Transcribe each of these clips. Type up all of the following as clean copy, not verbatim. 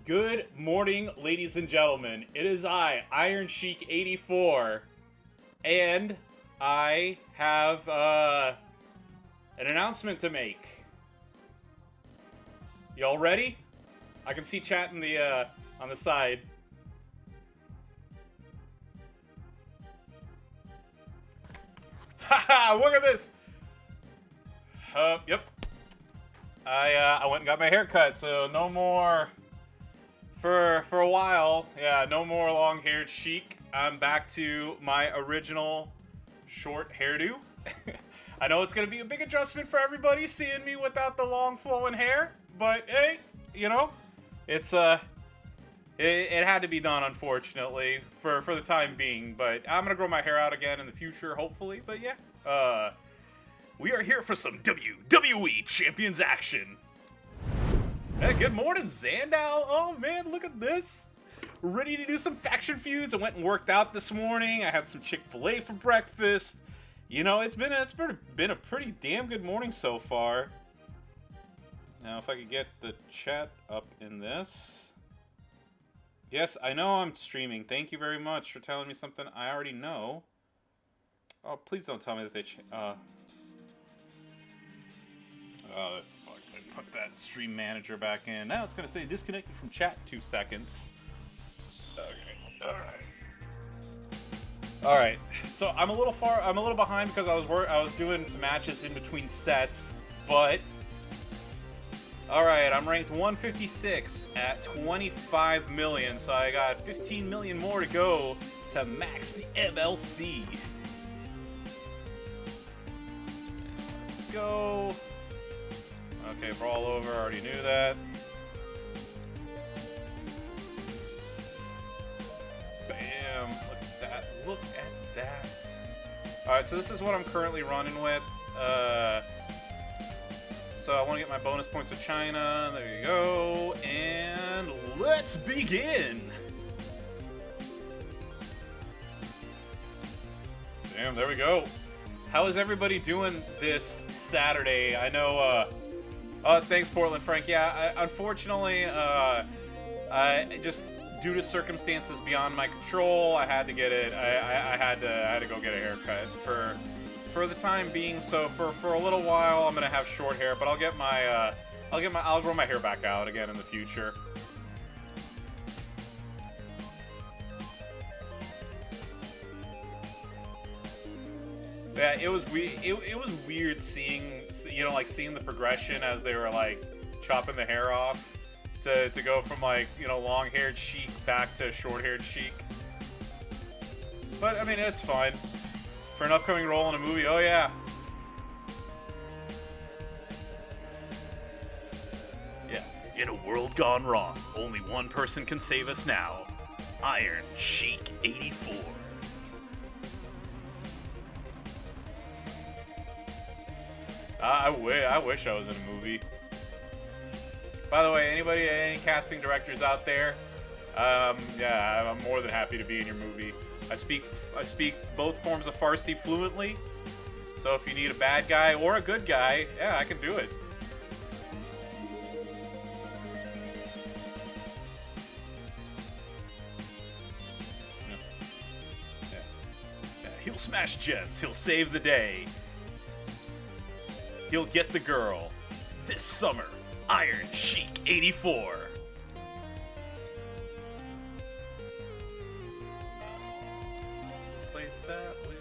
Good morning, ladies and gentlemen. It is I, Iron Sheik 84, and I have an announcement to make. Y'all ready? I can see chat in the on the side. Haha! Look at this. Yep. I went and got my hair cut, so no more. For a while, yeah, no more long-haired Sheik. I'm back to my original short hairdo. I know it's gonna be a big adjustment for everybody seeing me without the long flowing hair, but hey, you know, it's it had to be done, unfortunately, for the time being. But I'm gonna grow my hair out again in the future, hopefully. But yeah, we are here for some WWE Champions action. Hey, good morning, Zandal. Oh man, look at this. We're ready to do some faction feuds. I went and worked out this morning. I had some Chick-fil-A for breakfast. You know, it's been a pretty damn good morning so far. Now, if I could get the chat up in this. Yes, I know I'm streaming. Thank you very much for telling me something I already know. Oh, please don't tell me that they fuck, I put that stream manager back in. Now it's gonna say disconnected from chat 2 seconds. Okay, alright. So I'm a little behind because I was doing some matches in between sets, but alright, I'm ranked 156 at 25 million, so I got 15 million more to go to max the MLC. Let's go. Okay, brawl over, I already knew that. Bam, look at that, look at that. Alright, so this is what I'm currently running with. So I want to get my bonus points with China, there you go, and let's begin! Damn, there we go. How is everybody doing this Saturday? I know, thanks, Portland Frank. Yeah, unfortunately, I just due to circumstances beyond my control, I had to get it. I had to go get a haircut for the time being. So for a little while, I'm gonna have short hair, but I'll grow my hair back out again in the future. Yeah, it was weird seeing, you know, like seeing the progression as they were like chopping the hair off to go from like, you know, long-haired Sheik back to short-haired Sheik. But I mean, it's fine for an upcoming role in a movie. Oh yeah. Yeah. In a world gone wrong, only one person can save us now. Iron Sheik 84. I wish I was in a movie. By the way, any casting directors out there? Yeah, I'm more than happy to be in your movie. I speak both forms of Farsi fluently. So if you need a bad guy or a good guy, yeah, I can do it. Yeah, he'll smash gems. He'll save the day. He'll get the girl. This summer, Iron Sheik 84. Place that with.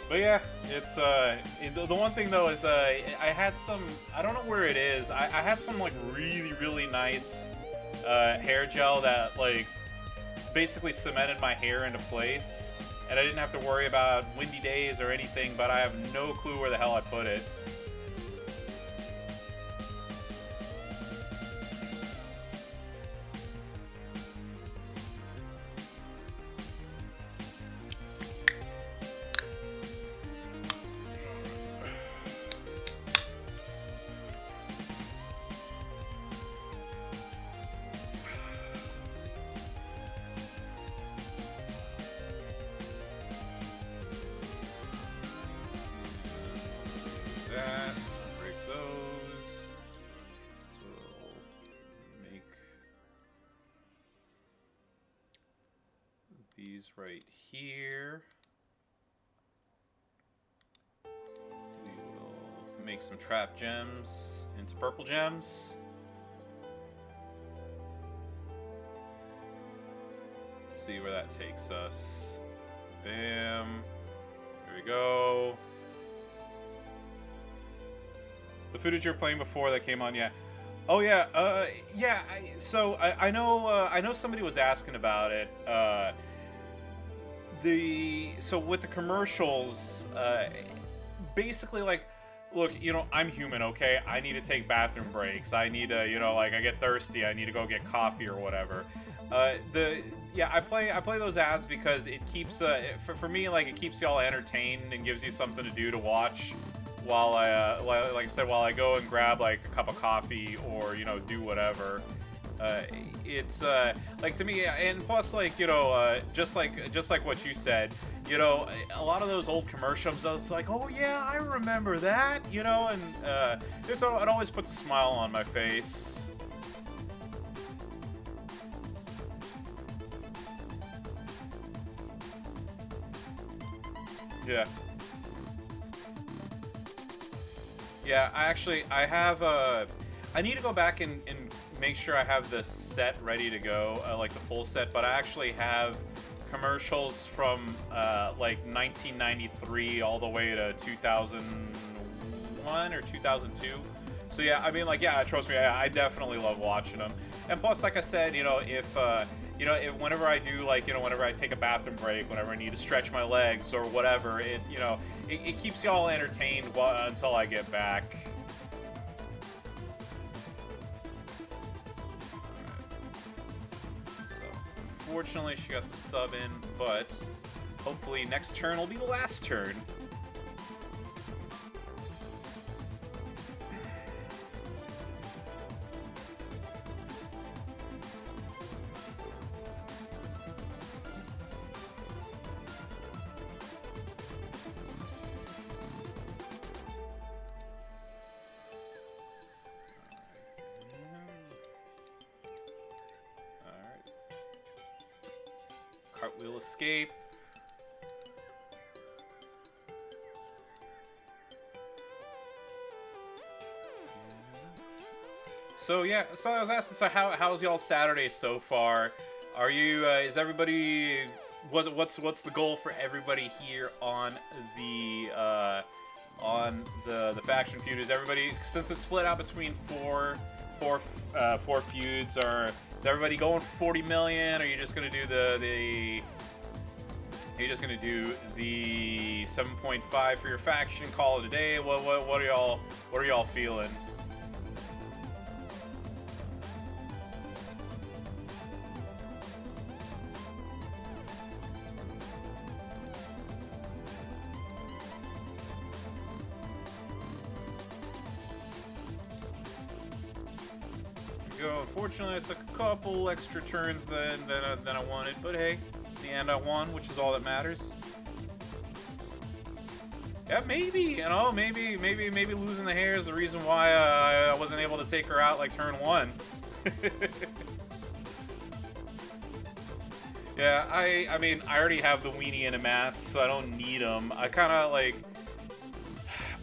But yeah, it's the one thing though is I had some, I don't know where it is. I had some like really nice hair gel that like basically cemented my hair into place, and I didn't have to worry about windy days or anything, but I have no clue where the hell I put it. right here. We will make some trap gems into purple gems. See where that takes us. Bam. There we go. The footage you were playing before that came on, yeah. Oh yeah, yeah. I know somebody was asking about it. So with the commercials, basically like, look, you know, I'm human, okay? I need to take bathroom breaks. I need to, you know, like I get thirsty. I need to go get coffee or whatever. I play those ads because it keeps for me, like, it keeps y'all entertained and gives you something to do to watch while I like I said, while I go and grab like a cup of coffee or, you know, do whatever. It's like, to me, and plus, like, you know, just like what you said, you know, a lot of those old commercials, it's like, oh yeah, I remember that, you know, and it always puts a smile on my face. Yeah. Yeah, I have I need to go back and make sure I have the set ready to go, like the full set, but I actually have commercials from like 1993 all the way to 2001 or 2002. So yeah, I mean, like, yeah, trust me, I definitely love watching them. And plus, like I said, you know, if you know, whenever I do, like, you know, whenever I take a bathroom break, whenever I need to stretch my legs or whatever, it, you know, it keeps y'all entertained until I get back. So, unfortunately, she got the sub in, but hopefully next turn will be the last turn. Cartwheel escape. So yeah, so I was asking, so how's y'all Saturday so far? Are you is everybody, what's the goal for everybody here on the faction feud? Is everybody, since it's split out between four feuds, or is everybody going 40 million? Or are you just gonna do the 7.5 for your faction? Call it a day. What are y'all feeling? Unfortunately, it's a couple extra turns than I wanted, but hey, in the end I won, which is all that matters. Yeah, maybe, you know, maybe losing the hair is the reason why I wasn't able to take her out like turn 1. Yeah, I mean, I already have the weenie and a mask, so I don't need them. I kind of like,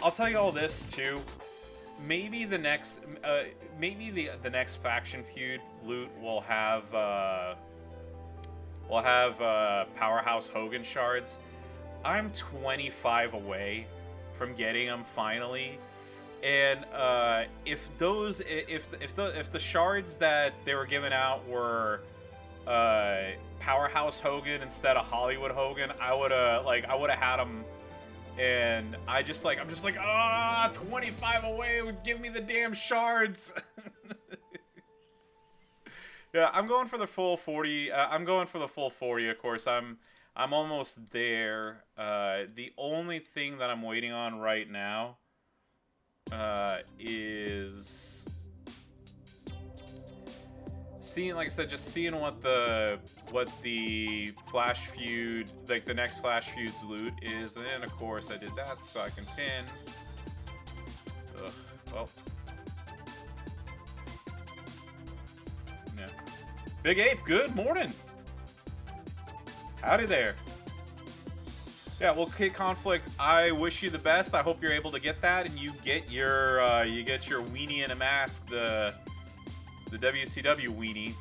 I'll tell you all this too. Maybe the next, the next faction feud loot will have Powerhouse Hogan shards. I'm 25 away from getting them finally, and if the shards that they were giving out were Powerhouse Hogan instead of Hollywood Hogan, I would have had them. And I'm just like, 25 away would give me the damn shards. Yeah, I'm going for the full 40. I'm going for the full 40, of course. I'm almost there. The only thing that I'm waiting on right now is seeing, like I said, just seeing what the Flash feud, like the next Flash feud's loot is, and then of course I did that so I can pin. Ugh, well, yeah. Big Ape, good morning. Howdy there. Yeah, well, Kid Conflict, I wish you the best. I hope you're able to get that, and you get your weenie in a mask, the WCW weenie.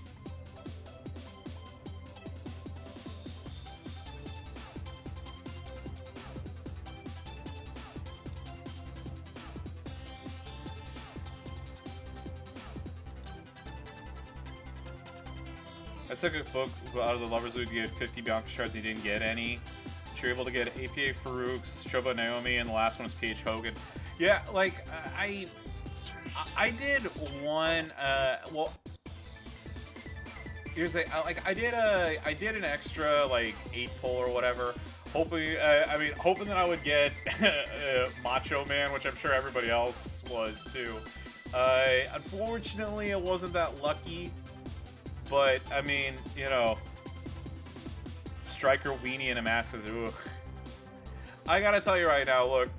I took a book out of the Lovers League. You had 50 Bianca shards. You didn't get any. You're able to get APA Farouk's, Shoba Naomi, and the last one is PH Hogan. Yeah, like I did one. Well, here's the I did an extra like 8 pull or whatever, hoping hoping that I would get Macho Man, which I'm sure everybody else was too. Unfortunately, it wasn't that lucky. But, I mean, you know, Striker weenie and a mask is, ooh. I gotta tell you right now, look,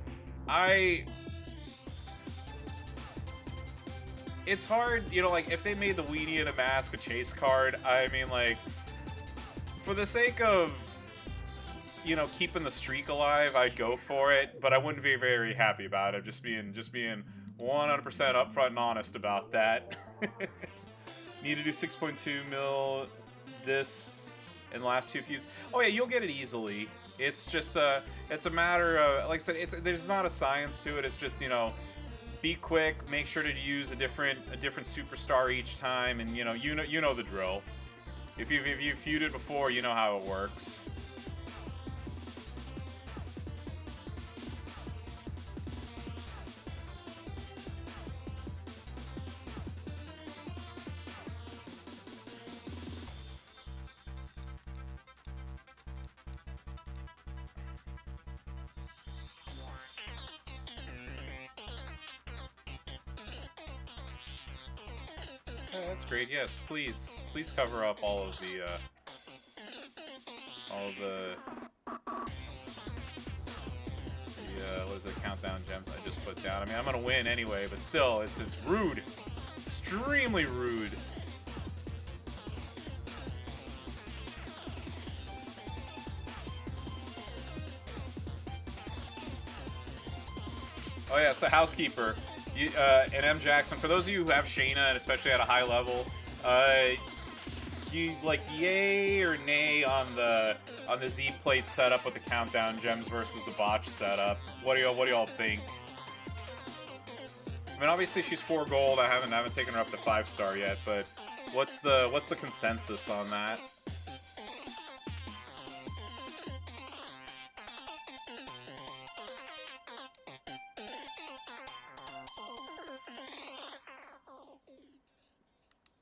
it's hard, you know, like, if they made the weenie and a mask a chase card, I mean, like, for the sake of, you know, keeping the streak alive, I'd go for it, but I wouldn't be very happy about it, just being 100% upfront and honest about that. Need to do 6.2 mil this in the last 2 feuds. Oh yeah, you'll get it easily. It's just it's a matter of, like I said, there's not a science to it. It's just, you know, be quick, make sure to use a different superstar each time, and you know the drill. If you've feuded before, you know how it works. Oh, that's great. Yes, please cover up all of the what is it, countdown gems I just put down. I mean, I'm gonna win anyway, but still, it's rude, extremely rude. Oh yeah, so housekeeper. And M. Jackson, for those of you who have Shayna, and especially at a high level, you like yay or nay on the Z plate setup with the countdown gems versus the botch setup? What do y'all think? I mean, obviously she's 4 gold. I haven't taken her up to 5-star yet, but what's the consensus on that?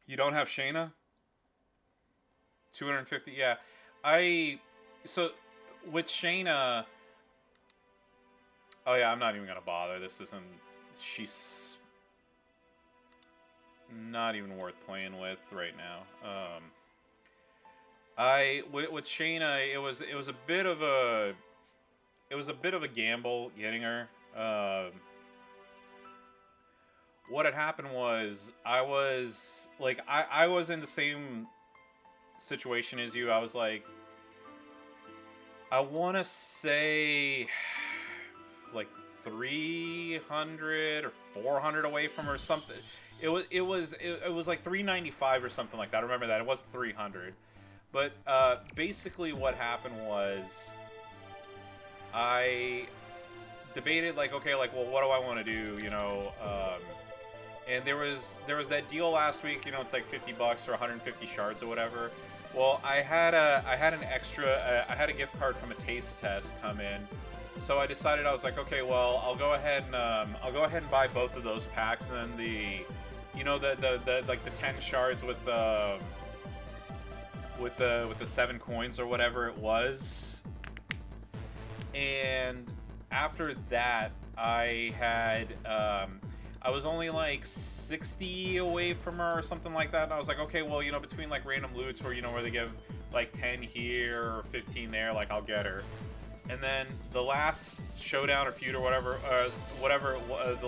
You don't have Shayna? 250, yeah. So, with Shayna... Oh yeah, I'm not even gonna bother. She's not even worth playing with right now. With Shayna, it was a bit of a gamble getting her. What had happened was I was in the same situation as you. I was like, I want to say like 300 or 400 away from her, something. It was like 395 or something like that. I remember that. It wasn't 300. But basically what happened was I debated, like, okay, like, well, what do I want to do, you know? And there was that deal last week, you know, it's like $50 or 150 shards or whatever. Well, I had a gift card from a taste test come in, so I decided, I was like, okay, well, I'll go ahead and buy both of those packs, and then the 10 shards with the 7 coins or whatever it was. And after that, I was only like 60 away from her or something like that, and I was like, okay, well, you know, between like random loots where they give like 10 here or 15 there, like, I'll get her. And then the last showdown or feud or whatever, the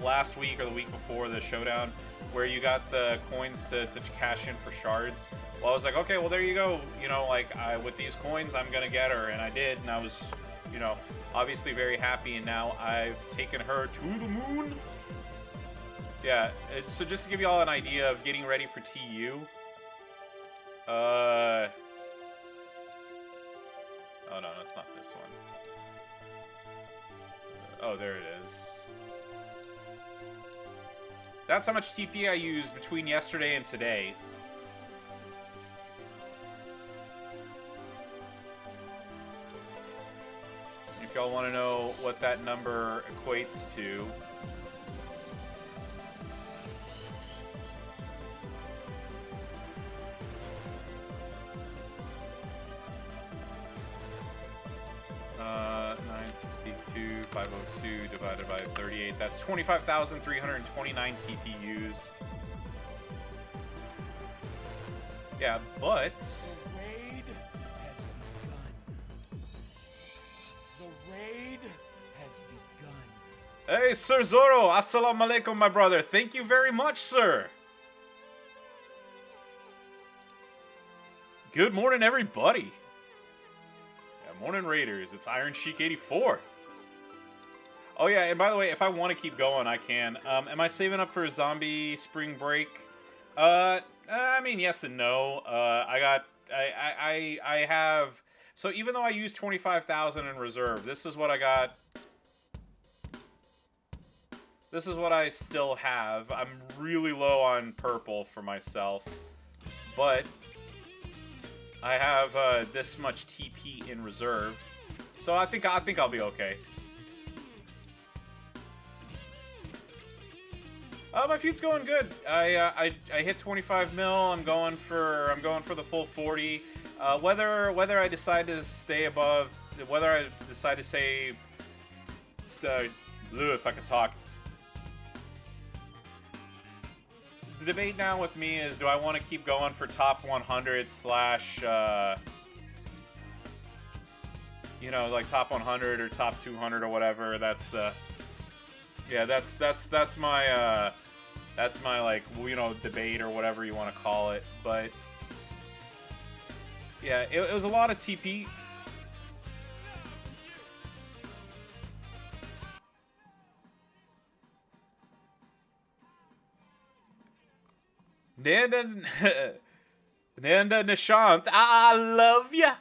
last week or the week before the showdown, where you got the coins to cash in for shards. Well, I was like, okay, well, there you go. You know, like, with these coins, I'm going to get her. And I did, and I was, you know, obviously very happy. And now I've taken her to the moon. Yeah, so just to give you all an idea of getting ready for TU. Oh, no, that's not this one. Oh, there it is. That's how much TP I used between yesterday and today. If y'all want to know what that number equates to. Uh, 962, 502 divided by 38. That's 25,329 TP used. Yeah, but... The raid has begun. The raid has begun. Hey, Sir Zoro! Assalamu alaikum, my brother. Thank you very much, sir. Good morning, everybody. Morning Raiders, it's Iron Sheik 84. Oh yeah, and by the way, if I want to keep going, I can. Am I saving up for a zombie spring break? I mean, yes and no. I have. So even though I used 25,000 in reserve, this is what I got. This is what I still have. I'm really low on purple for myself, but I have this much TP in reserve, so I think I'll be okay. My feud's going good. I hit 25 mil. I'm going for the full 40. Whether I decide to stay above, whether I decide to say, if I can talk. The debate now with me is, do I want to keep going for top 100 slash, you know, like top 100 or top 200 or whatever. That's, yeah, that's my like, you know, debate or whatever you want to call it. But yeah, it was a lot of TP. Nanda Nishant, I love ya.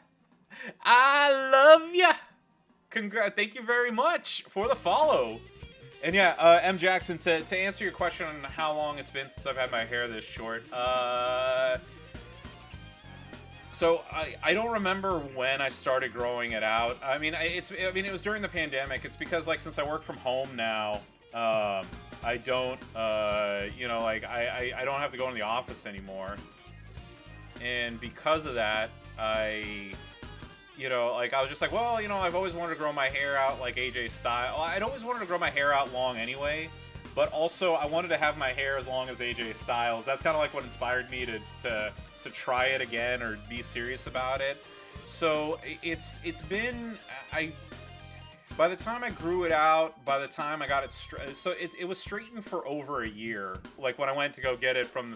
I love ya. Thank you very much for the follow. And yeah, M. Jackson, to answer your question on how long it's been since I've had my hair this short, so I don't remember when I started growing it out. I mean, it was during the pandemic. It's because, like, since I work from home now, I don't, you know, like, I don't have to go in the office anymore. And because of that, you know, like, I was just like, well, you know, I've always wanted to grow my hair out like AJ Styles. I'd always wanted to grow my hair out long anyway, but also I wanted to have my hair as long as AJ Styles. That's kind of like what inspired me to try it again or be serious about it. So it's been, by the time I grew it out, by the time I got it straight, so it was straightened for over a year. Like, when I went to go get it from,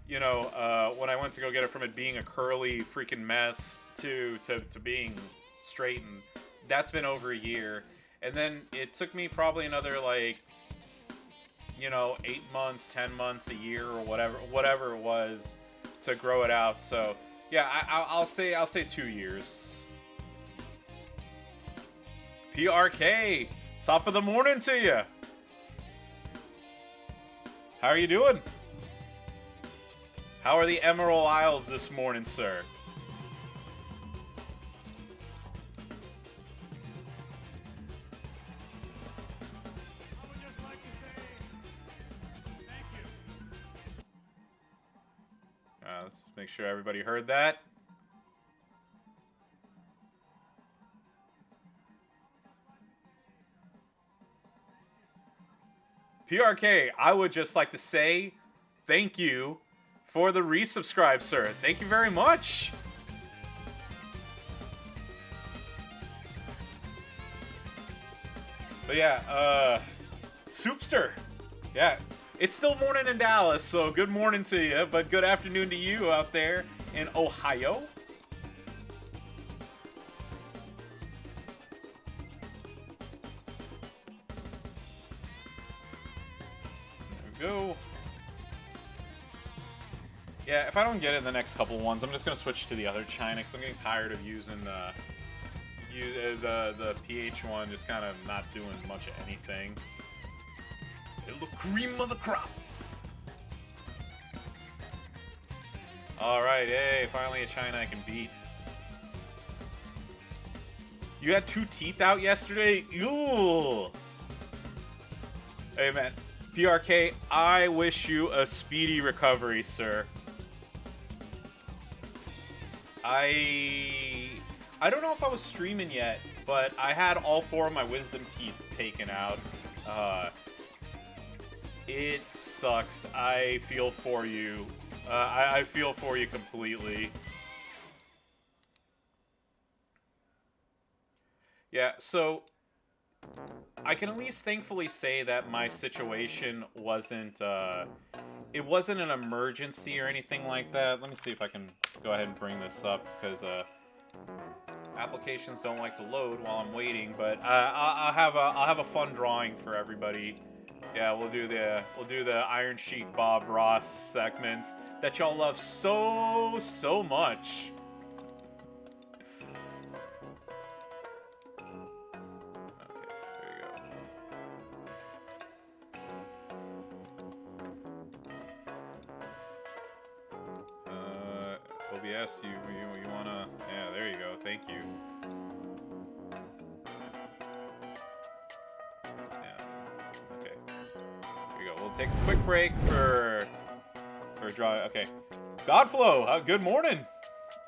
you know, when I went to go get it from it being a curly freaking mess to being straightened, that's been over a year. And then it took me probably another, like, you know, 8 months, 10 months, a year, or whatever it was to grow it out. So yeah, I'll say 2 years. PRK, top of the morning to you. How are you doing? How are the Emerald Isles this morning, sir? I would just like to say thank you. Let's make sure everybody heard that. PRK, I would just like to say thank you for the resubscribe, sir. Thank you very much. But yeah, Soupster. Yeah, It's still morning in Dallas, so good morning to you, but good afternoon to you out there in Ohio. There we go. Yeah, if I don't get it in the next couple ones, I'm just gonna switch to the other China because I'm getting tired of using the PH one, just kind of not doing much of anything. The cream of the crop. All right, hey, finally a China I can beat. You had 2 teeth out yesterday? Ew. Hey man, PRK, I wish you a speedy recovery, sir. I don't know if I was streaming yet, but I had all 4 of my wisdom teeth taken out. It sucks. I feel for you. I feel for you completely. Yeah, so I can at least thankfully say that my situation wasn't it wasn't an emergency or anything like that. Let me see if I can go ahead and bring this up because applications don't like to load while I'm waiting, but I'll have a fun drawing for everybody. Yeah, we'll do the Iron Sheik Bob Ross segments that y'all love so much. OBS, you wanna? Yeah, there you go. Thank you. Yeah. Okay. Here we go. We'll take a quick break for draw. Okay. Godflow, good morning.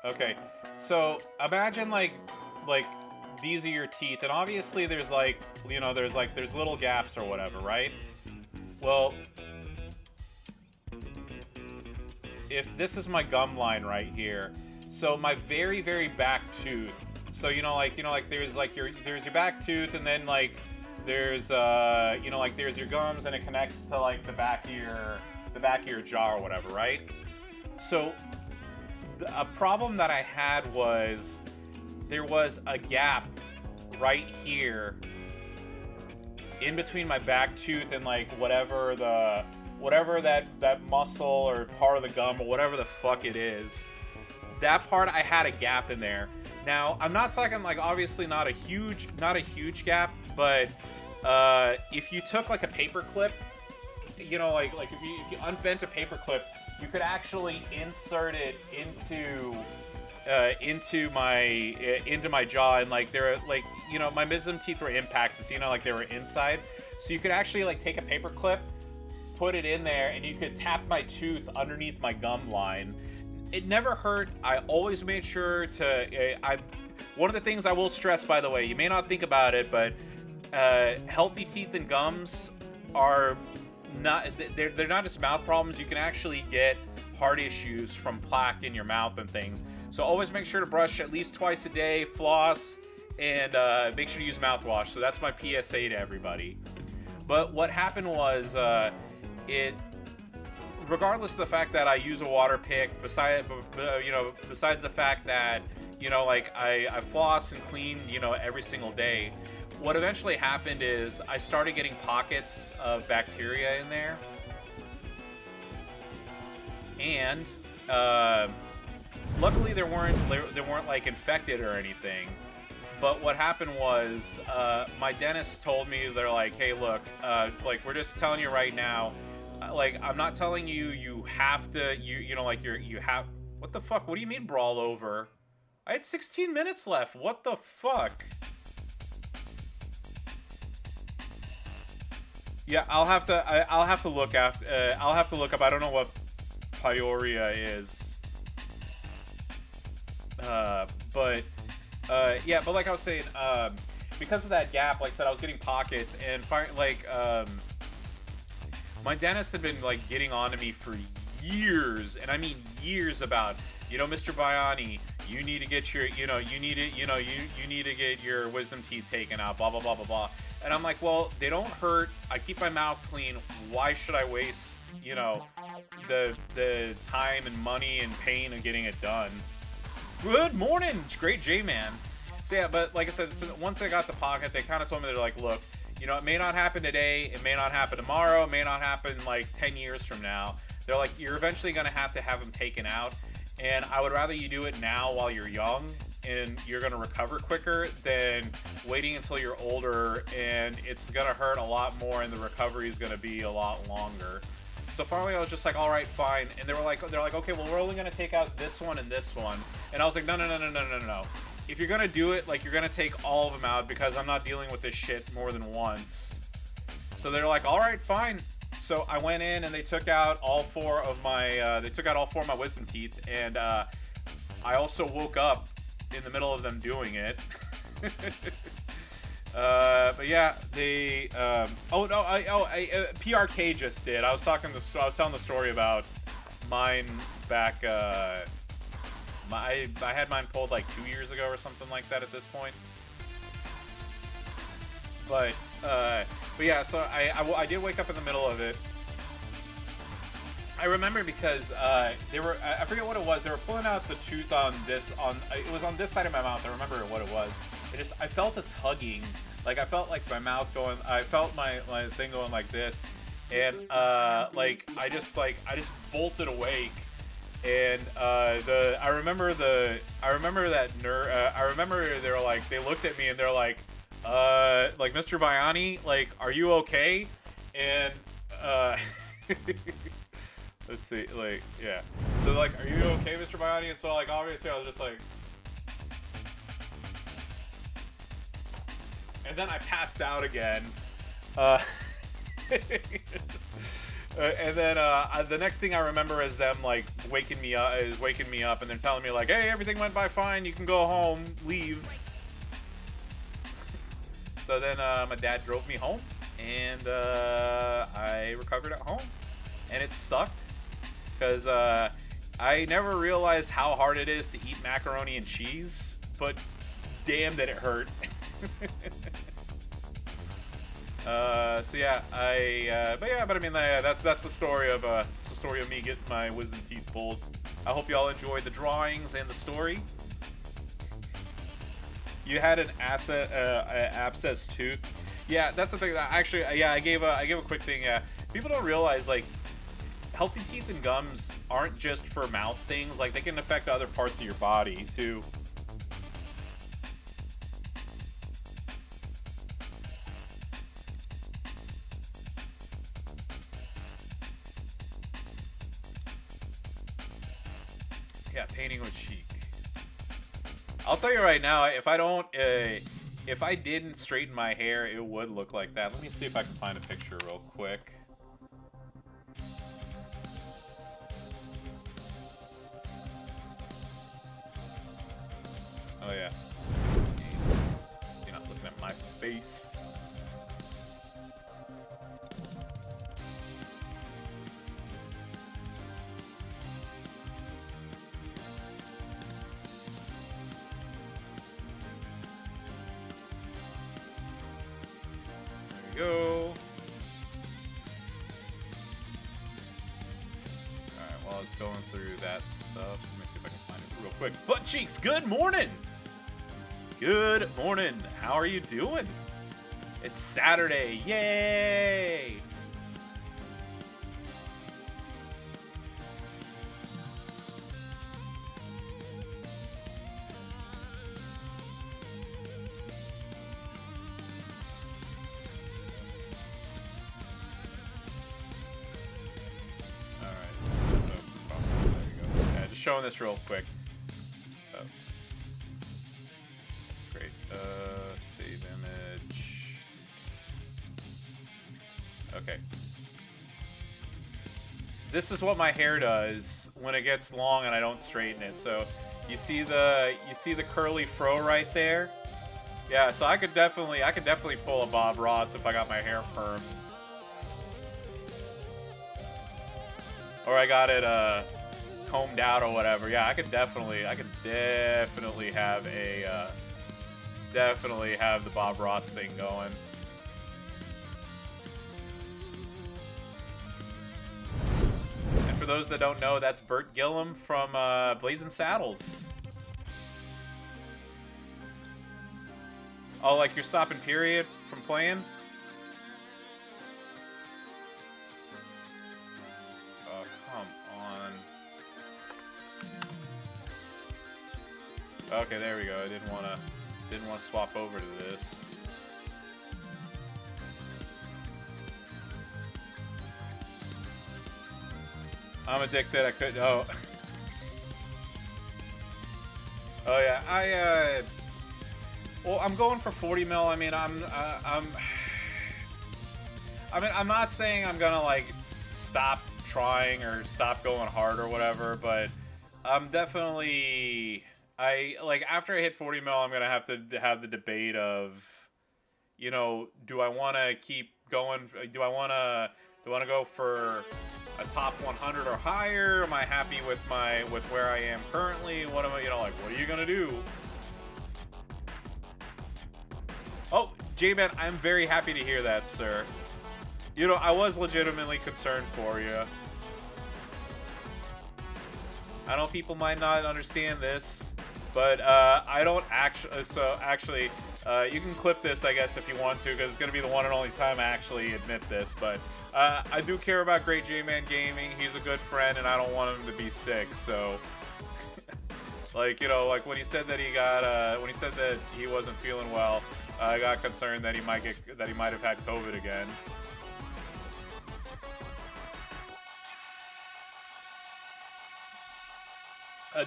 Okay. So imagine like these are your teeth, and obviously there's like there's little gaps or whatever, right? Well, if this is my gum line right here, so my very back tooth, so there's your back tooth, and then there's there's your gums, and it connects to the back of your jaw or whatever, right? So a problem that I had was there was a gap right here in between my back tooth and whatever that muscle or part of the gum or whatever the fuck it is. That part, I had a gap in there. Now, I'm not talking obviously not a huge gap, but if you took a paper clip, if you unbent a paper clip, you could actually insert it into my jaw, and my wisdom teeth were impacted, so they were inside. So you could actually take a paper clip, put it in there, and you could tap my tooth underneath my gum line. It never hurt. I always made sure to one of the things I will stress, by the way, you may not think about it, but healthy teeth and gums are not, they're not just mouth problems. You can actually get heart issues from plaque in your mouth and things. So always make sure to brush at least twice a day, floss, and make sure to use mouthwash. So that's my PSA to everybody. But what happened was regardless of the fact that I use a water pick, besides the fact that I floss and clean every single day, what eventually happened is I started getting pockets of bacteria in there, and luckily they weren't infected or anything. But what happened was my dentist told me, they're like, hey, look, we're just telling you right now. I'm not telling you have to, you have, what the fuck? What do you mean brawl over? I had 16 minutes left. What the fuck? Yeah, I'll have to look after, I'll have to look up. I don't know what Pyoria is. Yeah, but like I was saying, because of that gap, like I said, I was getting pockets, and my dentist had been getting on to me for years, and I mean years, about Mr. Bayani, you need to get your, you need it, you need to get your wisdom teeth taken out, blah, blah, blah, blah, blah. And I'm like, well, they don't hurt. I keep my mouth clean. Why should I waste, the time and money and pain of getting it done? Good morning, great J-Man. So yeah, but like I said, once I got the pocket, they kind of told me, they're like, look, it may not happen today, it may not happen tomorrow, it may not happen like 10 years from now. They're like, you're eventually going to have them taken out, and I would rather you do it now while you're young and you're going to recover quicker than waiting until you're older and it's going to hurt a lot more and the recovery is going to be a lot longer. So finally I was just like, all right, fine. And they're like, okay, well, we're only going to take out this one and this one. And I was like, no. If you're going to do it, like, you're going to take all of them out because I'm not dealing with this shit more than once. So they're like, all right, fine. So I went in and they took out all four of my wisdom teeth, and I also woke up in the middle of them doing it. But yeah, they PRK just did. I was telling the story about mine back. I had mine pulled like 2 years ago or something like that at this point. But yeah, so I did wake up in the middle of it. I remember because they were, I forget what it was. They were pulling out the tooth it was on this side of my mouth. I remember what it was. I felt a tugging. Like, I felt like my mouth going, I felt my thing going like this. And I just bolted awake. And I remember they were like, they looked at me and they're like Mr. Biani, like, are you okay? And let's see, like, yeah. So like, are you okay, Mr. Biani? And so like, obviously I was just like, and then I passed out again. And then the next thing I remember is them like waking me up and then telling me like, hey, everything went by fine, you can go home, leave. So then my dad drove me home, and I recovered at home, and it sucked because I never realized how hard it is to eat macaroni and cheese, but damn did it hurt. So yeah, but I mean, that's the story of me getting my wisdom teeth pulled. I hope y'all enjoyed the drawings and the story. You had an abscess tooth. Yeah, that's the thing. That actually, yeah, I gave a quick thing. Yeah, people don't realize like healthy teeth and gums aren't just for mouth things. Like, they can affect other parts of your body too. Yeah, painting with chic. I'll tell you right now, if I didn't straighten my hair, it would look like that. Let me see if I can find a picture real quick. Oh yeah. You're not looking at my face. Go. Alright, while it's going through that stuff, let me see if I can find it real quick. Butt cheeks, good morning! Good morning. How are you doing? It's Saturday. Yay! Showing this real quick. Oh. Great. Save image. Okay. This is what my hair does when it gets long and I don't straighten it. So you see the curly fro right there? Yeah, so I could definitely pull a Bob Ross if I got my hair perm. Or I got it combed out or whatever, yeah, I could definitely have a definitely have the Bob Ross thing going. And for those that don't know, that's Burt Gillum from Blazing Saddles. Oh, like you're stopping period from playing? Oh, come on. Okay, there we go. I didn't want to swap over to this. I'm addicted. I could. Oh. Oh yeah. Well, I'm going for 40 mil. I mean, I'm not saying I'm gonna like stop trying or stop going hard or whatever, but I'm definitely after I hit 40 mil, I'm gonna have to have the debate of, you know, do I want to keep going? Do I want to go for a top 100 or higher? Am I happy with where I am currently? What am I, what are you gonna do? Oh, J-Man, I'm very happy to hear that, sir. You know, I was legitimately concerned for you. I know people might not understand this, but I don't actually. So actually, you can clip this, I guess, if you want to, because it's going to be the one and only time I actually admit this. But I do care about Great J-Man Gaming. He's a good friend, and I don't want him to be sick. So, like when he said that when he said that he wasn't feeling well, I got concerned that he might have had COVID again.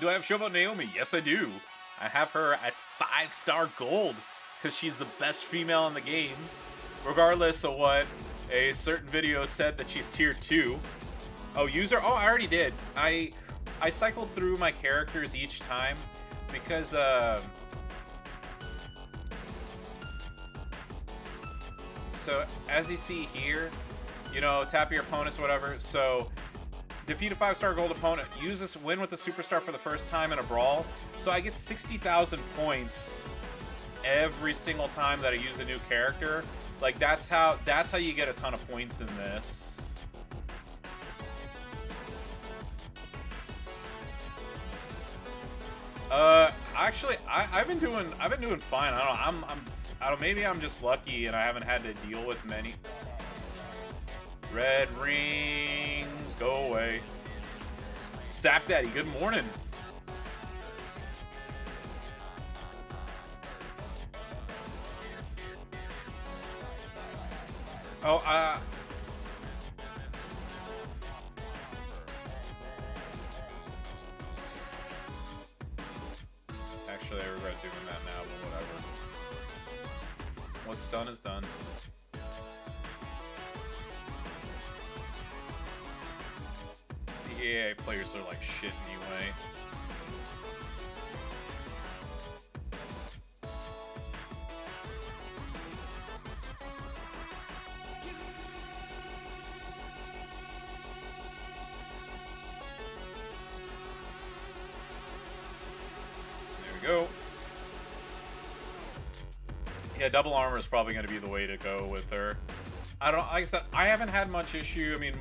Do I have a show about Naomi? Yes, I do. I have her at 5-star gold because she's the best female in the game, regardless of what a certain video said that she's tier 2. Oh, user? Oh, I already did. I cycled through my characters each time because so as you see here, tap your opponents, whatever. So defeat a 5-star gold opponent. Use this win with the superstar for the first time in a brawl. So I get 60,000 points every single time that I use a new character. Like that's how you get a ton of points in this. Actually, I've been doing fine. I don't. Maybe I'm just lucky and I haven't had to deal with many. Red rings, go away. Sap Daddy, good morning. Oh, actually, I regret doing that now, but whatever. What's done is done. The EA players are like shit anyway. Go. Yeah, double armor is probably going to be the way to go with her. Like I said, I haven't had much issue. I mean,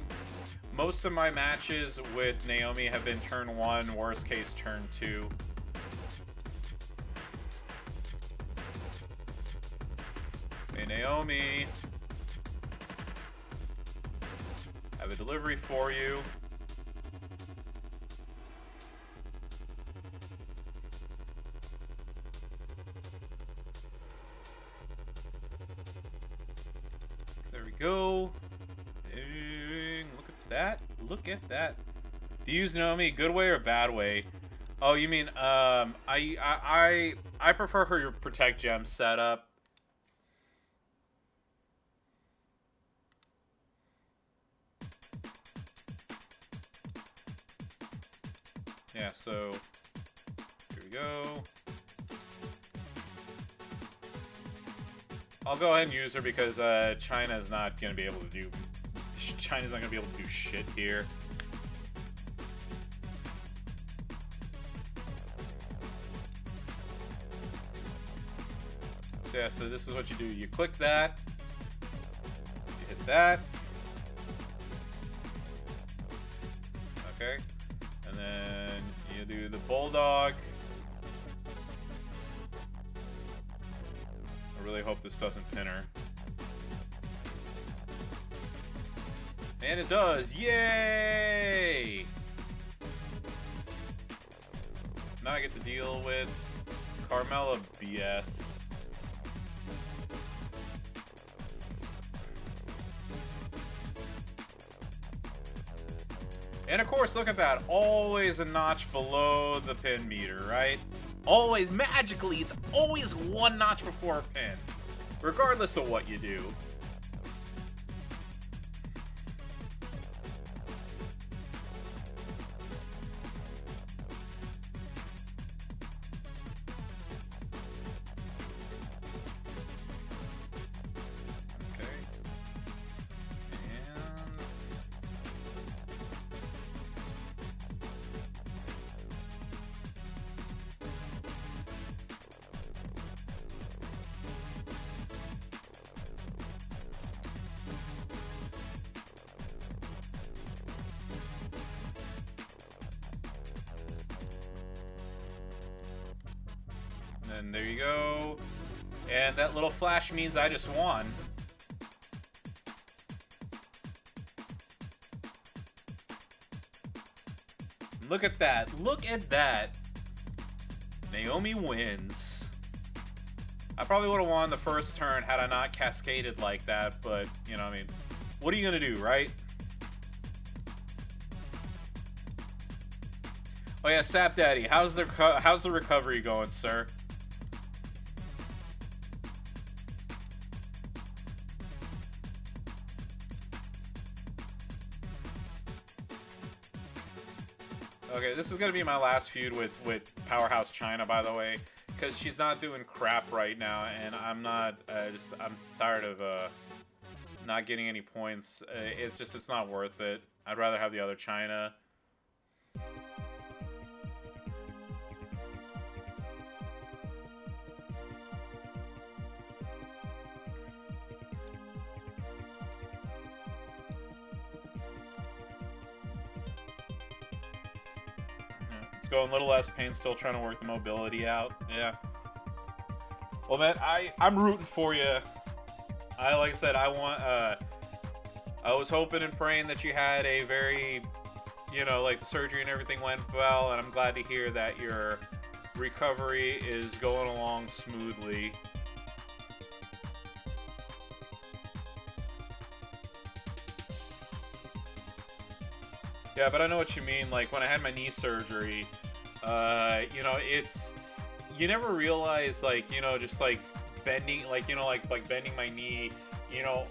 most of my matches with Naomi have been turn 1, worst case turn 2. Hey, Naomi. I have a delivery for you. Go. Look at that. Look at that. Do you use Naomi good way or bad way? Oh, you mean I prefer her protect gem setup. Yeah, so here we go. I'll go ahead and use her because China's not going to be able to do... China's not going to be able to do shit here. yeah, so this is what you do. You click that. You hit that. Okay. And then you do the bulldog. I really hope this doesn't pin her. And it does. Yay! Now I get to deal with Carmella BS. And of course, look at that. Always a notch below the pin meter, right? Always, magically, it's always one notch before a pin. Regardless of what you do. And there you go. And that little flash means I just won. Look at that. Look at that. Naomi wins. I probably would have won the first turn had I not cascaded like that, but, you know, I mean, what are you going to do, right? Oh yeah, Sap Daddy, how's the recovery going, sir? Okay, this is gonna be my last feud with Powerhouse China, by the way, because she's not doing crap right now, and I'm not. I'm tired of not getting any points. It's not worth it. I'd rather have the other China. Going a little less pain, still trying to work the mobility out. Yeah. Well, man, I'm rooting for you. Like I said, I was hoping and praying that you had a very, you know, like the surgery and everything went well, and I'm glad to hear that your recovery is going along smoothly. Yeah, but I know what you mean. Like, when I had my knee surgery, you know, you never realize, like, you know, just, like, bending, like, you know, like bending my knee, you know,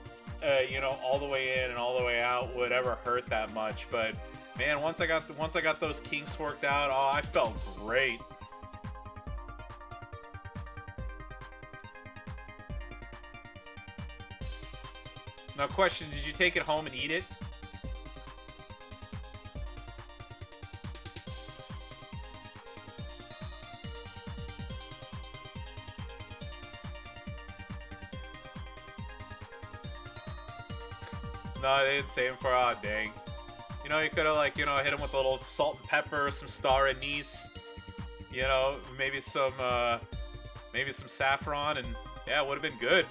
all the way in and all the way out would ever hurt that much. But, man, once I got those kinks worked out, oh, I felt great. Now, question, did you take it home and eat it? No, they didn't save him for, oh, dang. You know, you could have, like, you know, hit him with a little salt and pepper, some star anise, you know, maybe some saffron, and, yeah, it would have been good.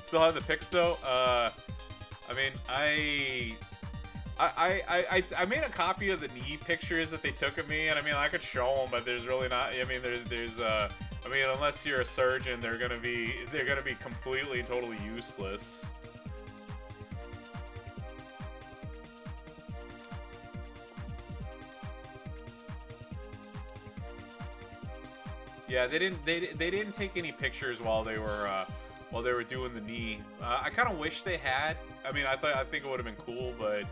Still have the pics, though. I mean, I made a copy of the knee pictures that they took of me, and, I mean, I could show them, but there's really not, I mean, I mean, unless you're a surgeon, they're gonna be completely and totally useless. Yeah, they didn't take any pictures while they were doing the knee. I kind of wish they had. I mean, I think it would have been cool, but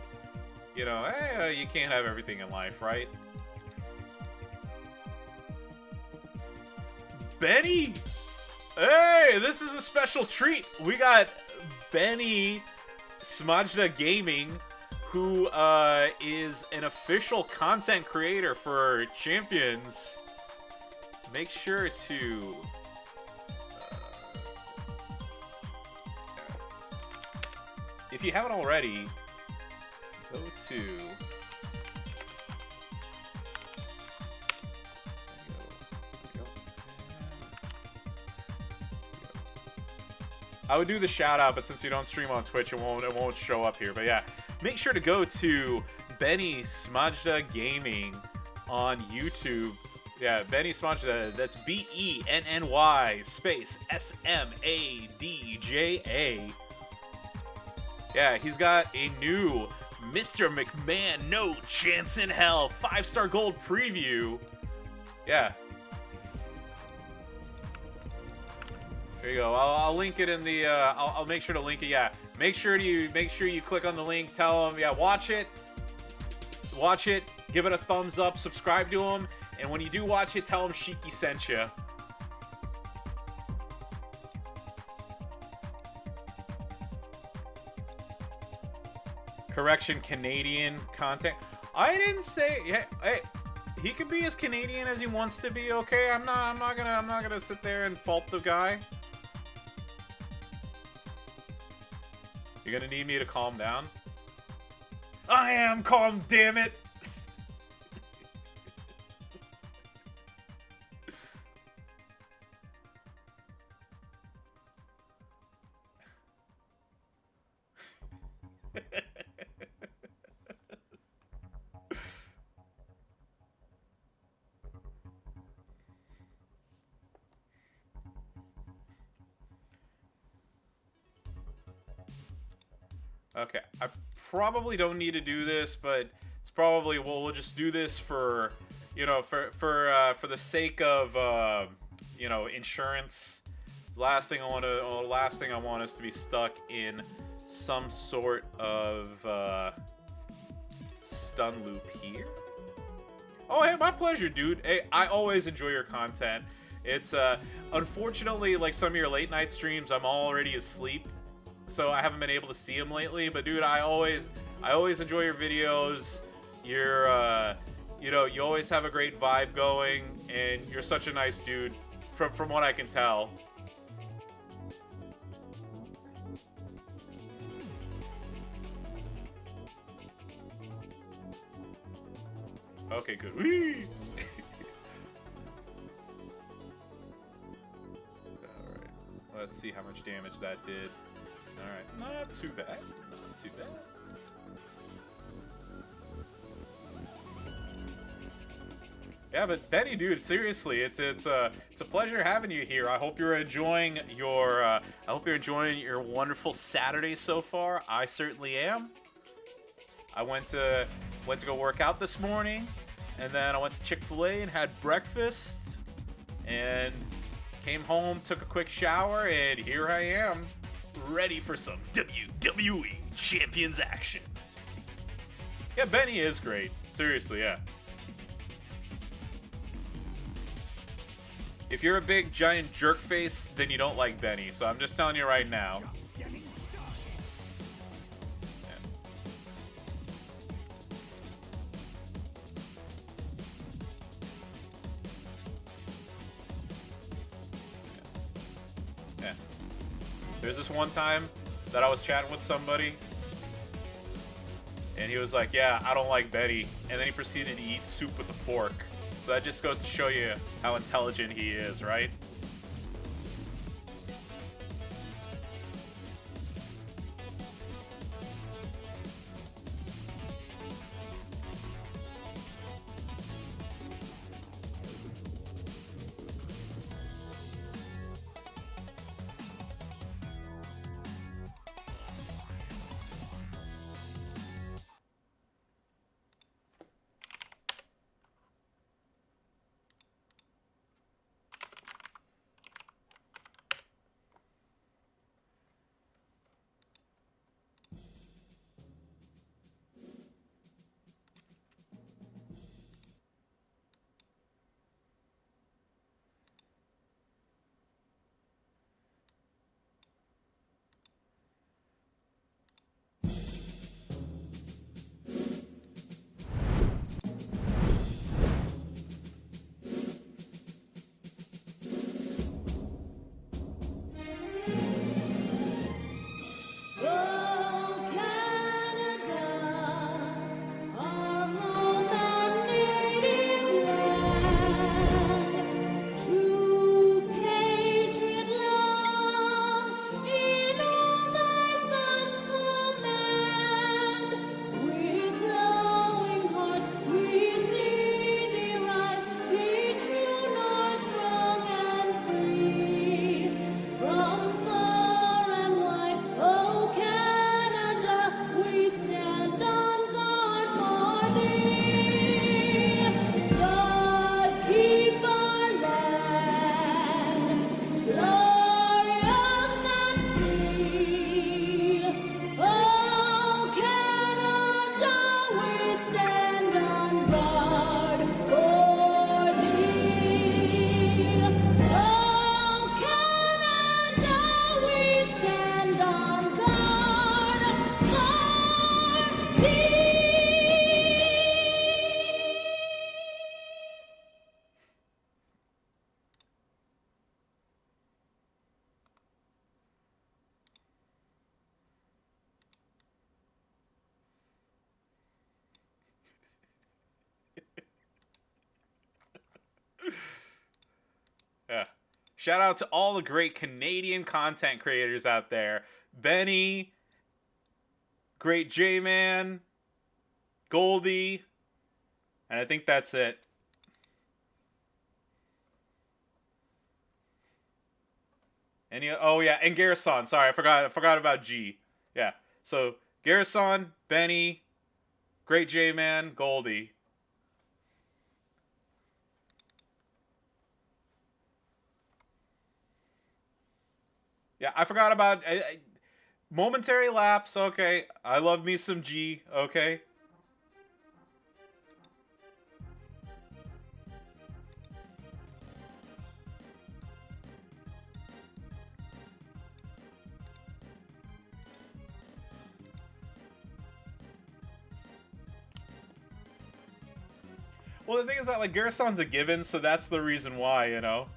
you know, you can't have everything in life, right? Benny! Hey, this is a special treat. We got Benny Smajda Gaming, who is an official content creator for Champions. make sure to if you haven't already, go to I would do the shout out, but since you don't stream on Twitch, it won't show up here. But yeah, make sure to go to Benny Smajda Gaming on YouTube. Yeah, Benny Smajda. That's BENNY space SMADJA. Yeah, he's got a new Mr. McMahon No Chance in Hell 5-star gold preview. Yeah. There you go. I'll link it in the. I'll make sure to link it. Yeah. Make sure you click on the link. Tell them. Yeah. Watch it. Give it a thumbs up. Subscribe to him. And when you do watch it, tell him Shiki sent you. Correction, Canadian content. I didn't say. Yeah. Hey, he can be as Canadian as he wants to be. Okay. I'm not gonna sit there and fault the guy. You're gonna need me to calm down? I am calm, damn it! Okay, I probably don't need to do this, but it's probably we'll just do this for, you know, for the sake of you know, insurance. Last thing I want us to be stuck in some sort of stun loop here. Oh, hey, my pleasure, dude. Hey, I always enjoy your content. It's unfortunately, like some of your late night streams, I'm already asleep. So I haven't been able to see him lately, but dude, I always enjoy your videos. You're, you know, you always have a great vibe going, and you're such a nice dude, from what I can tell. Okay, good. Whee! All right, let's see how much damage that did. Alright, not too bad. Not too bad. Yeah, but Benny, dude, seriously, it's a pleasure having you here. I hope you're enjoying your wonderful Saturday so far. I certainly am. I went to go work out this morning, and then I went to Chick-fil-A and had breakfast, and came home, took a quick shower, and here I am. Ready for some WWE Champions action. Yeah, Benny is great. Seriously, yeah. If you're a big giant jerk face, then you don't like Benny. So I'm just telling you right now. Yeah. There's this one time that I was chatting with somebody, and he was like, yeah, I don't like Betty, and then he proceeded to eat soup with a fork. So that just goes to show you how intelligent he is, right? Yeah. Shout out to all the great Canadian content creators out there. Benny, Great J-Man, Goldie, and I think that's it. Oh yeah, and Garrison. Sorry, I forgot about G. Yeah. So Garrison, Benny, Great J-Man, Goldie. Yeah, I forgot about momentary lapse. Okay, I love me some G. Okay. Well, the thing is that like Garrison's a given, so that's the reason why, you know.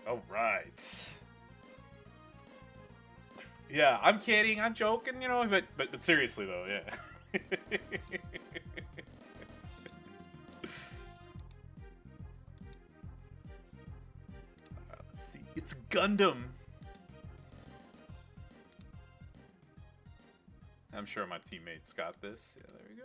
All right. Yeah, I'm kidding. I'm joking, you know, but seriously though, yeah. Let's see. It's Gundam. I'm sure my teammates got this. Yeah, there we go.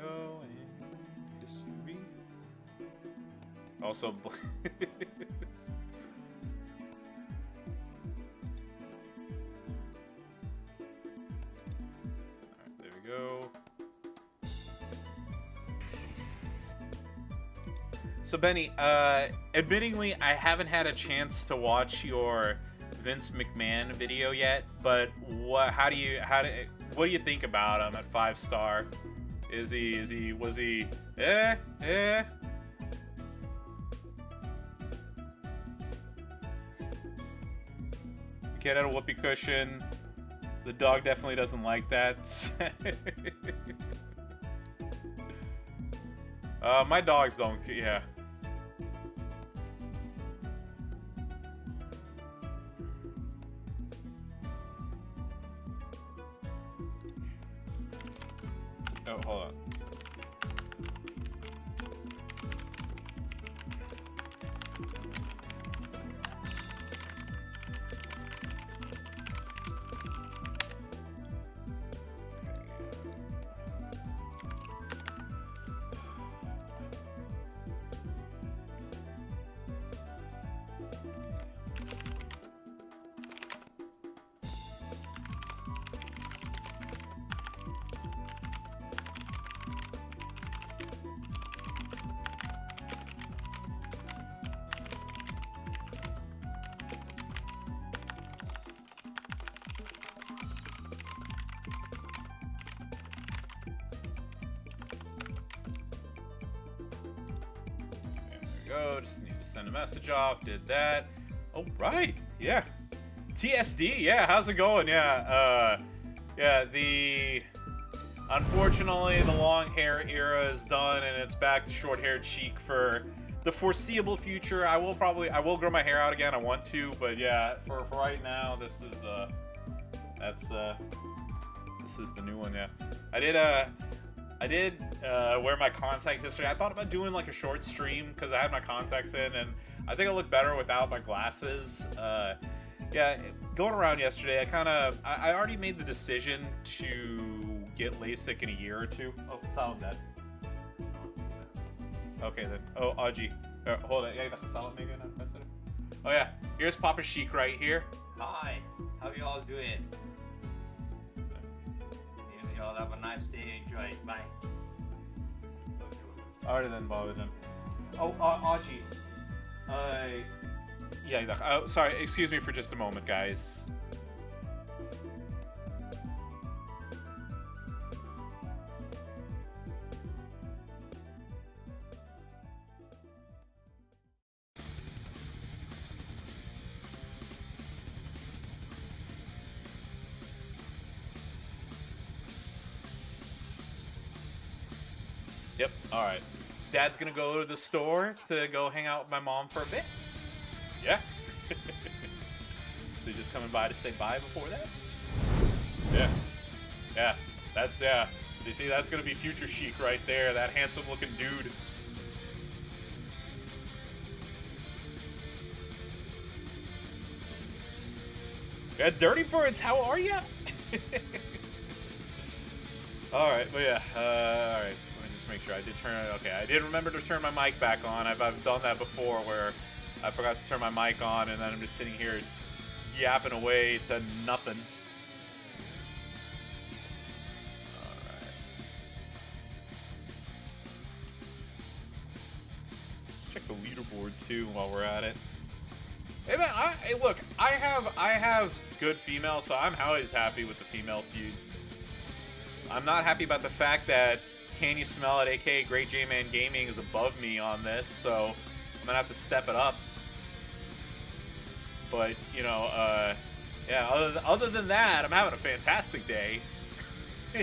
Go in history. Also, alright, there we go. So Benny, admittingly, I haven't had a chance to watch your Vince McMahon video yet, but what do you think about him at 5-star? Was he Kid had a whoopee cushion. The dog definitely doesn't like that. My dogs don't, yeah. Oh, hold on. Go, just need to send a message off, did that. Oh, right, yeah. TSD, yeah, how's it going? Yeah, unfortunately, the long hair era is done, and it's back to short-haired chic for the foreseeable future. I will grow my hair out again, I want to, but yeah, for right now, this is the new one, yeah. I I did wear my contacts yesterday. I thought about doing like a short stream because I had my contacts in, and I think I look better without my glasses. Yeah, going around yesterday, I already made the decision to get LASIK in a year or two. Oh, solid dead. Okay then. Oh, Aji. Hold on. Yeah, solid maybe not. Oh yeah, here's Papa Sheik right here. Hi, how you all doing? You all have a nice day. Enjoy. Bye. Alright then, Bobby then. Oh, Aji. Yeah, oh, sorry. Excuse me for just a moment, guys. Yep, alright. Dad's gonna go to the store to go hang out with my mom for a bit. Yeah. So you're just coming by to say bye before that? Yeah. Yeah. That's, yeah. You see, that's gonna be future Sheik right there. That handsome looking dude. Yeah, Dirty Birds, how are ya? Alright, but yeah, alright. Make sure I did turn it. Okay, I did remember to turn my mic back on. I've done that before where I forgot to turn my mic on and then I'm just sitting here yapping away to nothing. Alright. Check the leaderboard too while we're at it. Hey man, hey look, I have good females, so I'm always happy with the female feuds. I'm not happy about the fact that Can You Smell It, aka Great J-Man Gaming, is above me on this, so I'm gonna have to step it up. But, you know, yeah, other than that, I'm having a fantastic day. Yeah.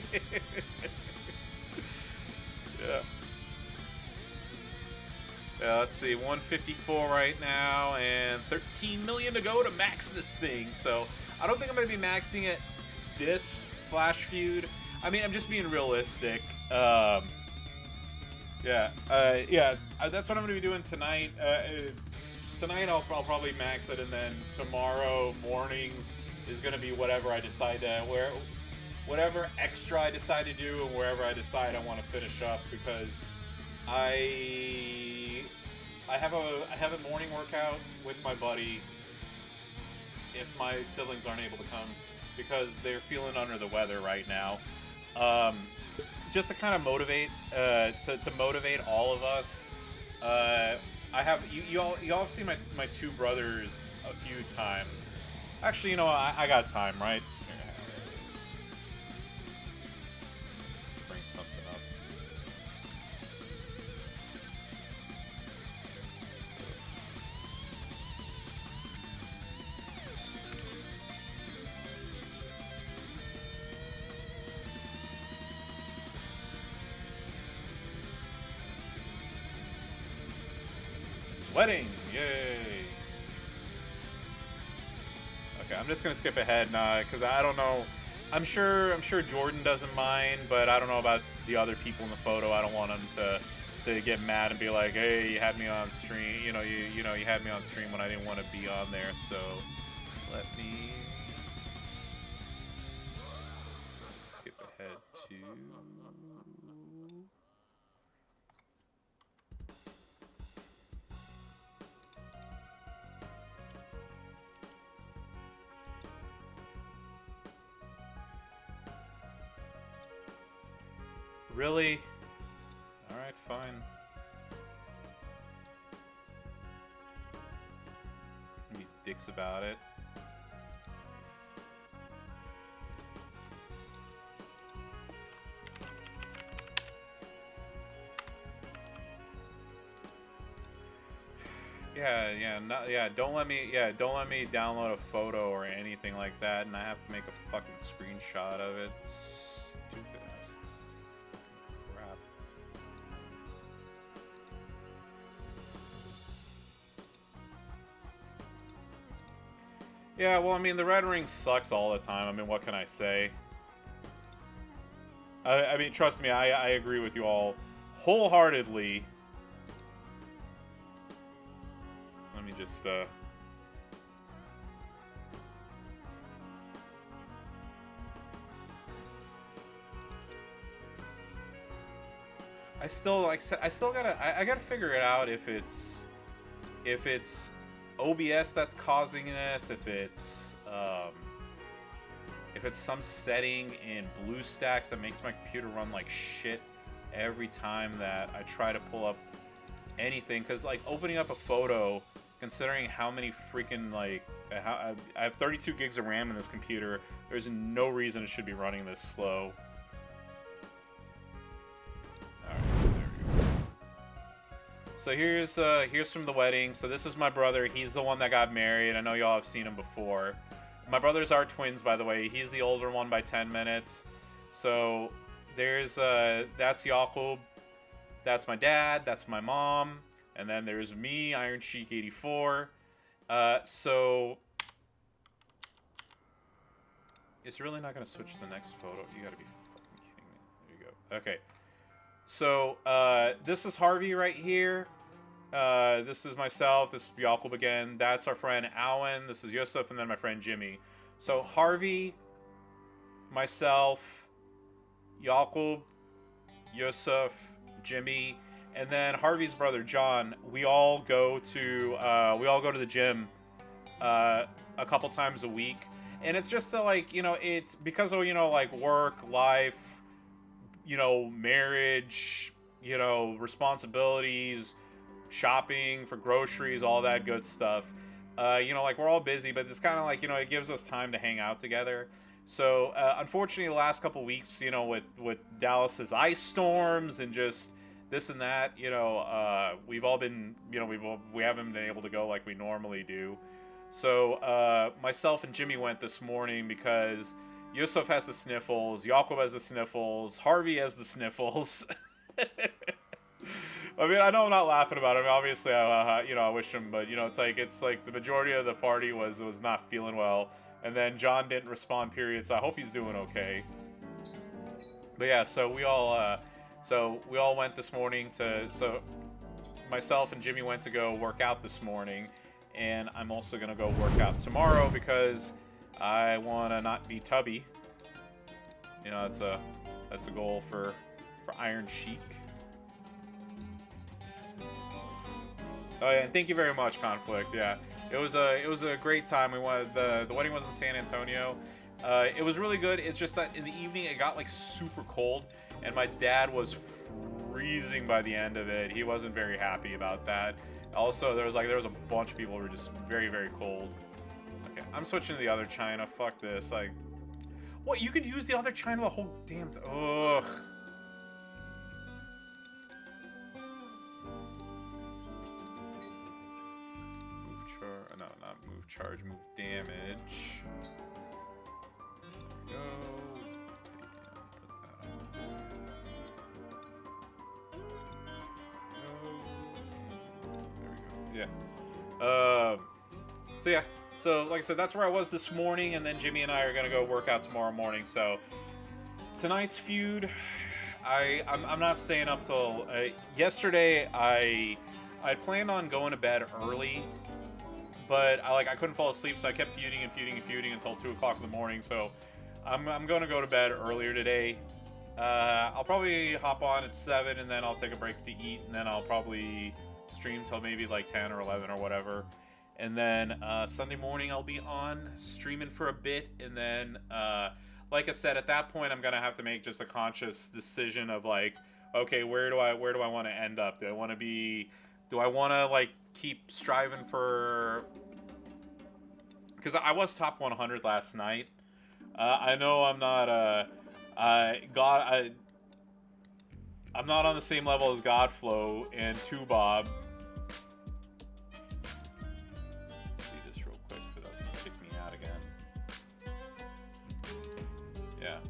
Yeah, let's see, 154 right now, and 13 million to go to max this thing, so I don't think I'm gonna be maxing it this Flash feud. I mean, I'm just being realistic. Yeah, that's what I'm gonna be doing tonight. Tonight I'll probably max it, and then tomorrow mornings is gonna be whatever I decide to whatever extra I decide to do, and wherever I decide I want to finish up, because I have a morning workout with my buddy if my siblings aren't able to come because they're feeling under the weather right now. Just to kind of motivate, to motivate all of us. I have you all have seen my two brothers a few times. Actually, you know, I got time, right? Bring something up. Wedding, yay! Okay, I'm just gonna skip ahead because I don't know. I'm sure Jordan doesn't mind, but I don't know about the other people in the photo. I don't want them to get mad and be like, "Hey, you had me on stream. You had me on stream when I didn't want to be on there." So let me skip ahead to. Really? Alright, fine. Be dicks about it. Don't let me download a photo or anything like that, and I have to make a fucking screenshot of it. Stupid ass crap. Yeah, well, I mean, the Red Ring sucks all the time. I mean, what can I say? I mean, trust me, I agree with you all wholeheartedly. Let me just I still I gotta figure it out if it's OBS that's causing this, if it's some setting in BlueStacks that makes my computer run like shit every time that I try to pull up anything. Because like opening up a photo, considering how many freaking like I have 32 gigs of RAM in this computer, there's no reason it should be running this slow. So here's from the wedding. So this is my brother. He's the one that got married. I know y'all have seen him before. My brothers are twins, by the way. He's the older one by 10 minutes. So there's that's Jakub. That's my dad. That's my mom. And then there's me, Iron Sheik 84. So it's really not gonna switch to the next photo. You gotta be fucking kidding me. There you go. Okay. So, this is Harvey right here. This is myself. This is Jakub again. That's our friend Alan. This is Yusuf, and then my friend Jimmy. So, Harvey, myself, Jakub, Yusuf, Jimmy, and then Harvey's brother John. We all go to the gym a couple times a week, and it's just to, like, you know, it's because of, you know, like work, life, you know, marriage, you know, responsibilities, shopping for groceries, all that good stuff. You know, like, we're all busy, but it's kind of like, you know, it gives us time to hang out together. So, unfortunately, the last couple weeks, you know, with Dallas's ice storms and just this and that, you know, we've all been, you know, we haven't been able to go like we normally do. So, myself and Jimmy went this morning because Yusuf has the sniffles, Jakub has the sniffles, Harvey has the sniffles. I mean, I know I'm not laughing about it. I mean, obviously, you know, I wish him, but you know, it's like the majority of the party was not feeling well, and then John didn't respond. Period. So I hope he's doing okay. But yeah, so we all went this morning so myself and Jimmy went to go work out this morning, and I'm also gonna go work out tomorrow because I want to not be tubby. You know, that's a goal for Iron Sheik. Oh yeah, and thank you very much, Conflict. Yeah, it was a great time. We went, the wedding was in San Antonio. It was really good. It's just that in the evening it got like super cold, and my dad was freezing by the end of it. He wasn't very happy about that. Also, there was a bunch of people who were just very, very cold. Okay, I'm switching to the other China. Fuck this. Like, what? You could use the other China the whole damn. Ugh. No, not move charge. Move damage. There we go. Put that on. There we go. Yeah. So yeah. So, like I said, that's where I was this morning, and then Jimmy and I are gonna go work out tomorrow morning. So, tonight's feud, I'm not staying up till yesterday. I planned on going to bed early, but I couldn't fall asleep, so I kept feuding until 2 o'clock in the morning. So, I'm gonna go to bed earlier today. I'll probably hop on at 7, and then I'll take a break to eat, and then I'll probably stream till maybe like 10 or 11 or whatever. And then Sunday morning I'll be on streaming for a bit, and then like I said, at that point I'm gonna have to make just a conscious decision of like, okay, where do I want to end up? Do I want to like keep striving for? Because I was top 100 last night. I know I'm not I'm not on the same level as Godflow and 2Bob.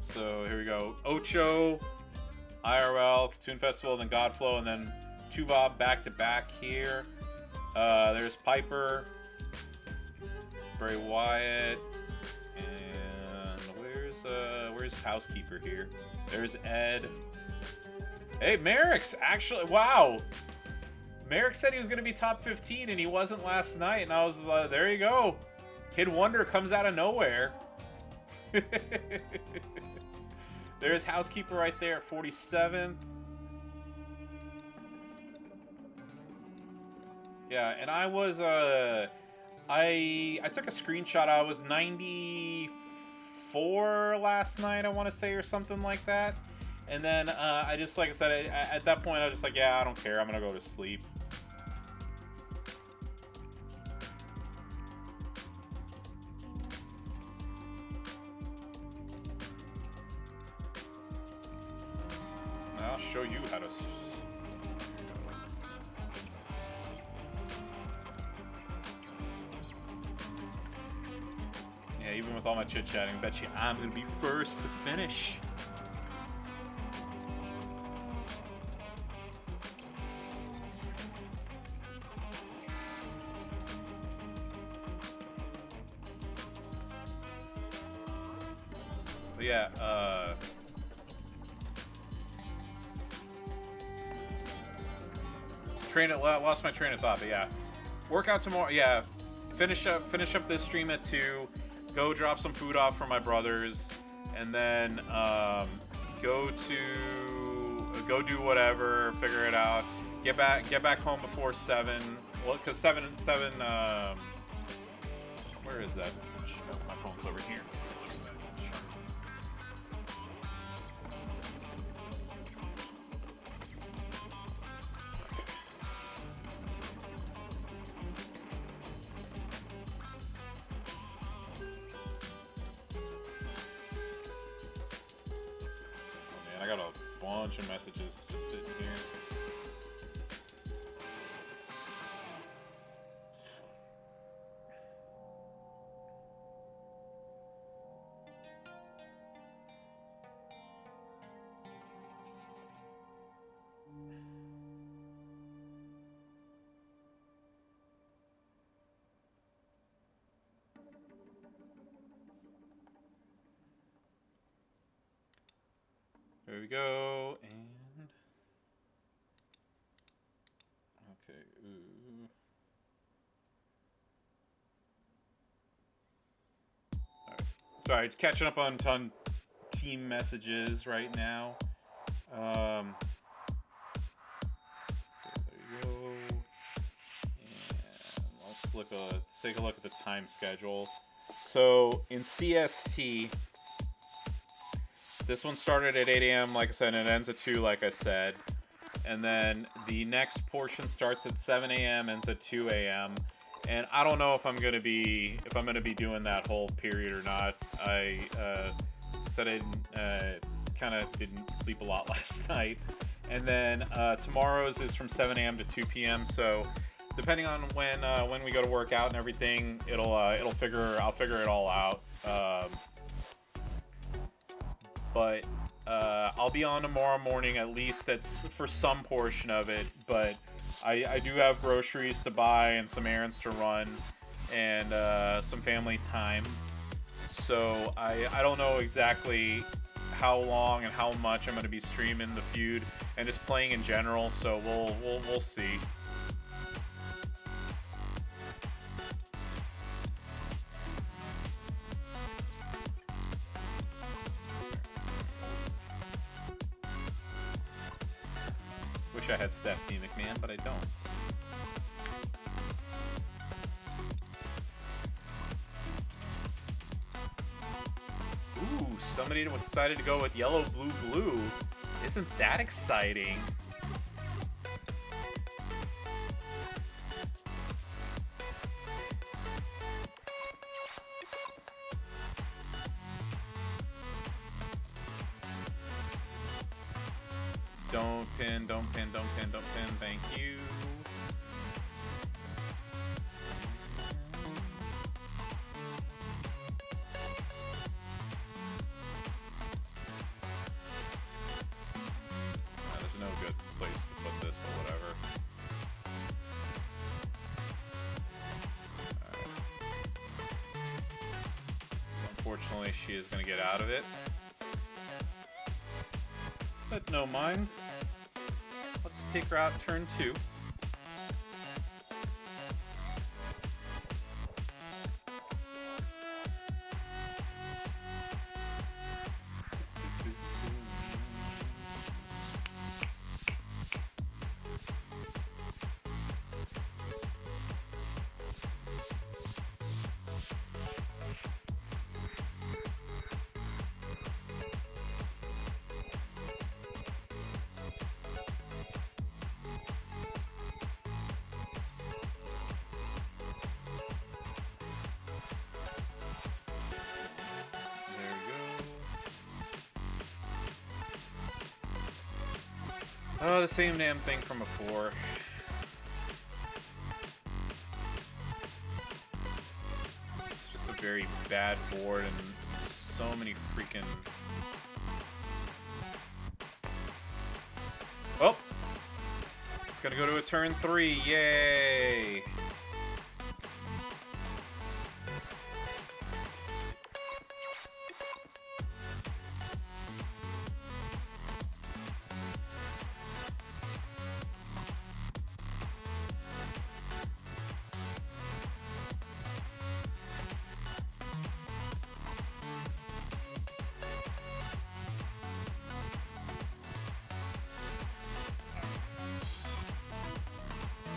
So here we go. Ocho, IRL, Toon Festival, then Godflow, and then 2Bob back to back here. There's Piper, Bray Wyatt, and where's Where's housekeeper here? There's Ed. Hey, Merrick's actually, wow. Merrick said he was going to be top 15 and he wasn't last night. And I was there you go. Kid Wonder comes out of nowhere. There's housekeeper right there at 47th. Yeah, and I was I took a screenshot. I was 94 last night, I want to say, or something like that. And then I just, like I said, at that point I was just like, yeah, I don't care. I'm gonna go to sleep. I'll show you how to. Yeah, even with all my chit-chatting, bet you I'm gonna be first to finish. But yeah, lost my train of thought, but yeah, workout tomorrow. Yeah, finish up this stream at 2. Go drop some food off for my brothers, and then go do whatever, figure it out. Get back home before 7. Well, cause 7. Where is that? Oh, my phone's over here. I got a bunch of messages just sitting here. There we go, and okay, ooh. All right. Sorry, catching up on team messages right now. There you go. And let's take a look at the time schedule. So in CST. This one started at 8 a.m., like I said, and it ends at 2, like I said. And then the next portion starts at 7 a.m., ends at 2 a.m. And I don't know if I'm gonna be doing that whole period or not. I said I kind of didn't sleep a lot last night. And then tomorrow's is from 7 a.m. to 2 p.m. So depending on when we go to work out and everything, I'll figure it all out. But I'll be on tomorrow morning, at least that's for some portion of it. But I do have groceries to buy and some errands to run and some family time. So I don't know exactly how long and how much I'm going to be streaming the Feud and just playing in general. So we'll see. Wish I had Stephanie McMahon, but I don't. Ooh, somebody decided to go with yellow, blue, blue. Isn't that exciting? Don't pin, don't pin, don't pin, don't pin. Thank you. There's no good place to put this, but whatever. Alright. So unfortunately, she is going to get out of it. but no mind. Let's take her out turn 2. Oh, the same damn thing from before. It's just a very bad board and so many freaking... Oh! It's gonna go to a turn 3. Yay!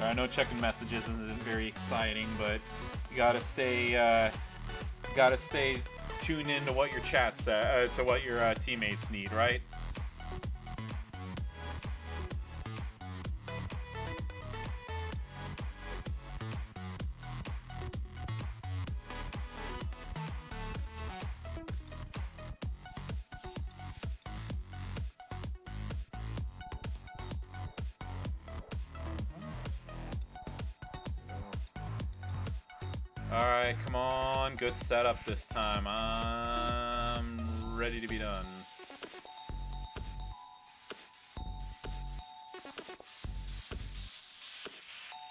I know checking messages isn't very exciting, but you gotta stay tuned into what your chat's to what your teammates need, right? Alright, come on. Good setup this time. I'm ready to be done.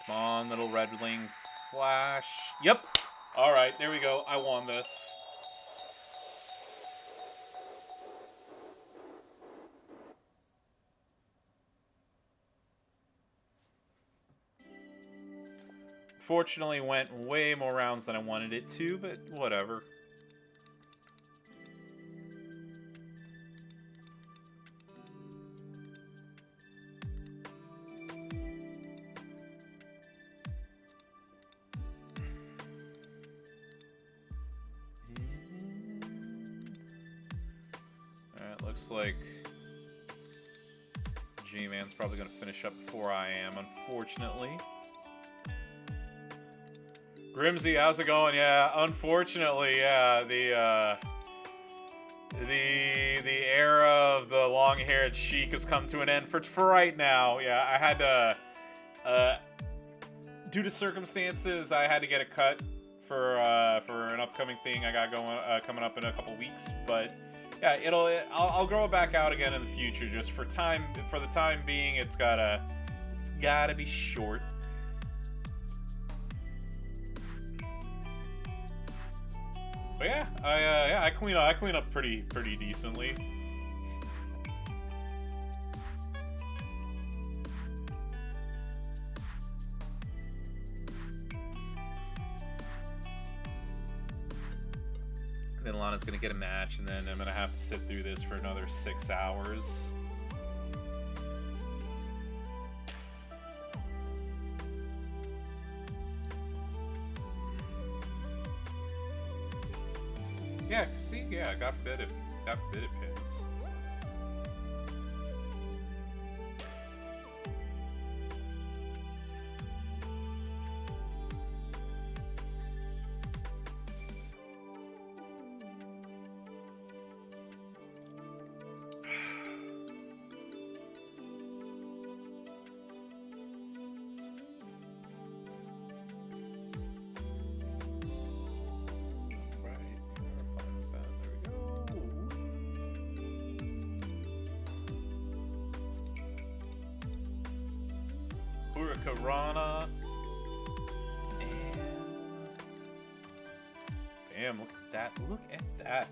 Come on, little red wing flash. Yep. Alright, there we go. I won this. Fortunately, went way more rounds than I wanted it to, but whatever. Alright, looks like G-Man's probably going to finish up before I am, unfortunately. Grimsy, how's it going? Yeah, unfortunately, yeah, the era of the long-haired Sheik has come to an end for right now. Yeah, I had to, due to circumstances, I had to get a cut for an upcoming thing I got going coming up in a couple weeks. But yeah, I'll grow it back out again in the future. Just for the time being, it's gotta be short. But yeah, I clean up pretty decently. Then Lana's gonna get a match, and then I'm gonna have to sit through this for another 6 hours. Yeah, see, yeah, God forbid it pins. Hurricanrana. And bam, look at that. Look at that.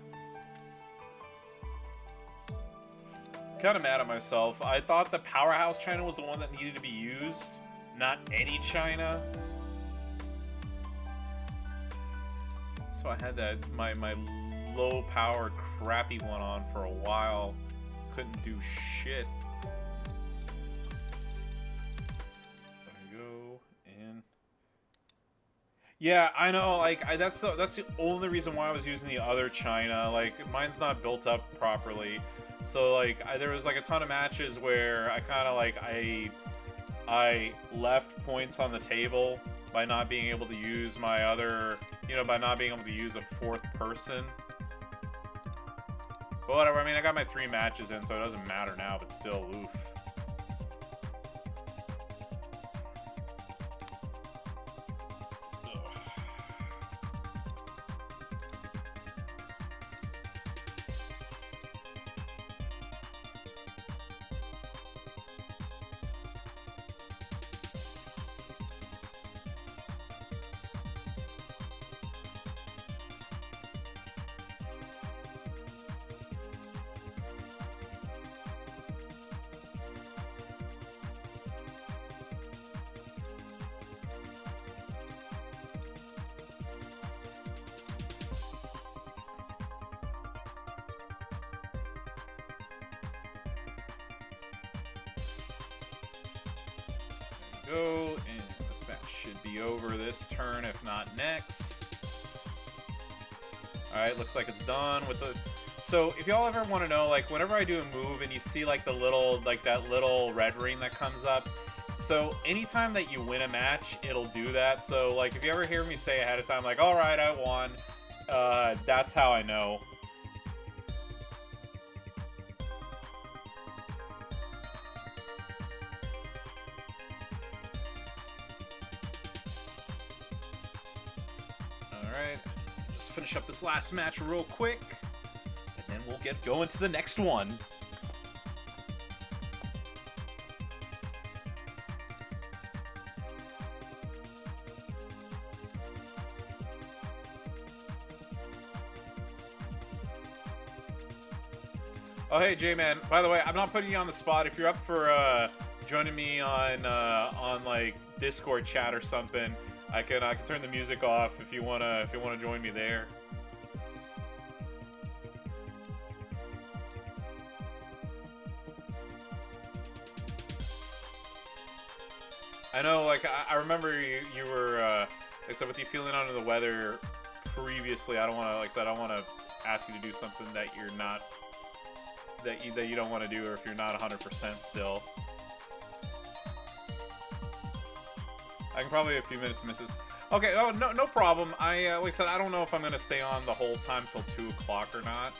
kind of mad at myself. I thought the Powerhouse China was the one that needed to be used, not any China. So I had that my low power crappy one on for a while. Couldn't do shit. There we go. And yeah, I know. Like that's the only reason why I was using the other China. Like mine's not built up properly. So like there was like a ton of matches where I kind of like I left points on the table by not being able to use my other, you know, by not being able to use a fourth person. But whatever, I mean, I got my 3 matches in, so it doesn't matter now, but still, oof. Go, and this match should be over this turn, if not next. Alright, looks like it's done with the... So, if y'all ever want to know, like, whenever I do a move and you see, like, the little, like, that little red ring that comes up, so anytime that you win a match, it'll do that. So, like, if you ever hear me say ahead of time, like, alright, I won, that's how I know. Alright, just finish up this last match real quick, and then we'll get going to the next one. Oh, hey, J-Man. By the way, I'm not putting you on the spot. If you're up for joining me on like Discord chat or something, I can turn the music off if you wanna join me there. I know, like I remember you were like I said, with you feeling under the weather previously. I don't want to, like I said, I don't want to ask you to do something that you're not that you don't want to do, or if you're not 100% still. I can probably a few minutes miss this. Okay, oh, no problem. I, like I said, I don't know if I'm going to stay on the whole time till 2 o'clock or not.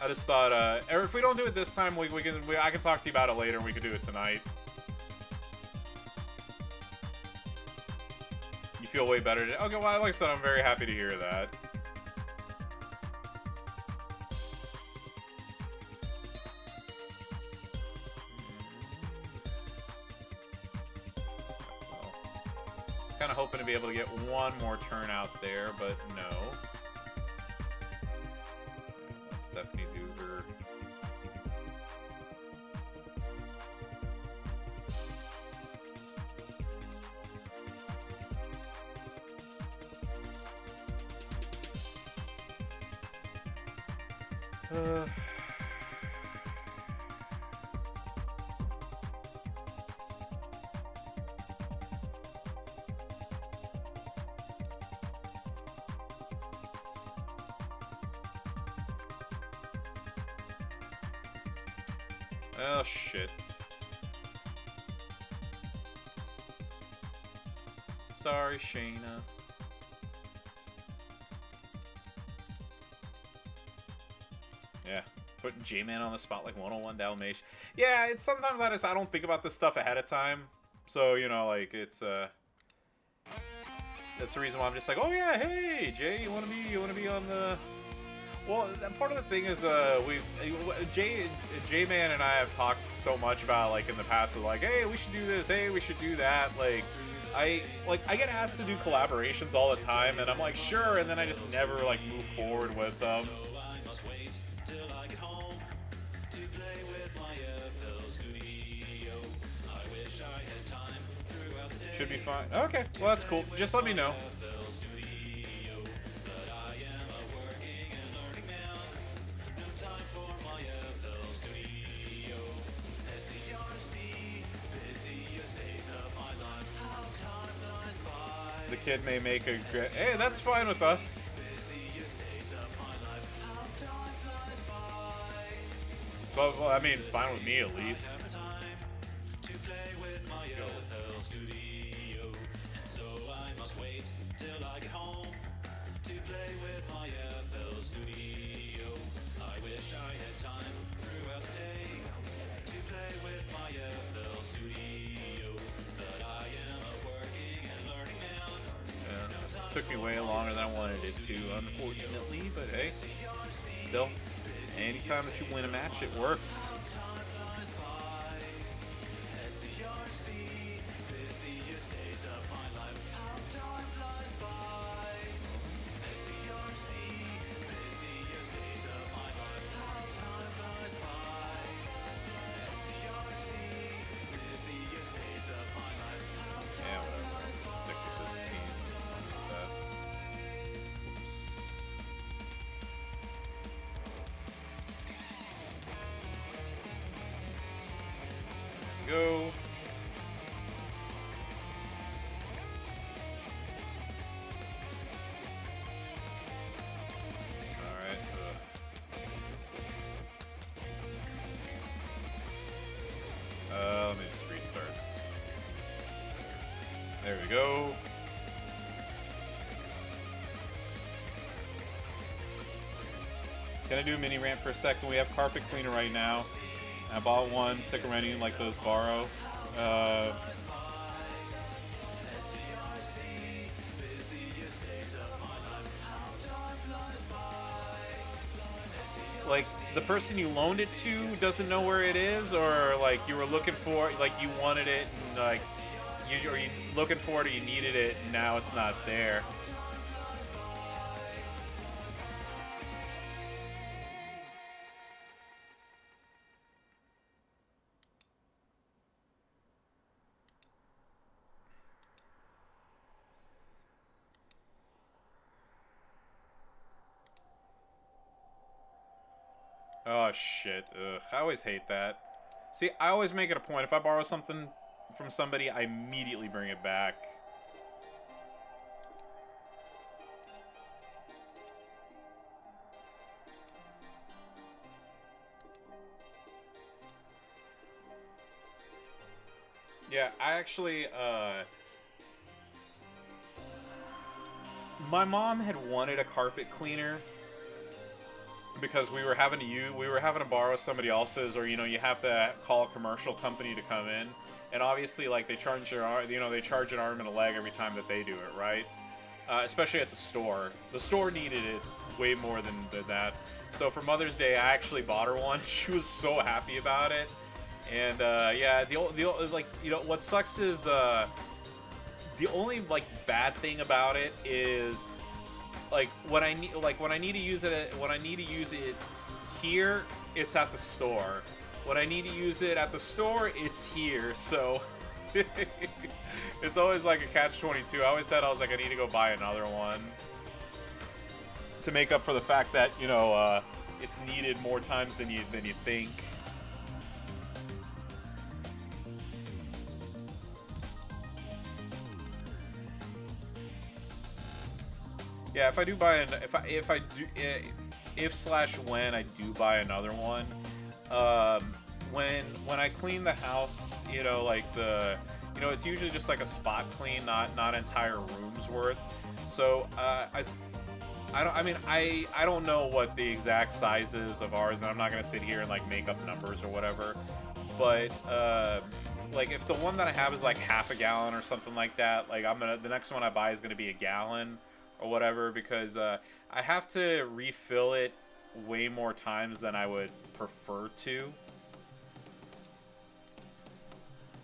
I just thought, or if we don't do it this time, I can talk to you about it later, and we could do it tonight. You feel way better today? Okay, well, like I said, I'm very happy to hear that. Kind of hoping to be able to get one more turn out there, but no. Let Stephanie do her. Oh, shit. Sorry, Shayna. Yeah, putting J-Man on the spot like 101 Dalmatian. Yeah, it's sometimes I don't think about this stuff ahead of time. So, you know, like, it's, that's the reason why I'm just like, oh yeah, hey, Jay, you wanna be on the... Well, part of the thing is, J-Man and I have talked so much about, like, in the past, of like, hey, we should do this, hey, we should do that, like, I get asked to do collaborations all the time, and I'm like, sure, and then I just never, like, move forward with them. Should be fine. Okay, well that's cool. Just let me know. The kid may make a great... Hey, that's fine with us. But, well, I mean, fine with me at least. Took me way longer than I wanted it to, unfortunately, but hey, still, anytime that you win a match, it works. Go. Alright. Let me just restart. There we go. Can I do a mini rant for a second? We have carpet cleaner right now. I bought one, sick of renting like those borrow. Like, the person you loaned it to doesn't know where it is, or like you were looking for, like you wanted it, and like you looking for it, or you needed it, and now it's not there. Oh shit, ugh, I always hate that. See, I always make it a point, if I borrow something from somebody, I immediately bring it back. Yeah, I actually, my mom had wanted a carpet cleaner because we were having to borrow somebody else's, or you have to call a commercial company to come in, and obviously like they charge they charge an arm and a leg every time that they do it, right? Especially at the store. The store needed it way more than that. So for Mother's Day, I actually bought her one. She was so happy about it, and yeah, what sucks is the only like bad thing about it is, like when I need to use it here, it's at the store. When I need to use it at the store, it's here. So it's always like a catch-22. I always said, I was like, I need to go buy another one to make up for the fact that it's needed more times than you think. Yeah, if I do buy when I do buy another one, when I clean the house, it's usually just like a spot clean, not entire rooms worth. So I don't know what the exact size is of ours, and I'm not gonna sit here and like make up numbers or whatever. But like if the one that I have is like half a gallon or something like that, like the next one I buy is gonna be a gallon or whatever, because I have to refill it way more times than I would prefer to.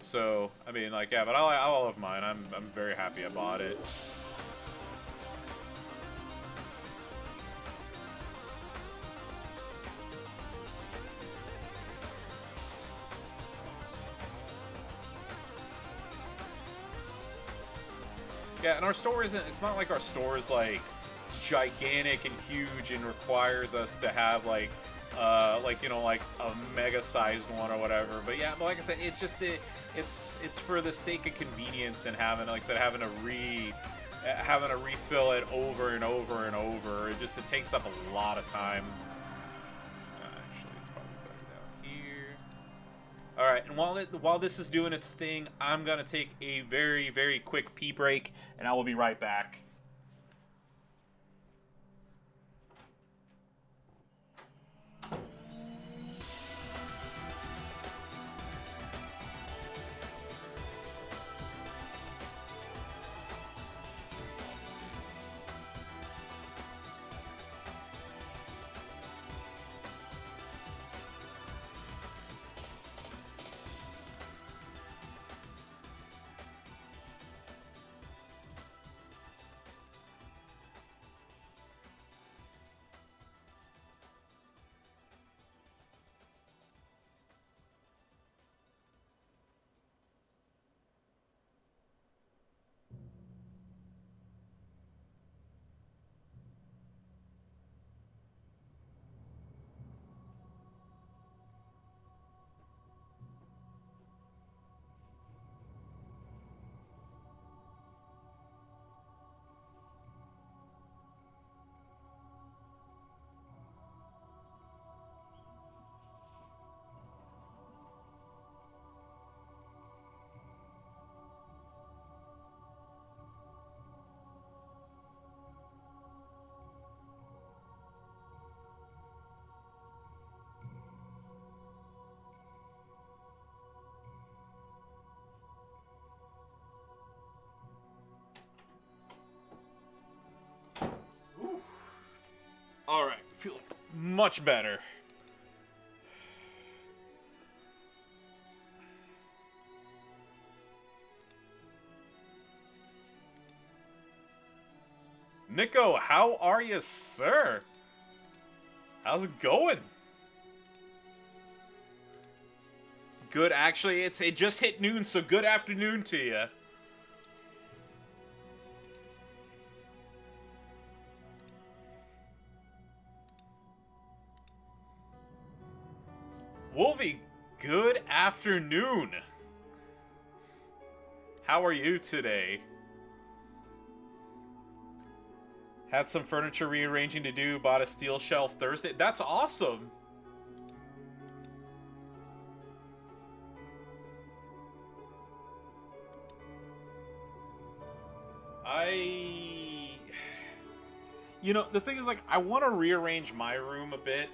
So I mean, like, yeah, but I love mine. I'm very happy I bought it. Yeah, and our store isn't. It's not like our store is like gigantic and huge and requires us to have like you know, like a mega sized one or whatever. But yeah, but like I said, it's just it's for the sake of convenience and having, like I said, having to refill it over and over and over. It takes up a lot of time. Actually, it's probably better down here. All right, and while this is doing its thing, I'm gonna take a very, very quick pee break, and I will be right back. All right, feel much better. Nico, how are you, sir? How's it going? Good, actually. It just hit noon, so good afternoon to you. Wolvie, good afternoon. How are you today? Had some furniture rearranging to do, bought a steel shelf Thursday. That's awesome. You know, the thing is, like, I want to rearrange my room a bit,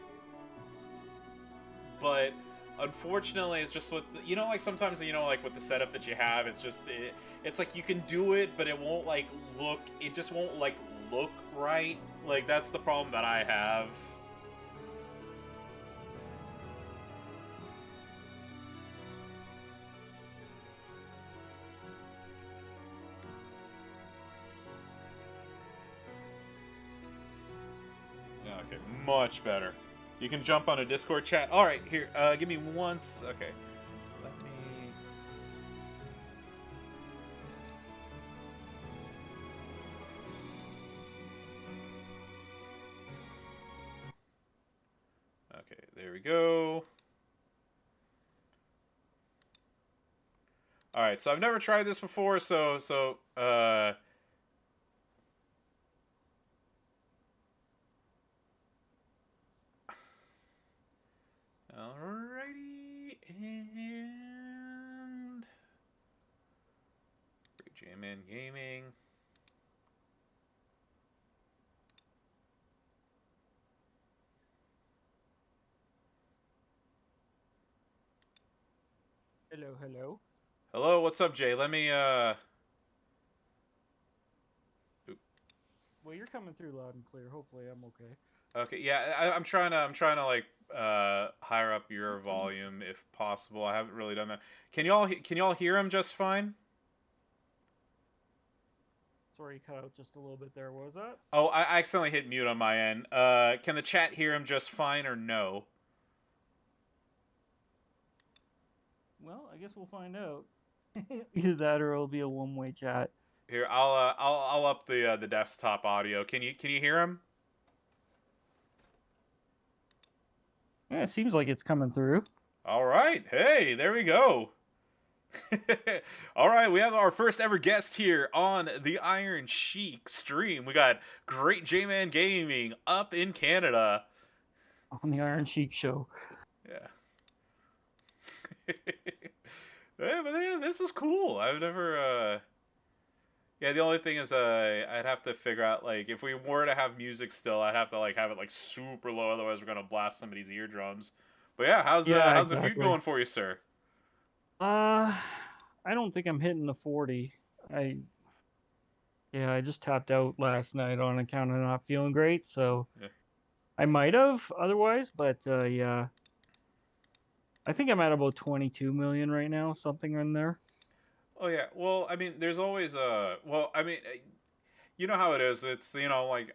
but unfortunately, it's just with, you know, like, sometimes, you know, like, with the setup that you have, it's just, it's like, you can do it, but it won't, like, it just won't, like, look right. Like, that's the problem that I have. Okay, much better. You can jump on a Discord chat. All right, here. Give me once. Okay, let me. Okay, there we go. All right, so I've never tried this before, so alrighty, and J-Man Gaming. Hello, hello. Hello, what's up, Jay? Let me Well, you're coming through loud and clear. Hopefully, I'm okay. Okay, yeah, I'm trying to like higher up your volume if possible. I haven't really done that. Can y'all hear him just fine? Sorry, you cut out just a little bit there. What was that? Oh, I accidentally hit mute on my end. Can the chat hear him just fine or no? Well, I guess we'll find out. Either that or it'll be a one-way chat. Here, I'll up the desktop audio. Can you hear him? Yeah, it seems like it's coming through. All right. Hey, there we go. All right, we have our first ever guest here on the Iron Sheik stream. We got Great J-Man Gaming up in Canada. On the Iron Sheik show. Yeah. Yeah, but yeah, this is cool. I've never yeah, the only thing is I'd have to figure out like if we were to have music still, I'd have to like have it like super low, otherwise we're gonna blast somebody's eardrums. But yeah, Yeah, how's the feud exactly. going for you, sir? Uh, I don't think I'm hitting the 40. I just tapped out last night on account of not feeling great, so Yeah. I might have otherwise, but yeah, I think I'm at about 22 million right now, something in there. Oh yeah. Well, I mean, there's always well, I mean, you know how it is. It's like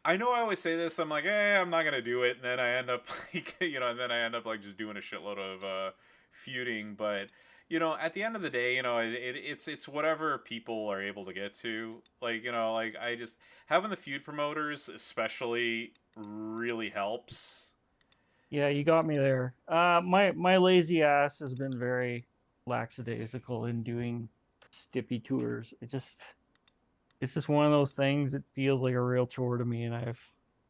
I know I always say this. I'm like, hey, I'm not gonna do it, and then I end up like, and then I end up like just doing a shitload of feuding. But at the end of the day, it's whatever people are able to get to. Like, like I just having the feud promoters, especially, really helps. Yeah, you got me there. My lazy ass has been very lackadaisical in doing stippy tours. It's just one of those things. It feels like a real chore to me, and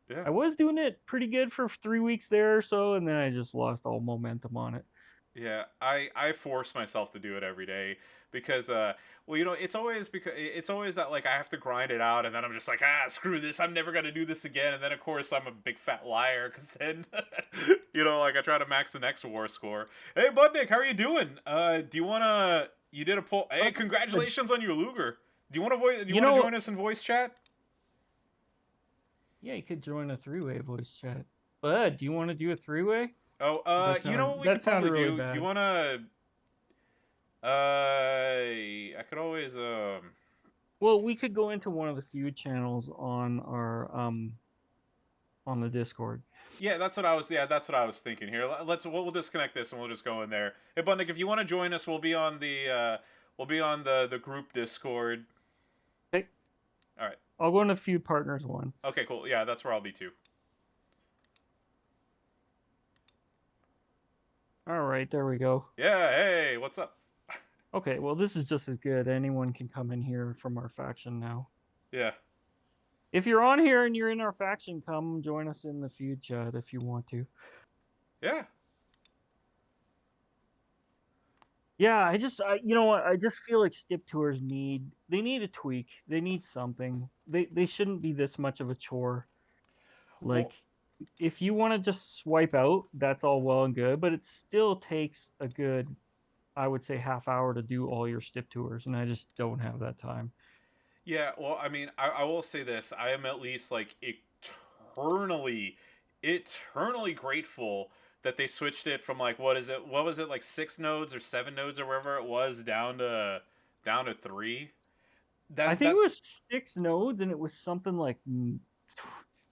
Yeah. I was doing it pretty good for 3 weeks there or so, and then I just lost all momentum on it. Yeah, I force myself to do it every day because well, it's always that like I have to grind it out and then I'm just like, screw this, I'm never gonna do this again, and then of course I'm a big fat liar because then like I try to max the next war score. Hey Budnick, how are you doing? Do you wanna you did a poll? Hey, Good. congratulations on your Luger. Do you You want to know, join us in voice chat? yeah, you could join a three-way voice chat. Bud, do you want to do a three-way? Oh, you know what we That could sounded probably really do? Do you bad. wanna I could always Well, we could go into one of the feud channels on the Discord. Yeah, that's what I was. Yeah, that's what I was thinking here. We'll disconnect this and we'll just go in there. Hey, Butnick, if you want to join us, we'll be on the group Discord. Okay, All right. I'll go into feud partners one. Okay, cool. Yeah, that's where I'll be too. All right, there we go. Yeah. Hey, what's up? Okay, well, this is just as good. Anyone can come in here from our faction now. Yeah. If you're on here and you're in our faction, come join us in the feud chat if you want to. Yeah. Yeah, you know what? I just feel like stip tours they need a tweak. They need something. They shouldn't be this much of a chore. Well, Like, if you want to just swipe out, that's all well and good, but it still takes a good, I would say, half hour to do all your stip tours, and I just don't have that time. yeah. Well, I mean, I will say this. I am at least like eternally, eternally grateful that they switched it from like what is it? What was it like 6 nodes or 7 nodes or wherever it was down to three. I That think it that was 6 nodes, and it was something like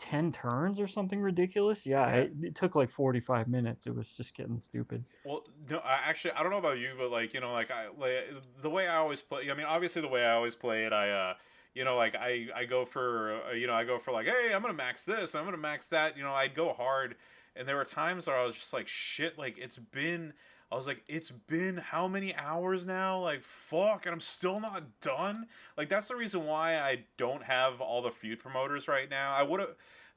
10 turns or something ridiculous. Yeah, yeah. it took like 45 minutes. It was just getting stupid. Well, no, I don't know about you, but like like the way I always play. I mean, obviously the way I always play it, like I go for I go for like, hey, I'm gonna max this, I'm gonna max that. I'd go hard, and there were times where I was just like, shit, like it's been. I was like, it's been how many hours now? Like, fuck, and I'm still not done. Like, that's the reason why I don't have all the feud promoters right now. I would have.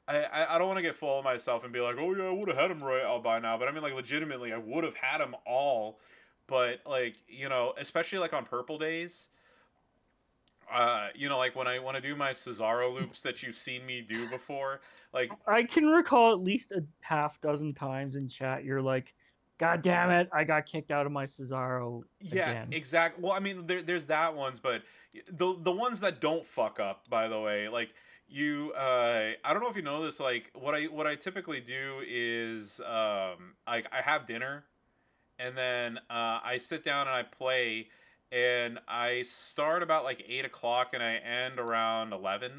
I don't want to get full of myself and be like, oh yeah, I would have had them right all by now. But I mean, like, legitimately, I would have had them all. But like, especially like on purple days, like when I want to do my Cesaro loops that you've seen me do before, like, I can recall at least a half dozen times in chat you're like, God damn it, I got kicked out of my Cesaro yeah, again. exact. Well, I mean, there's that ones, but the ones that don't fuck up, by the way, like I don't know if you know this, like what I typically do is I have dinner and then I sit down and I play, and I start about like 8 o'clock and I end around 11. Hmm.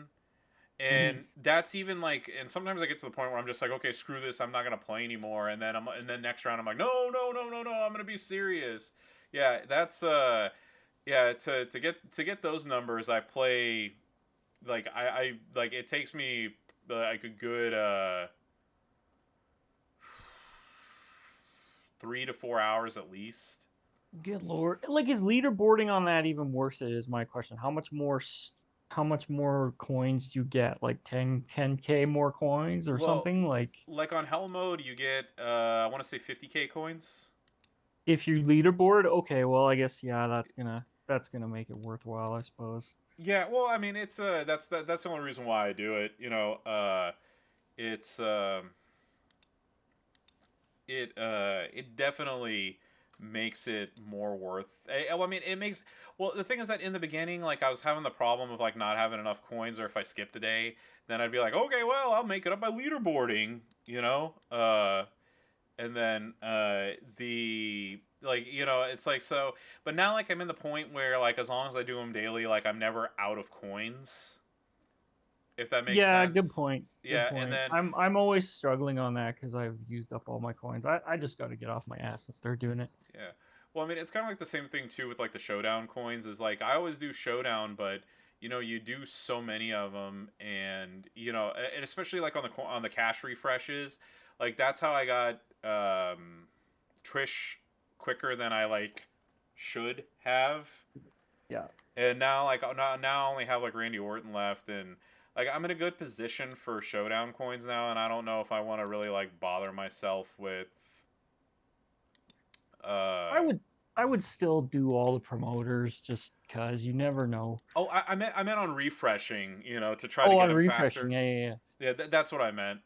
And that's even like, and sometimes I get to the point where I'm just like, okay, screw this, I'm not gonna play anymore. And then next round I'm like, no, no, no, no, no, I'm gonna be serious. Yeah, that's yeah, to get those numbers, I play like I like it takes me like a good 3 to 4 hours at least. Good lord. Like, is leaderboarding on that even worth it? Is my question. How much more coins do you get? Like 10K more coins or Well, something? Like, like on hell mode, you get I want to say 50k coins. if you leaderboard, okay, well, I guess yeah, that's gonna make it worthwhile, I suppose. Yeah, well, I mean, it's that's the only reason why I do it. It's it definitely makes it more worth. I mean, it makes. Well, the thing is that in the beginning, like I was having the problem of like not having enough coins, or if I skipped a day, then I'd be like, okay, well, I'll make it up by leaderboarding, and then the like it's like so. But now like I'm in the point where like as long as I do them daily, like I'm never out of coins, if that makes Yeah, good sense. point. Good Yeah, and point. then I'm always struggling on that because I've used up all my coins. I just got to get off my ass and start doing it. yeah. Well, I mean, it's kind of like the same thing too with like the showdown coins. Is like I always do showdown, but you do so many of them, and and especially like on the cash refreshes, like that's how I got Trish quicker than I like should have. Yeah. And now like now I only have like Randy Orton left, and like I'm in a good position for showdown coins now, and I don't know if I want to really like bother myself with I uh would I would still do all the promoters just because you never know. oh, I meant on refreshing, to try to Oh, get on him refreshing, faster. yeah, yeah, yeah. Yeah, that's what I meant.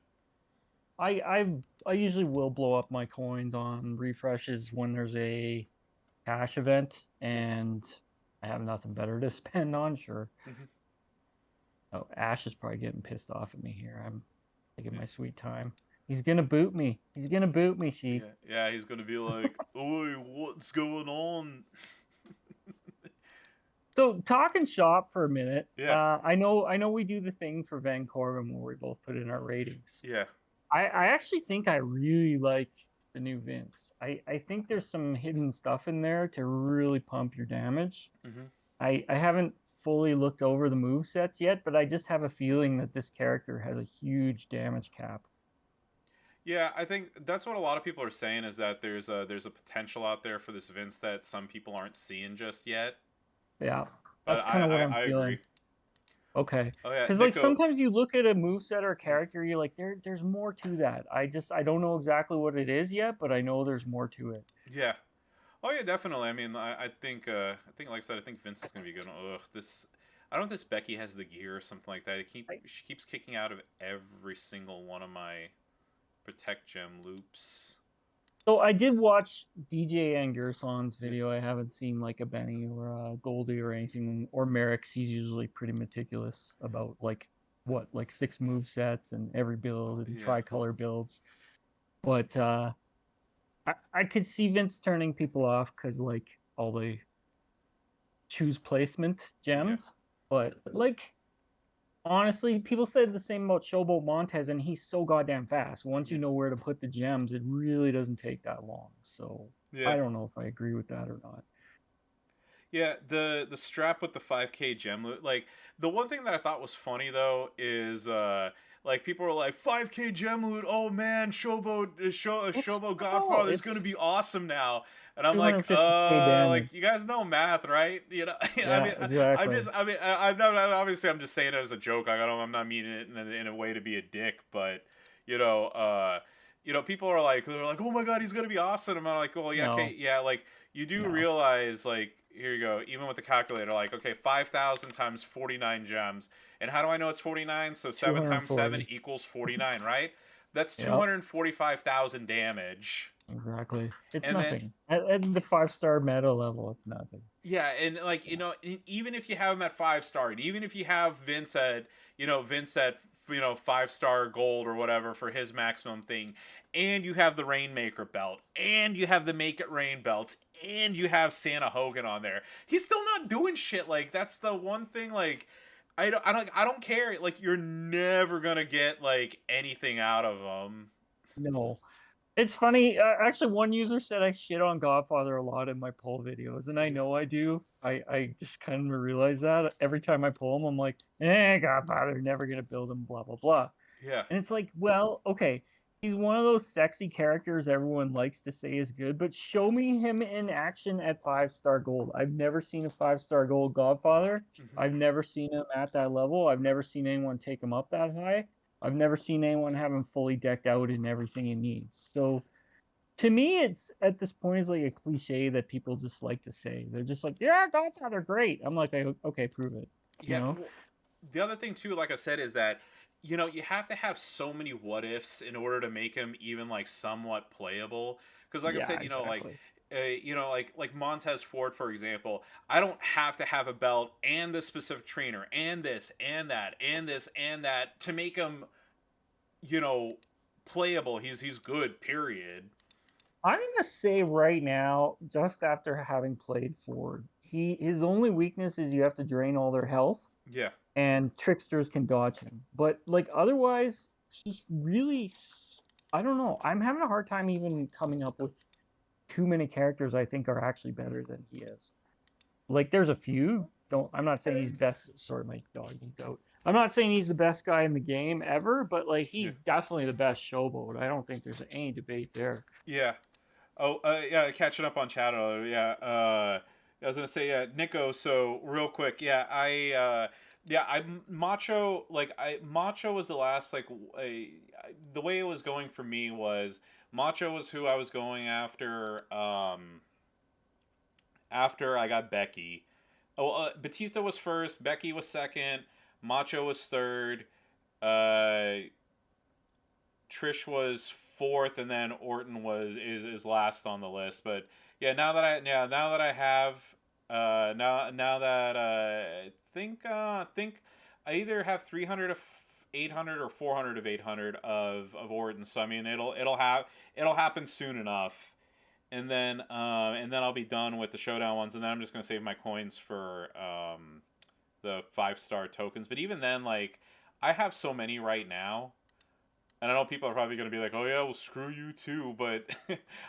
I usually will blow up my coins on refreshes when there's a cash event and I have nothing better to spend on. Sure. Mhm. Oh, Ash is probably getting pissed off at me here. I'm taking Yeah, my sweet time. He's gonna boot me. He's gonna boot me, sheep. yeah, yeah. He's gonna be like, "Oi, what's going on?" So talking shop for a minute. Yeah, I know we do the thing for Van Corbin where we both put in our ratings. yeah, I actually think I really like the new Vince. I think there's some hidden stuff in there to really pump your damage. hmm I haven't fully looked over the move sets yet, but I just have a feeling that this character has a huge damage cap. yeah. I think that's what a lot of people are saying is that there's a potential out there for this Vince that some people aren't seeing just yet. Yeah, But that's kind I of what I'm I, I feeling. agree. Okay. Oh yeah, Because like Nico. sometimes you look at a moveset or a character, you're like, there's more to that. I don't know exactly what it is yet, but I know there's more to it. Yeah. Oh yeah, definitely. I mean, I think like I said, I think Vince is gonna be good. Ugh, this. I don't know if this Becky has the gear or something like that. I, She keeps kicking out of every single one of my protect gem loops. so I did watch DJ Angerson's Yeah. video. I haven't seen like a Benny or a Goldie or anything, or Merrick's. He's usually pretty meticulous about like six move sets and every build and Yeah. tricolor builds. But I could see Vince turning people off because like all the choose placement Yeah. gems. But like honestly, people said the same about Showboat Montez, and he's so goddamn fast. Once Yeah. you know where to put the gems, it really doesn't take that long. So Yeah. I don't know if I agree with that or not. Yeah, the strap with the 5K gem loot. Like the one thing that I thought was funny though is like people were like 5K gem loot. Oh man, It's Showboat no, Godfather is gonna it's be awesome now. And I'm like, 250K damage. like you guys know math, right? I Yeah, mean, exactly. I'm not obviously I'm just saying it as a joke. Like I'm not meaning it in a way to be a dick, but you know, uh, people are like they're like, oh my god, he's gonna be awesome. And I'm like, well, yeah, okay, No, yeah, like you do no, realize like here you go, even with the calculator, like okay, 5,000 times 49 gems, and how do I know it's 49? So 7 times 7 240. equals 49, right? That's Yep, 245,000 damage. exactly. It's And then nothing. At the 5-star meta level, it's nothing. yeah, and like even if you have him at 5 star, and even if you have Vince at 5 star gold or whatever for his maximum thing, and you have the Rainmaker belt, and you have the Make It Rain belts, and you have Santa Hogan on there, he's still not doing shit. Like that's the one thing. Like I don't care. Like you're never gonna get like anything out of him. No. It's funny. Actually, one user said I shit on Godfather a lot in my poll videos, and I Mhm. know I do. I just kind of realize that every time I pull him, I'm like, Godfather, never gonna build him, blah blah blah. Yeah. And it's like, well, okay, he's one of those sexy characters everyone likes to say is good, but show me him in action at 5-star gold. I've never seen a 5-star gold Godfather. Hmm. I've never seen him at that level. I've never seen anyone take him up that high. I've never seen anyone have him fully decked out in everything he needs. So to me, it's at this point it's like a cliche that people just like to say. They're just like, yeah, Godfather, great. I'm like, okay, prove it. You Yeah. know? Well, the other thing too, like I said, is that you have to have so many what ifs in order to make him even like somewhat playable. Because like I Yeah, said, exactly. like Montez Ford, for example, I don't have to have a belt and the specific trainer and this and that and this and that to make him, you know, playable. He's good. Period. I'm gonna say right now, just after having played Ford, his only weakness is you have to drain all their health, Yeah. and tricksters can dodge him. But like otherwise, he really, I don't know. I'm having a hard time even coming up with too many characters I think are actually better than he is. Like there's a few. Don't I'm not saying he's best. Sorry, my dog needs out. I'm not saying he's the best guy in the game ever, but like Yeah. he's definitely the best showboat. I don't think there's any debate there. Yeah. Oh, yeah, catching up on chat. Yeah, I was gonna say, yeah, Nico. So real quick, yeah, yeah, I Macho. Like, Macho was the last. Like, the way it was going for me was Macho was who I was going after. After I got Becky. Oh, Batista was first. Becky was second. Macho was third. Uh, Trish was fourth, and then Orton is last on the list. But yeah, now that I have now that I think I either have 300 of 800 or 400 of 800 of Orton. So I mean it'll happen soon enough. And then I'll be done with the showdown ones, and then I'm just gonna save my coins for the 5-star tokens. But even then, like I have so many right now, and I know people are probably going to be like, "Oh yeah, well screw you too," but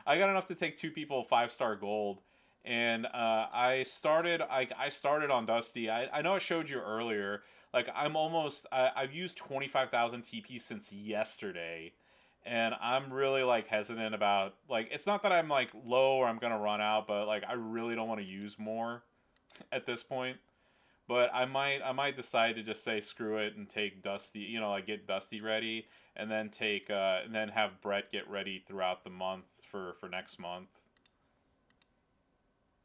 I got enough to take two people 5-star gold, and I started on Dusty. I know I showed you earlier. Like I've used 25,000 TP since yesterday, and I'm really like hesitant about like it's not that I'm like low or I'm gonna run out, but like I really don't want to use more at this point. But I might decide to just say screw it and take Dusty, like get Dusty ready, and then and then have Brett get ready throughout the month for next month.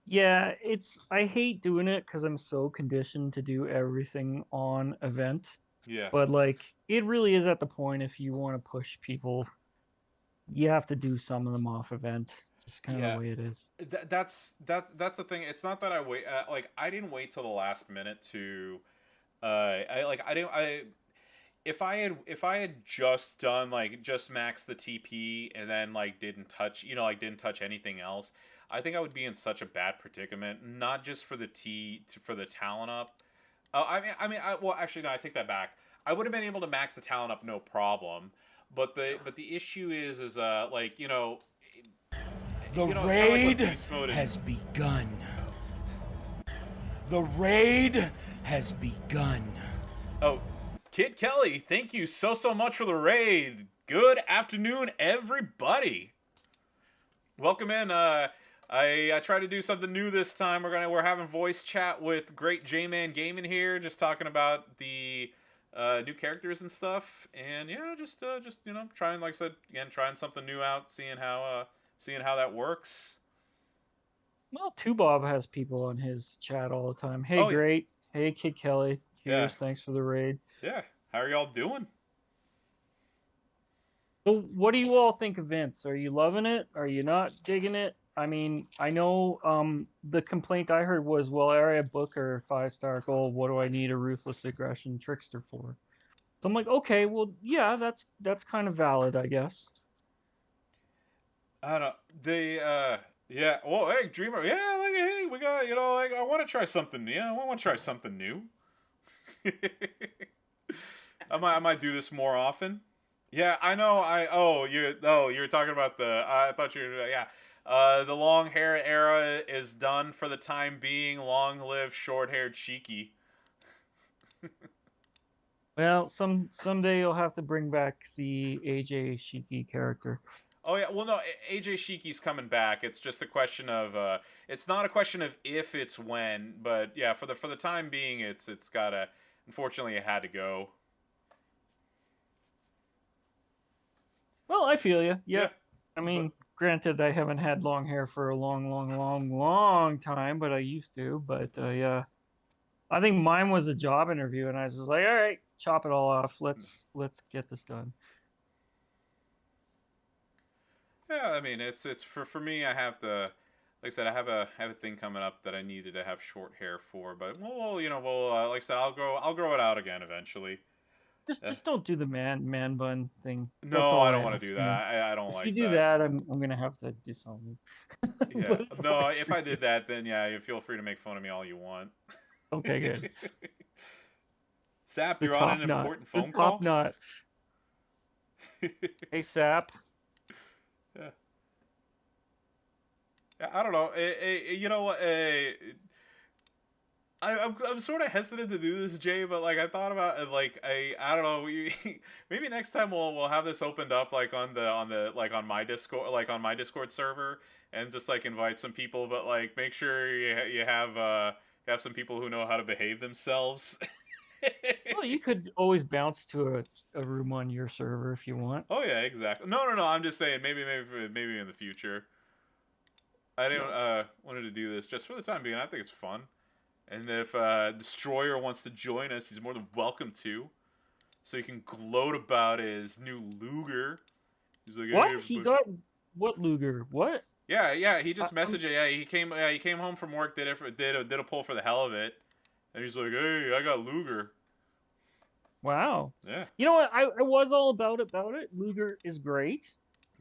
Yeah, I hate doing it because I'm so conditioned to do everything on event. Yeah. But like it really is at the point if you want to push people, you have to do some of them off event. Just kind of the Yeah. way it is. That's the thing. It's not that I wait. Like I didn't wait till the last minute to. I didn't. If I had just done like just max the TP and then like didn't touch didn't touch anything else, I think I would be in such a bad predicament. Not just for the for the talent up. Well, actually, no, I take that back. I would have been able to max the talent up, no problem. But the issue is like The kind of like what raid beast mode has begun. The raid has begun. Oh, Kid Kelly, thank you so much for the raid. Good afternoon, everybody. Welcome in. I tried to do something new this time. We're having voice chat with Great J-Man Gaming here, just talking about the new characters and stuff. And yeah, just trying, like I said again, trying something new out, seeing how that works. Well, Two Bob has people on his chat all the time. Hey, Oh yeah, great. Hey, Kid Kelly. yeah, Cheers. Thanks for the raid. yeah. How are y'all doing? So, what do you all think of Vince? Are you loving it? Are you not digging it? I mean, I know the complaint I heard was, well, Area Booker 5-star gold. What do I need a ruthless aggression trickster for? So I'm like, okay, well, yeah, that's kind of valid, I guess. I don't know. Yeah. Well, hey, Dreamer. Yeah, like, hey, we got, like, I want to try something new. Yeah, I want to try something new. I might do this more often. Yeah, I know. You were talking about the. I thought you were. Yeah, the long hair era is done for the time being. Long live short-haired Shiki. Well, someday you'll have to bring back the AJ Shiki character. Oh yeah, well no, AJ Shiki's coming back. It's just a question of. It's not a question of if, it's when. But yeah, for the time being, it's gotta. Unfortunately, it had to go. Well, I feel you. Yeah, Yep. I but mean, granted, I haven't had long hair for a long, long, long, long time, but I used to. But yeah, I think mine was a job interview, and I was just like, all right, chop it all off. Let's get this done. yeah, I mean, it's for me. I have the, like I said, I have a thing coming up that I needed to have short hair for, but like I said, I'll grow it out again eventually. Just Uh, just don't do the man bun thing. That's no, I all don't I want to ask, do man. that. I don't If you like do that. that, I'm gonna have to disown you. Yeah, But no. otherwise, If you're I did good. that, then yeah, you feel free to make fun of me all you want. Okay, good. Sap, The you're on an top knot. important The phone top call. knot. Hey, Sap. Yeah. Yeah, I don't know. You know what? I'm sort of hesitant to do this, Jay, but like I thought about it, like I don't know. Maybe next time we'll have this opened up like on the like on my Discord server, and just like invite some people, but like make sure you have some people who know how to behave themselves. Well, you could always bounce to a room on your server if you want. Oh yeah, exactly. No. I'm just saying maybe in the future. I didn't Yeah. wanted to do this just for the time being. I think it's fun. And if Destroyer wants to join us, he's more than welcome to. So he can gloat about his new Luger. He's like, hey, What? He everybody. got what Luger? What? Yeah. He I, just I'm messaged it. Yeah, he came home from work, did a pull for the hell of it, and he's like, hey, I got Luger. wow. Yeah, You know what? I was all about it. Luger is great,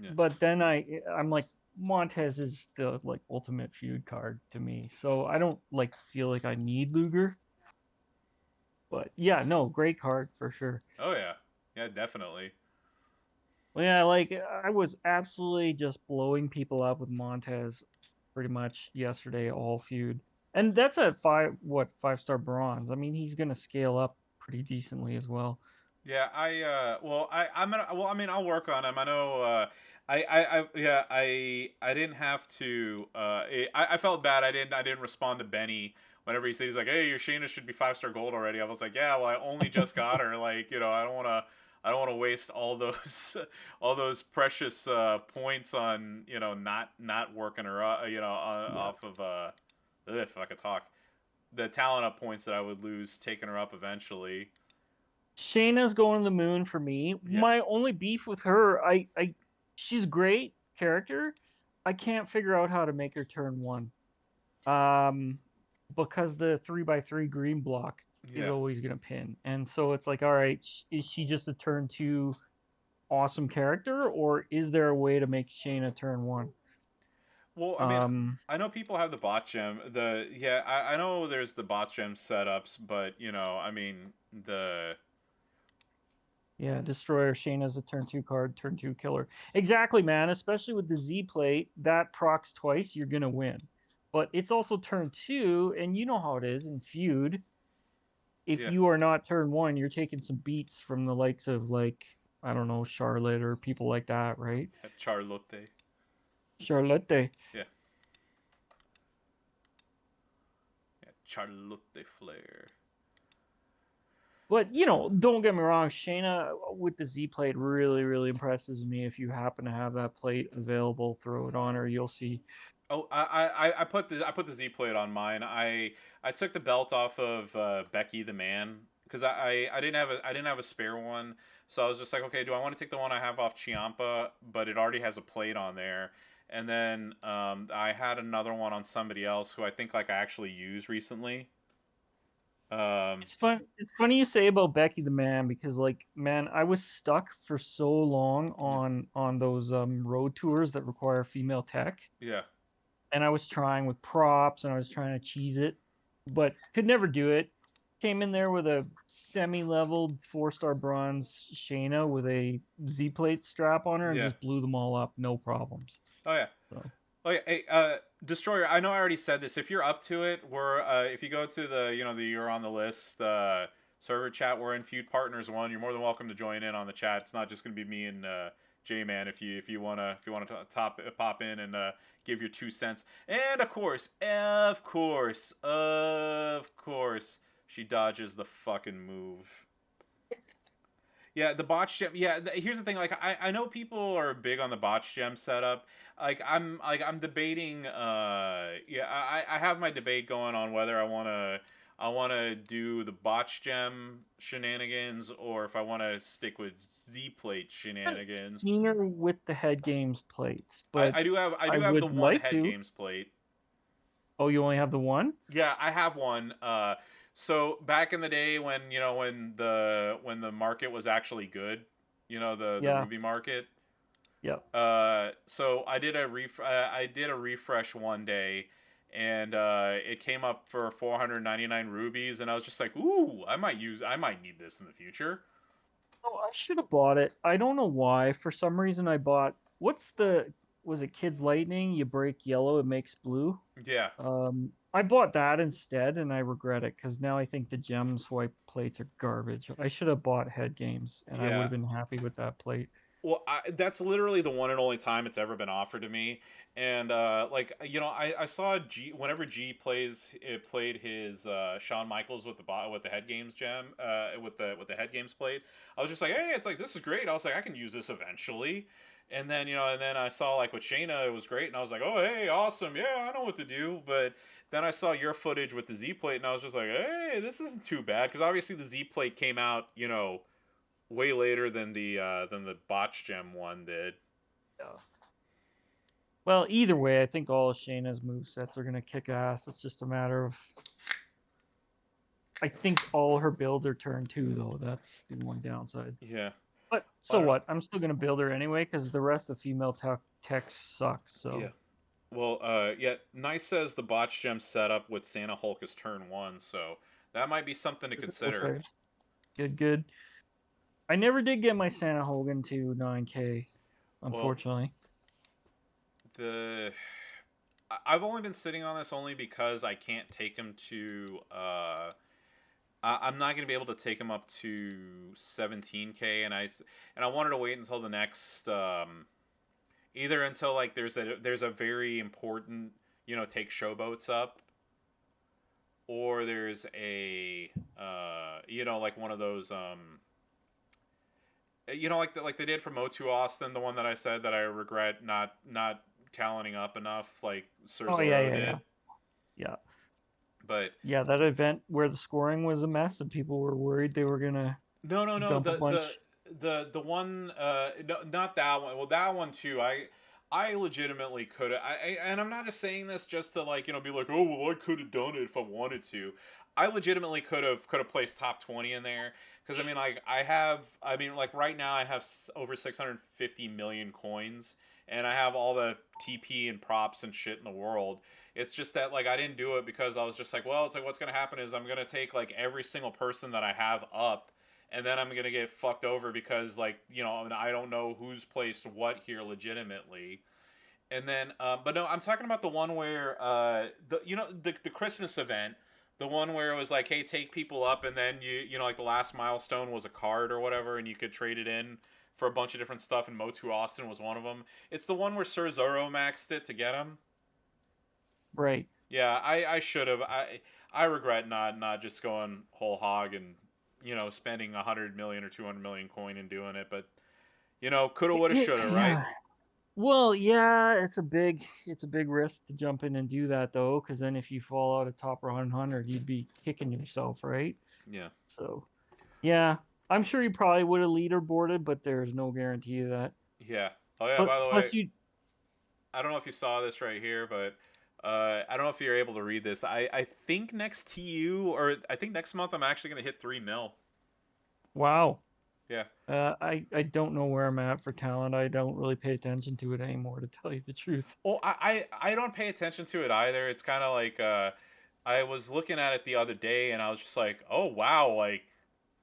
yeah. but then I'm like Montez is the like ultimate feud card to me. So I don't like feel like I need Luger. But yeah, no, great card for sure. Oh yeah, definitely. Well, yeah, like I was absolutely just blowing people up with Montez pretty much yesterday, all feud. And that's a five-star bronze. I mean, he's gonna scale up pretty decently as well. Yeah, I'm gonna well I mean I'll work on him. I know I didn't have to I felt bad. I didn't respond to Benny whenever he said he's like, "Hey, your Shayna should be 5-star gold already." I was like, "Yeah, well I only just got her. Like, I don't want to waste all those all those precious points on, not working her up, Yeah. off of if I could talk. The talent up points that I would lose taking her up eventually." Shayna's going to the moon for me. Yeah. My only beef with her, she's great character. I can't figure out how to make her turn one. Um, because the 3x3 green block is Yeah. always gonna pin, and so it's like, all right, is she just a turn two awesome character, or is there a way to make Shayna turn one? Well, I mean, Um, I know people have the bot gem. I know there's the bot gem setups, but I mean yeah, Destroyer Shayna's a turn two card, turn two killer. Exactly, man. Especially with the Z plate, that procs twice, you're gonna win. But it's also turn two, and you know how it is in Feud. If yeah, you are not turn one, you're taking some beats from the likes of like I don't know Charlotte or people like that, right? Charlotte, Charlotte. yeah, yeah, Charlotte Flair. But don't get me wrong, Shayna with the Z plate really, really impresses me. If you happen to have that plate available, throw it on her. You'll see. Oh, I put the Z plate on mine. I took the belt off of Becky the Man because I didn't have a spare one, so I was just like, okay, do I want to take the one I have off Ciampa, but it already has a plate on there, and then I had another one on somebody else who I think like I actually used recently. Um, It's fun. It's funny you say about Becky the Man because, like, man, I was stuck for so long yeah, on those road tours that require female tech, yeah, and I was trying with props and I was trying to cheese it, but could never do it. came in there with a semi-leveled 4-star bronze Shayna with a Z-plate strap on her and Yeah. just blew them all up, no problems. Oh yeah. So Oh yeah. Hey, Destroyer. I know I already said this. If you're up to it, we're if you go to the the you're on the list server chat, we're in Feud Partners 1. You're more than welcome to join in on the chat. It's not just going to be me and J-Man. If you wanna pop in and give your 2 cents. And of course, she dodges the fucking move. Yeah, the botch gem. Yeah, here's the thing. Like, I know people are big on the botch gem setup. I'm debating. Yeah, I have my debate going on whether I wanna do the botch gem shenanigans or if I wanna stick with Z plate I haven't shenanigans. seen her with the head games plates, I, but I do I have the would one like head to. games plate. Oh, you only have the one? Yeah, I have one. So back in the day when when the market was actually good, the Yeah. Ruby market. Yep. So I did a refresh one day, and it came up for 499 rubies, and I was just like, ooh, I might need this in the future. Oh, I should have bought it. I don't know why. For some reason, I bought. Was it Kids Lightning? You break yellow, it makes blue. Yeah, I bought that instead, and I regret it because now I think the gem swipe plates are garbage. I should have bought head games, and I would yeah. have been happy with that plate. Well, that's literally the one and only time it's ever been offered to me. And like I saw G whenever G played his Shawn Michaels with with the head games gem with the head games played. I was just like, hey, it's like this is great. I was like, I can use this eventually. And then and then I saw like with Shayna, it was great, and I was like, oh hey, awesome, yeah, I know what to do. But then I saw your footage with the Z plate, and I was just like, hey, this isn't too bad because obviously the Z plate came out, way later than the botch gem one did. Yeah. Well, either way, I think all of Shayna's movesets are gonna kick ass. It's just a matter of. I think all her builds are turn 2 though. That's the one downside. Yeah. But I so don't know. what? I'm still gonna build her anyway because the rest of female tech sucks. Yeah. So Well, yeah. Nice says the botch gem setup with Santa Hulk is turn 1, so that might be something to consider. okay. Good. I never did get my Santa Hogan to 9K, Well, unfortunately. the I've only been sitting on this only because I can't take him to. I'm not gonna be able to take him up to 17K, and I wanted to wait until the next either until like there's a very important take showboats up, or there's a like one of those like they did for Motu Austin, the one that I said that I regret not talenting up enough like Sir Oh Zorro yeah. did. Yeah. But Yeah, that event where the scoring was a mess and people were worried they were gonna no, dump a bunch. the one no, not that one. Well, that one too. I legitimately could have. And I'm not just saying this just to like be like, oh well, I could have done it if I wanted to. I legitimately could have placed top 20 in there because I mean like I mean like right now I have over 650 million coins, and I have all the TP and props and shit in the world. It's just that like I didn't do it because I was just like, well, it's like what's gonna happen is I'm gonna take like every single person that I have up, and then I'm gonna get fucked over because like and I don't know who's placed what here legitimately. And then, but no, I'm talking about the one where the Christmas event, the one where it was like, hey, take people up, and then like the last milestone was a card or whatever, and you could trade it in for a bunch of different stuff, and Motu Austin was one of them. It's the one where Sir Zorro maxed it to get him. Right. Yeah, I should have. I regret not just going whole hog and spending 100 million or 200 million coin and doing it, but coulda, woulda, shoulda, right? Yeah. Well, yeah, it's a big risk to jump in and do that though, because then if you fall out of top 100, you'd be kicking yourself, right? Yeah, So, yeah, I'm sure you probably would have leaderboarded, but there's no guarantee of that. yeah. Oh yeah. But By the way, plus you, I don't know if you saw this right here, but I don't know if you're able to read this. I think next TU or I think next month I'm actually gonna hit 3 mil. wow. Yeah. I don't know where I'm at for talent. I don't really pay attention to it anymore, to tell you the truth. Well, I don't pay attention to it either. It's kind of like I was looking at it the other day, and I was just like, oh wow, like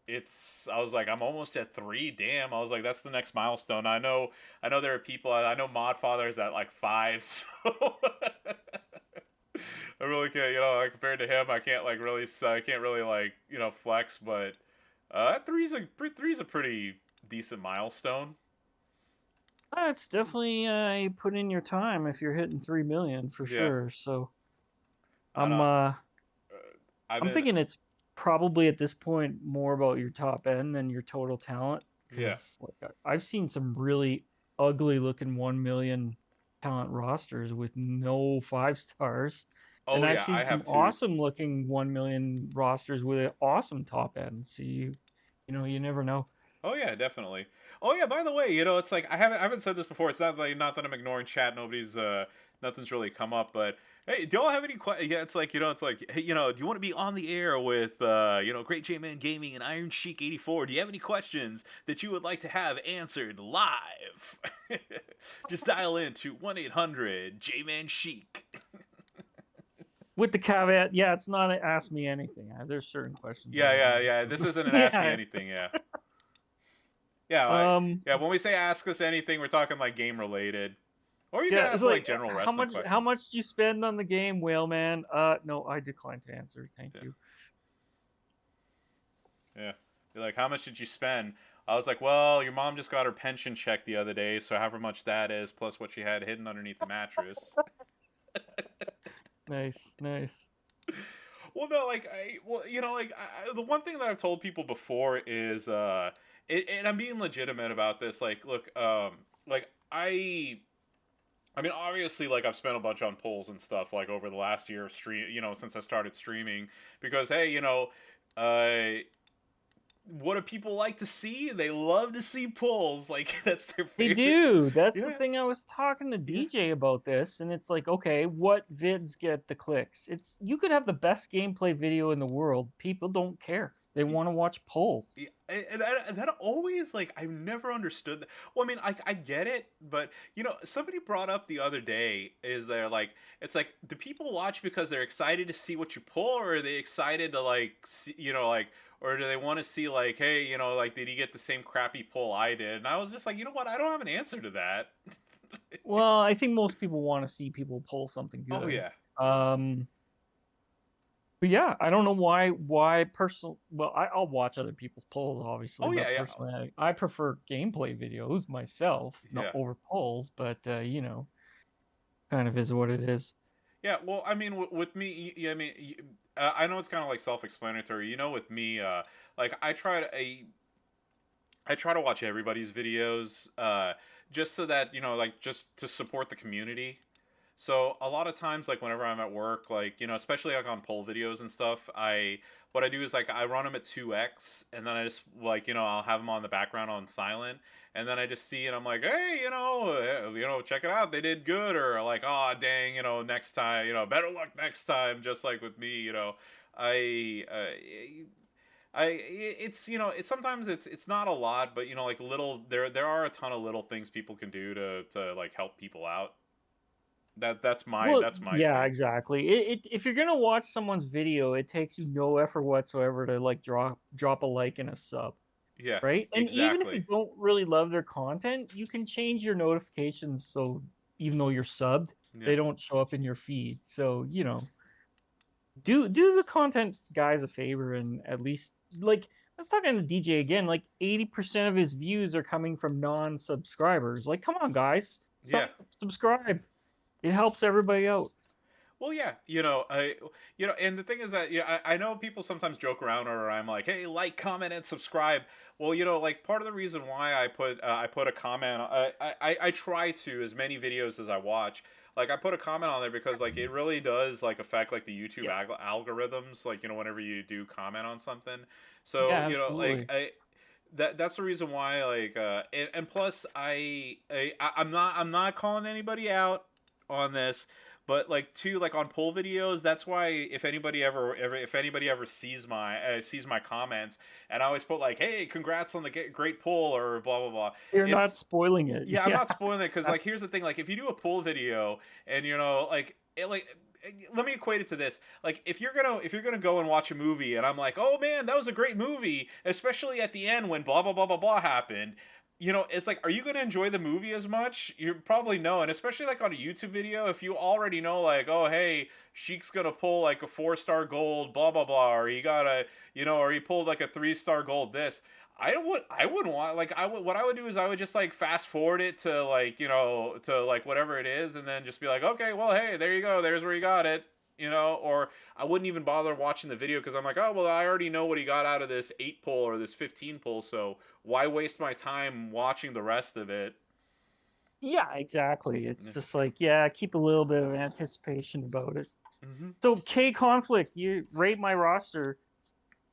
I was like, I'm almost at 3. Damn, I was like, that's the next milestone. I know there are people. I know Modfather is at like 5, so I really can't, like, compared to him, I can't like really, I can't really like, flex. But three's a pretty decent milestone. It's definitely you put in your time if you're hitting 3 million for Yeah, sure. So and I'm uh I've I'm been, thinking it's probably at this point more about your top end than your total talent, yeah. because like I've seen some really ugly looking 1 million talent rosters with no 5 stars, Oh and I've yeah, seen I some have two. awesome looking 1 million rosters with an awesome top end. So you never know. Oh yeah, definitely. Oh yeah, by the way, it's like I haven't said this before. It's not that I'm ignoring chat. Nothing's really come up. But hey, do y'all have any questions? Yeah, it's like, it's like, hey, do you want to be on the air with Great J Man Gaming and Iron Sheik 84? Do you have any questions that you would like to have answered live? Just dial in to 1-800 J Man Sheik. With the caveat, yeah, it's not a ask me anything. There's certain questions I Yeah, won't yeah, yeah. This answer. isn't an ask me Yeah. anything. Yeah. Yeah, Um. yeah. When we say ask us anything, we're talking like game related. Or you can Yeah, it's ask like like general how wrestling much how questions. much do you spend on the game, Whale Man? No, I decline to answer. Thank Yeah. you. Yeah. You're like, how much did you spend? I was like, well, your mom just got her pension check the other day, so however much that is, plus what she had hidden underneath the mattress. Nice, nice. Well, no, like, the one thing that I've told people before is, and I'm being legitimate about this. Like, look, like I mean, obviously, like I've spent a bunch on polls and stuff like over the last year of stream, since I started streaming, because hey, uh, what do people like to see? They love to see polls. Like that's their They favorite. do. That's the Yeah, thing. I was talking to yeah. DJ about this, and it's like, okay, what vids get the clicks? It's you could have the best gameplay video in the world. People don't care. They want to watch polls. Yeah, and that always like I've never understood that. Well, I mean, I get it, but somebody brought up the other day is there like it's like do people watch because they're excited to see what you pull, or are they excited to like see, like, or do they want to see like, hey, like did he get the same crappy pull I did? And I was just like, you know what, I don't have an answer to that. Well, I think most people want to see people pull something Oh good. yeah, Um, But yeah, I don't know why personal. Well, I'll watch other people's polls, obviously, oh yeah, but yeah, personally, I prefer gameplay videos myself, not yeah. over polls. But kind of is what it is. Yeah, well, I mean, with me, yeah, I mean, I know it's kind of like self-explanatory. With me, like I try to watch everybody's videos, just so that like just to support the community. So a lot of times, like whenever I'm at work, like especially like on poll videos and stuff, what I do is like I run them at 2x, and then I just like I'll have them on the background on silent, and then I just see and I'm like, hey, check it out, they did good, or like, oh dang, next time, better luck next time, just like with me, I. It's it's sometimes it's not a lot, but like little there are a ton of little things people can do to like help people out. Well, That's my yeah, thing. exactly. If you're gonna watch someone's video, it takes you no effort whatsoever to like drop a like and a sub, Yeah, right? And even if you exactly. don't really love their content, you can change your notifications so even though you're subbed, Yeah, they don't show up in your feed. So do the content guys a favor and at least like I was talking to DJ again, like 80% of his views are coming from non-subscribers. Like, come on, guys, yeah. subscribe. It helps everybody out. Well, yeah, and the thing is that yeah, I know people sometimes joke around, or I'm like, hey, like, comment, and subscribe. Well, like part of the reason why I put a comment, I try to as many videos as I watch. Like I put a comment on there because like it really does like affect like the YouTube Yep. algorithms. Like whenever you do comment on something, so Yeah, like absolutely. that's the reason why like and plus I'm not calling anybody out on this, but like too like on poll videos, that's why if anybody ever sees my comments, and I always put like, hey, congrats on the great poll, or blah blah blah. You're not It's spoiling it. Yeah, I'm Yeah. not spoiling it, because like here's the thing, like if you do a poll video and like it like let me equate it to this. Like, if you're gonna go and watch a movie, and I'm like, oh man, that was a great movie, especially at the end when blah blah blah blah blah happened. It's like, are you gonna enjoy the movie as much? You probably no, and especially like on a YouTube video, if you already know, like, oh hey, Sheik's gonna pull like a 4-star gold, blah blah blah, or he got a, or he pulled like a 3-star gold. This, I wouldn't want, like, what I would do is I would just like fast forward it to like, to like whatever it is, and then just be like, okay, well hey, there you go, there's where you got it. Or I wouldn't even bother watching the video because I'm like, oh well, I already know what he got out of this 8 pull or this 15 pull, so why waste my time watching the rest of it? Yeah, exactly. It's Yeah. just like, yeah, keep a little bit of anticipation about it. Mm-hmm. So K Conflict, you rate my roster.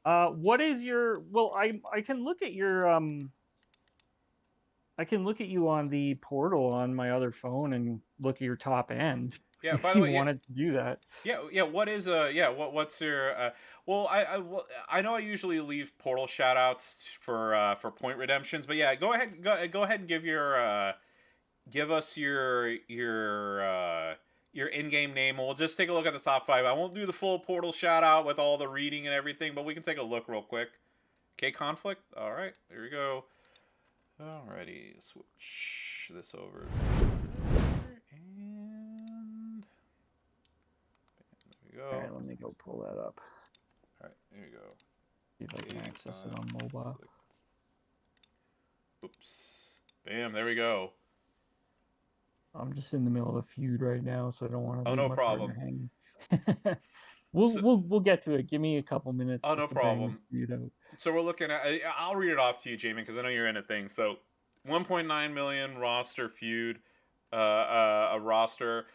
What is your? Well, I can look at your I can look at you on the portal on my other phone and look at your top end Yeah. if By the you way, yeah, wanted to do that. yeah. What is what's your well, I know I usually leave portal shout outs for point redemptions, but yeah, go ahead and give us your in-game name. We'll just take a look at the top 5. I won't do the full portal shout out with all the reading and everything, but we can take a look real quick. Okay, conflict. All right, there we go. Alrighty, switch this over. And there we go. All right, let me go pull that up. All right, there you go. See if I can access it on mobile. Oops. Bam, there we go. I'm just in the middle of a feud right now, so I don't want to. Oh, no problem. We'll get to it. Give me a couple minutes. Oh, no just to bang problem. this feud out. So we're looking at. I'll read it off to you, Jamin, because I know you're in a thing. So, 1.9 million roster feud, a roster,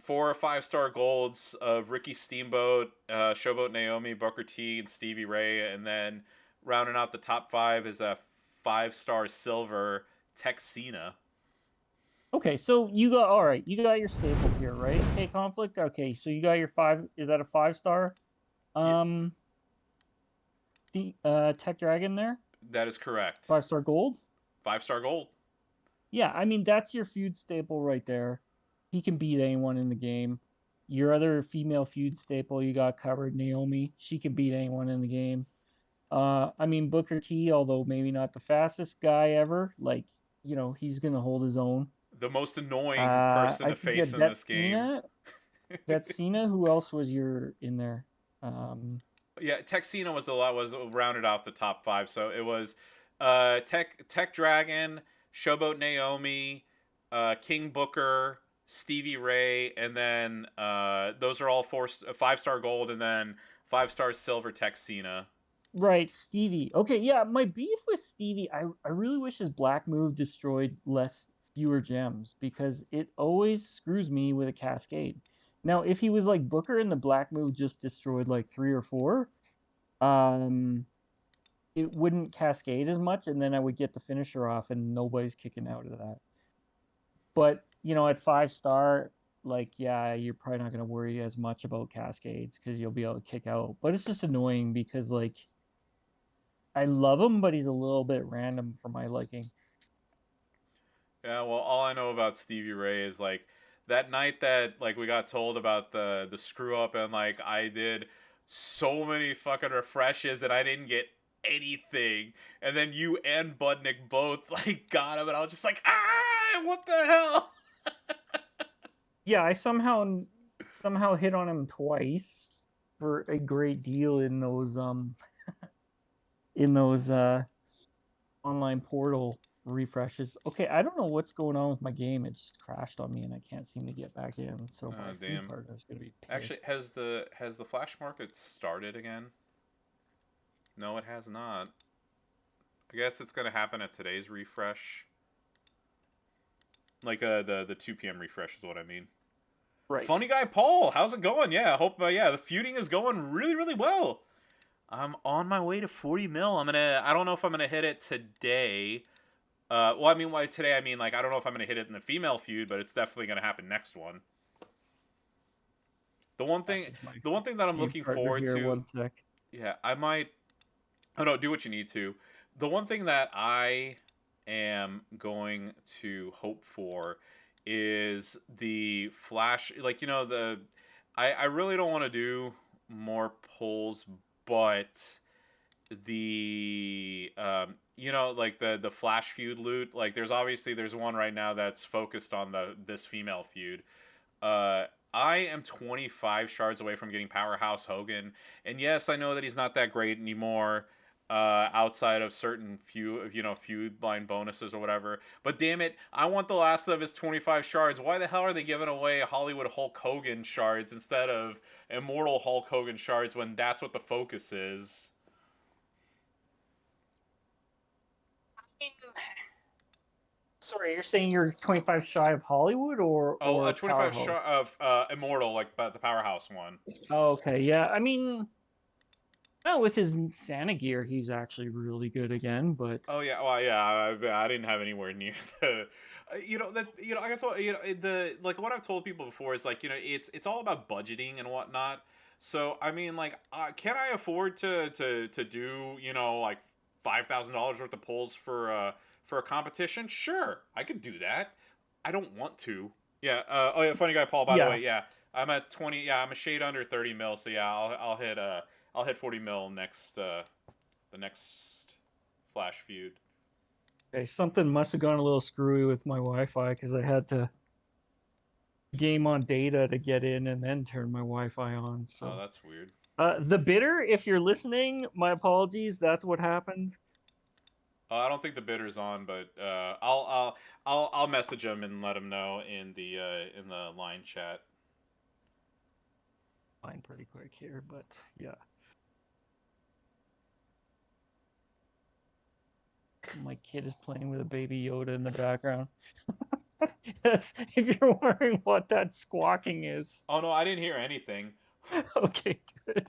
4 or 5-star golds of Ricky Steamboat, Showboat Naomi, Booker T, and Stevie Ray, and then rounding out the top 5 is a 5-star silver Texina. Okay, so you got all right. You got your staples here, right? K Conflict. Okay, so you got your 5. Is that a 5-star? The Tech Dragon there. That is correct. 5-star gold. 5-star gold. Yeah, I mean that's your feud staple right there. He can beat anyone in the game. Your other female feud staple you got covered, Naomi. She can beat anyone in the game. I mean Booker T, although maybe not the fastest guy ever, like he's gonna hold his own. The most annoying person to face in this game. Betsina, who else was in there? Yeah, Texina was rounded off the top 5, so it was Tech Dragon, Showboat Naomi, King Booker, Stevie Ray, and then those are all 5-star gold, and then 5-star silver Texina. Right, Stevie. Okay, yeah, my beef with Stevie, I really wish his black move destroyed fewer gems because it always screws me with a cascade. Now, if he was like Booker and the black move just destroyed like 3 or 4, it wouldn't cascade as much, and then I would get the finisher off, and nobody's kicking out of that. But at 5-star, like, yeah, you're probably not going to worry as much about cascades because you'll be able to kick out. But it's just annoying because, like, I love him, but he's a little bit random for my liking. Yeah, well, all I know about Stevie Ray is like that night that like we got told about the screw up, and like I did so many fucking refreshes and I didn't get anything, and then you and Budnick both like got him, and I was just like, what the hell? Yeah, I somehow hit on him twice for a great deal in those online portal refreshes. Okay, I don't know what's going on with my game. It just crashed on me and I can't seem to get back in. So my feud partner's gonna be pissed. Actually, has the flash market started again? No, it has not. I guess it's gonna happen at today's refresh. Like the 2 p.m. refresh is what I mean. Right. Funny guy Paul, how's it going? Yeah, I hope the feuding is going really, really well. I'm on my way to 40 mil. I don't know if I'm gonna hit it today. Well, I mean, today I mean like I don't know if I'm gonna hit it in the female feud, but it's definitely gonna happen next one. The one thing that I'm looking forward to. One sec. Yeah, I might. Oh no, do what you need to. The one thing that I am going to hope for is the flash, like I really don't want to do more polls, but the like the Flash feud loot, like there's one right now that's focused on this female feud. Uh, I am 25 shards away from getting Powerhouse Hogan, and yes, I know that he's not that great anymore. Outside of certain feud line bonuses or whatever, but damn it, I want the last of his 25 shards. Why the hell are they giving away Hollywood Hulk Hogan shards instead of Immortal Hulk Hogan shards when that's what the focus is? Sorry, you're saying you're 25 shy of Hollywood or 25 Powerhouse? of Immortal, like the Powerhouse one. Oh, okay, yeah. I mean, well, with his Santa gear, he's actually really good again. But Oh yeah, well yeah, I didn't have anywhere near the, I got told, the like what I've told people before is like it's all about budgeting and whatnot. So I mean like, can I afford to do like $5,000 worth of polls for a competition? Sure, I could do that. I don't want to. Yeah. Oh yeah, funny guy Paul. By the yeah, way, yeah, I'm at 20. Yeah, I'm a shade under 30 mil. So yeah, I'll hit 40 mil next the next Flash feud. okay, something must have gone a little screwy with my Wi-Fi because I had to game on data to get in and then turn my Wi-Fi on. Oh, So, that's weird. the bidder, if you're listening, my apologies. That's what happened. I don't think the bidder's on, but I'll message him and let him know in the line chat. Fine, pretty quick here, but yeah. My kid is playing with a baby Yoda in the background. That's if you're wondering what that squawking is. Oh no, I didn't hear anything. Okay, good.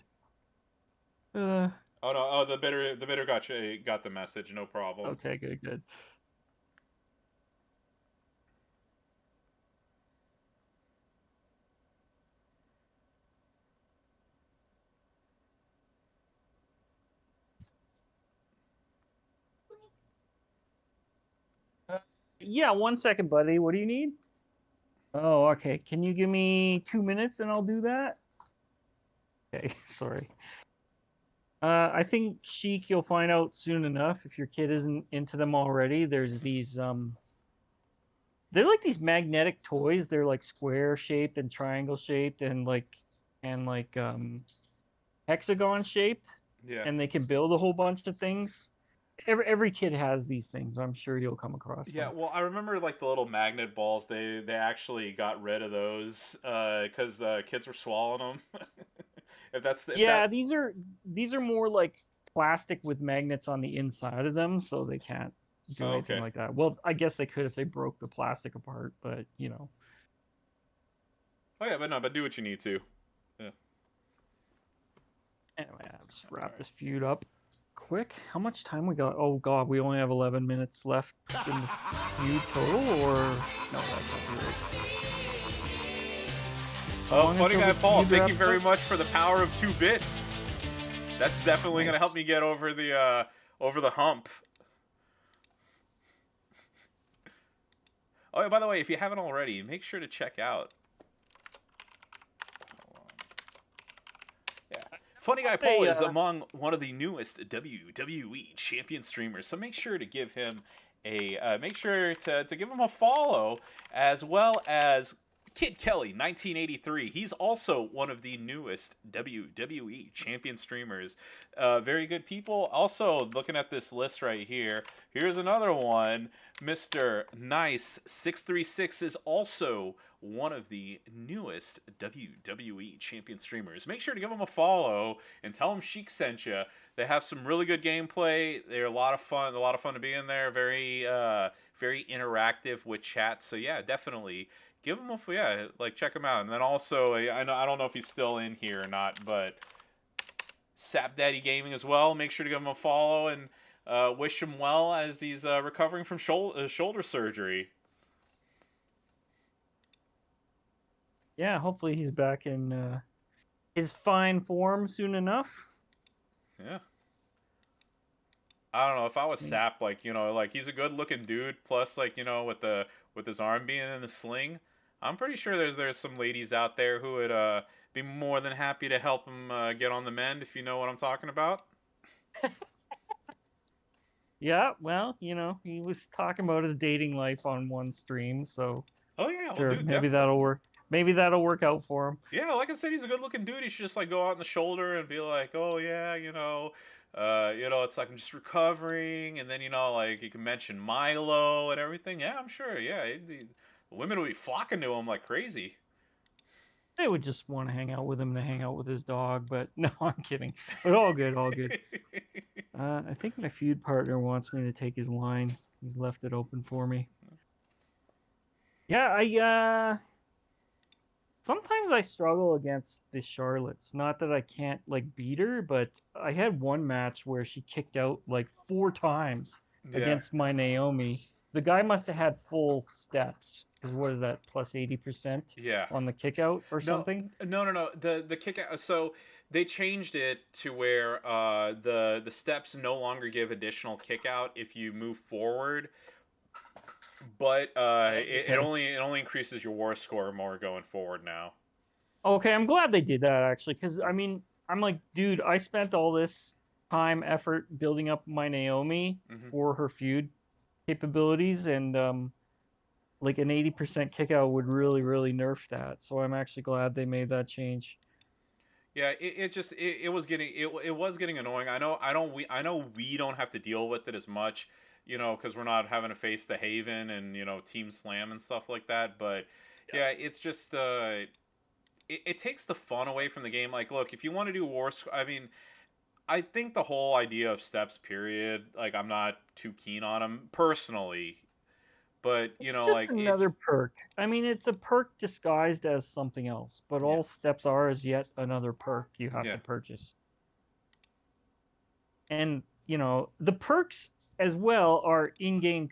Oh no, the bidder got the message. No problem. Okay, good, good. Yeah, 1 second, buddy. What do you need? Oh, okay. Can you give me 2 minutes and I'll do that? Okay, sorry. I think Sheik, you'll find out soon enough if your kid isn't into them already. There's these they're like these magnetic toys. They're like square shaped and triangle shaped and hexagon shaped, Yeah. and they can build a whole bunch of things. Every kid has these things. I'm sure you'll come across Yeah, them. well, I remember like the little magnet balls. They actually got rid of those because kids were swallowing them. If Yeah, that these are more like plastic with magnets on the inside of them, so they can't do oh, anything okay. like that. Well, I guess they could if they broke the plastic apart, but Oh yeah, but no, but do what you need to. Yeah. Anyway, I'll just wrap Alright. this feud up quick. How much time we got? Oh God, we only have 11 minutes left in the feud total, or no? That can't be right. How Oh, long funny until guy this Paul, feud thank you wraps very up? much for the power of 2 bits. That's definitely gonna help Nice. me get over the hump. Oh yeah, by the way, if you haven't already, make sure to check out. Yeah. Funny Guy Paul Hey, is among one of the newest WWE champion streamers, so make sure to give him to give him a follow, as well as Kid Kelly 1983. He's also one of the newest WWE champion streamers. Very good people. Also, looking at this list right here, here's another one. Mr. Nice 636 is also one of the newest WWE champion streamers. Make sure to give them a follow and tell them Sheik sent you. They have some really good gameplay. They're a lot of fun to be in there. Very interactive with chat. So yeah, definitely give them check them out. And then also, I don't know if he's still in here or not, but Sap Daddy Gaming as well. Make sure to give him a follow and wish him well as he's recovering from shoulder surgery. Yeah, hopefully he's back in his fine form soon enough. Yeah. I don't know if I was I mean, Sap, like he's a good looking dude. Plus, with his arm being in the sling, I'm pretty sure there's some ladies out there who would be more than happy to help him get on the mend if you know what I'm talking about. Yeah, well, he was talking about his dating life on one stream, so Oh yeah, well, sure, dude, maybe definitely. that'll work. Maybe that'll work out for him. Yeah, like I said, he's a good-looking dude. He should just like go out on the shoulder and be like, "Oh yeah, it's like I'm just recovering," and then like you can mention Milo and everything. Yeah, I'm sure. Yeah, the women would be flocking to him like crazy. They would just want to hang out with him to hang out with his dog, but no, I'm kidding. But all good, all good. I think my feud partner wants me to take his line. He's left it open for me. Yeah, I sometimes I struggle against the Charlottes. Not that I can't like beat her, but I had one match where she kicked out like 4 times Yeah. against my Naomi. The guy must have had full steps because what is that, plus 80% Yeah. on the kick out or No, something? no. The kick out. So they changed it to where the steps no longer give additional kick out if you move forward, but Okay. it only increases your war score more going forward now. Okay, I'm glad they did that actually, because I mean, I'm like, dude, I spent all this time, effort building up my Naomi Hmm. for her feud capabilities, and like an 80% kick out would really, really nerf that. So I'm actually glad they made that change. Yeah, it just it was getting it was getting annoying. I know we don't have to deal with it as much, because we're not having to face the Haven and Team Slam and stuff like that. But Yeah. yeah, it's just it takes the fun away from the game. Like, look, if you want to do I mean, I think the whole idea of steps, period, like I'm not too keen on them personally. But It's just like it, another perk. I mean, it's a perk disguised as something else, but yeah, all steps are is yet another perk you have yeah, to purchase. And the perks as well are in-game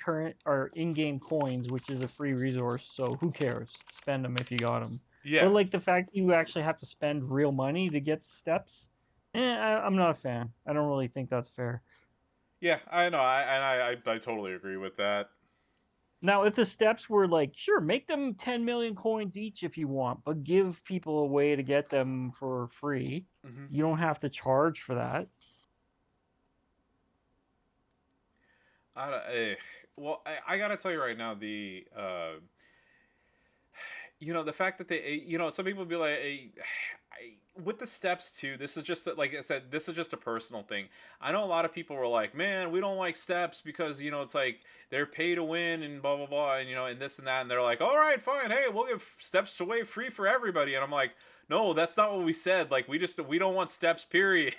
coins, which is a free resource, so who cares, spend them if you got them. yeah, But like the fact you actually have to spend real money to get steps, I'm not a fan. I don't really think that's fair. yeah. I know. I totally agree with that. Now if the steps were like, sure, make them 10 million coins each if you want, but give people a way to get them for free, Hmm. you don't have to charge for that. I, don't- eh, well, I gotta tell you right now, the fact that some people be like, with the steps too. This is just like I said, this is just a personal thing. I know a lot of people were like, man, we don't like steps because it's like they're pay to win and blah blah blah, and and this and that, and they're like, all right, fine, hey, we'll give steps away free for everybody, and I'm like, no, that's not what we said. Like we don't want steps, period.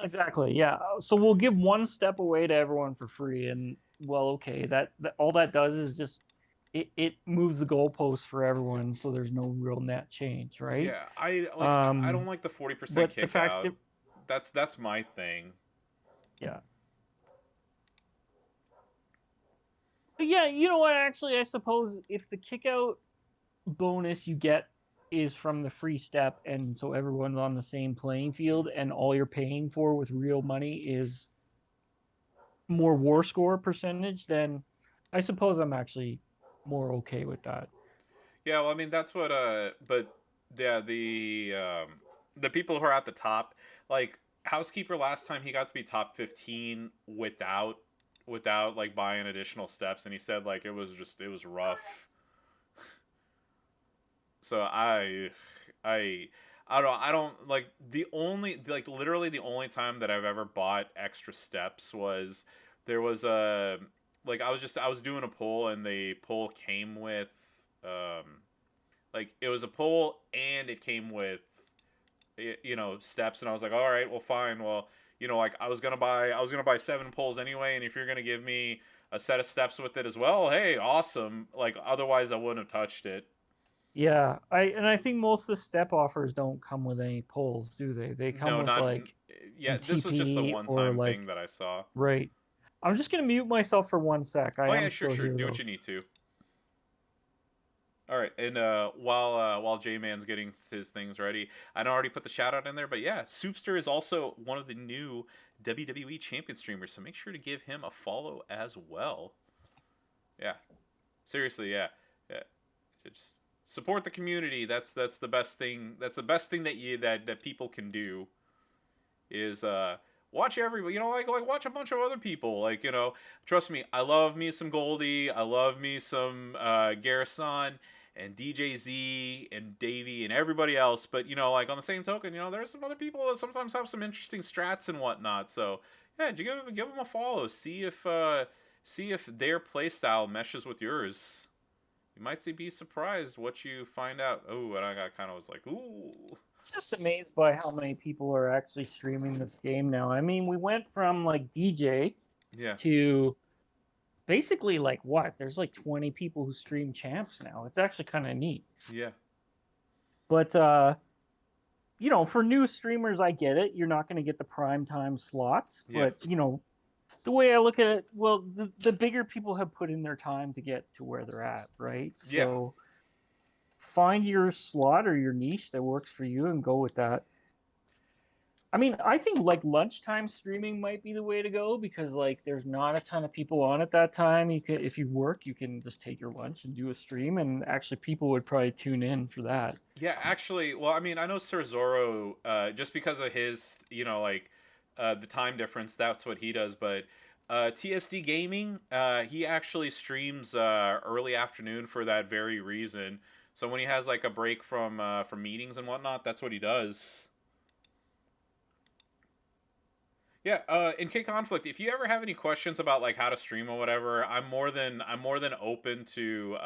Exactly. Yeah. So we'll give one step away to everyone for free, and well, okay. That all that does is just it moves the goalposts for everyone, so there's no real net change, right? Yeah, I don't Um, like the 40% but the kick fact out. that That's my thing. yeah, but yeah, you know what? Actually, I suppose if the kick out bonus you get is from the free step, and so everyone's on the same playing field, and all you're paying for with real money is more war score percentage, then I suppose I'm actually more okay with that. Yeah, well, I mean that's what but yeah, the people who are at the top, like Housekeeper last time he got to be top 15 without like buying additional steps, and he said like it was rough. So I I don't like the only like literally the only time that I've ever bought extra steps was there was a like I was doing a pull, and the pull came with like it was a pull and it came with steps, and I was like, all right, well, fine, well, like I was gonna buy 7 pulls anyway, and if you're gonna give me a set of steps with it as well, hey, awesome. Like otherwise I wouldn't have touched it. Yeah, I think most of the step offers don't come with any pulls, do they? They come No, with not like yeah. some This was just a TP one or time like thing that I saw. right. I'm just gonna mute myself for 1 sec. I Oh am yeah, sure, still sure. here Do what though. you need to. All right, and while J Man's getting his things ready, I already put the shout out in there, but yeah, Soupster is also one of the new WWE champion streamers, so make sure to give him a follow as well. Yeah, seriously, yeah, yeah. Just Support the community. That's the best thing. That's the best thing that people can do is watch everybody. Like watch a bunch of other people. Like trust me, I love me some Goldie. I love me some Garrison and DJ Z and Davey and everybody else. But like on the same token, there's some other people that sometimes have some interesting strats and whatnot. So yeah, give them a follow. See if their playstyle meshes with yours. You might be surprised what you find out. Oh, and I got kind of was like, ooh. Just amazed by how many people are actually streaming this game now. I mean, we went from like DJ Yeah. to basically like what? There's like 20 people who stream champs now. It's actually kind of neat. Yeah. But for new streamers, I get it. You're not going to get the prime time slots, Yeah. but the way I look at it, well, the bigger people have put in their time to get to where they're at, right? Yeah. So find your slot or your niche that works for you and go with that. I mean, I think like lunchtime streaming might be the way to go because like there's not a ton of people on at that time. If you work, you can just take your lunch and do a stream, and actually people would probably tune in for that. Yeah, actually, well, I mean, I know Sir Zorro, just because of his, the time difference, that's what he does. But TSD Gaming, he actually streams early afternoon for that very reason. So when he has like a break from meetings and whatnot, that's what he does. Yeah, in K Conflict, if you ever have any questions about like how to stream or whatever, I'm more than open to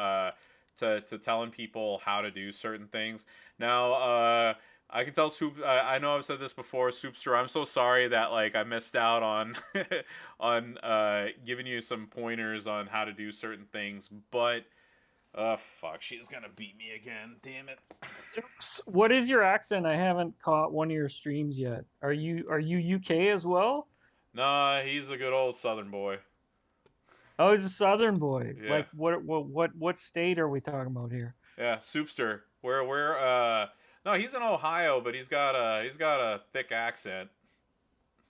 telling people how to do certain things. Now, I can tell Soup. I know I've said this before, Soupster. I'm so sorry that like I missed out on on giving you some pointers on how to do certain things, but fuck, she's gonna beat me again. Damn it. What is your accent? I haven't caught one of your streams yet. Are you UK as well? Nah, he's a good old Southern boy. Oh, he's a Southern boy. Yeah. Like what state are we talking about here? Yeah, Soupster. Where no, he's in Ohio, but he's got a thick accent.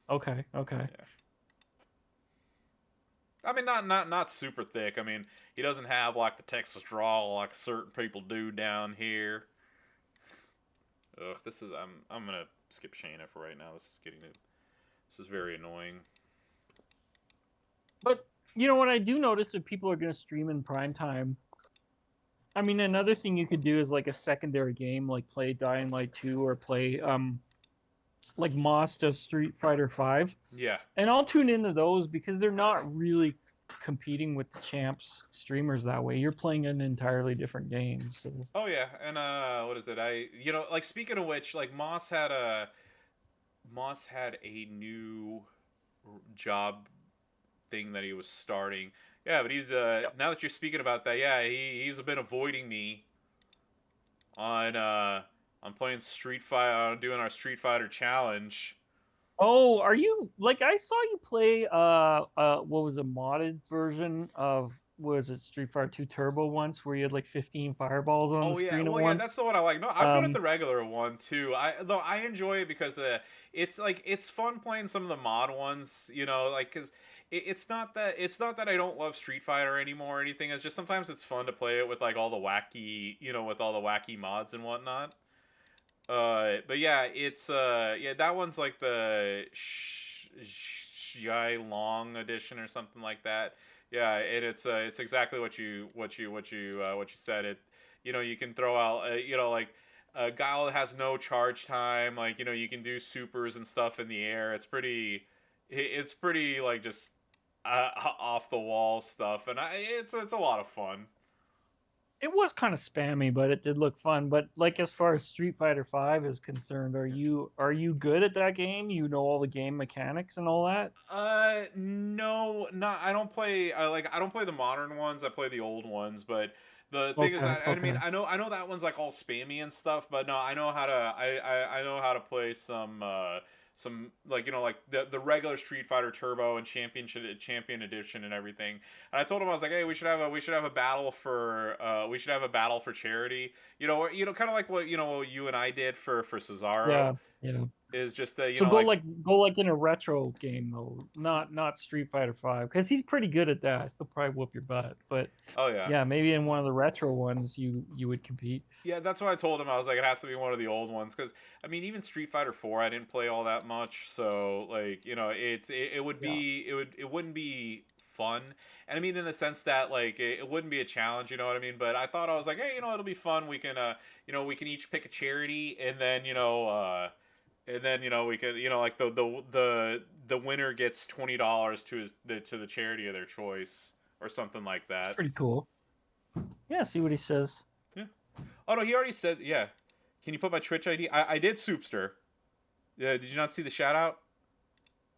Okay. Yeah. I mean, not super thick. I mean, he doesn't have like the Texas drawl like certain people do down here. Ugh, I'm gonna skip Shayna for right now. This is very annoying. But what I do notice if people are going to stream in prime time, I mean, another thing you could do is like a secondary game, like play Dying Light 2 or play like Moss does Street Fighter 5. Yeah. And I'll tune into those because they're not really competing with the champs streamers that way. You're playing an entirely different game. So. Oh yeah, and what is it? Like speaking of which, like Moss had a new job thing that he was starting. Yeah, but he's now that you're speaking about that, yeah, he's been avoiding me on playing Street Fighter, on doing our Street Fighter challenge. Oh, are you like I saw you play what was a modded version of was it Street Fighter 2 Turbo once where you had like 15 fireballs on the screen at once? Yeah, that's the one I like. No, I'm good at the regular one too. I enjoy it because it's fun playing some of the mod ones, like cuz it's not that I don't love Street Fighter anymore or anything. It's just sometimes it's fun to play it with like all the wacky, with all the wacky mods and whatnot. But yeah, it's that one's like the Shai Long edition or something like that. Yeah, and it's exactly what you said. It, you can throw out, like Guile has no charge time. Like, you can do supers and stuff in the air. It's pretty like just off the wall stuff, and it's a lot of fun. It was kind of spammy, but it did look fun. But like as far as Street Fighter 5 is concerned, are you good at that game? You know all the game mechanics and all that? No, not I don't play I don't play the modern ones. I play the old ones, but the thing is I mean, I know that one's like all spammy and stuff, but no, I know how to I know how to play some like like the regular Street Fighter Turbo and Champion Edition and everything. And I told him, I was like, hey, we should have a battle for charity. Kind of like what what you and I did for Cesaro, Yeah, yeah. is just So like, go like in a retro game though, not Street Fighter 5, because he's pretty good at that. He'll probably whoop your butt. But oh yeah. yeah, maybe in one of the retro ones you would compete. Yeah, that's what I told him. I was like, it has to be one of the old ones, because I mean, even Street Fighter 4, I didn't play all that much, so like, it would Yeah, be it wouldn't be fun, and I mean in the sense that like it wouldn't be a challenge, you know what I mean? But I thought, I was like, hey, it'll be fun. We can we can each pick a charity, and then we could like the winner gets $20 to the charity of their choice or something like it's that. pretty cool. Yeah, see what he says. Yeah. Oh no, he already said, yeah. Can you put my Twitch ID? I did Soupster. Yeah, did you not see the shout out?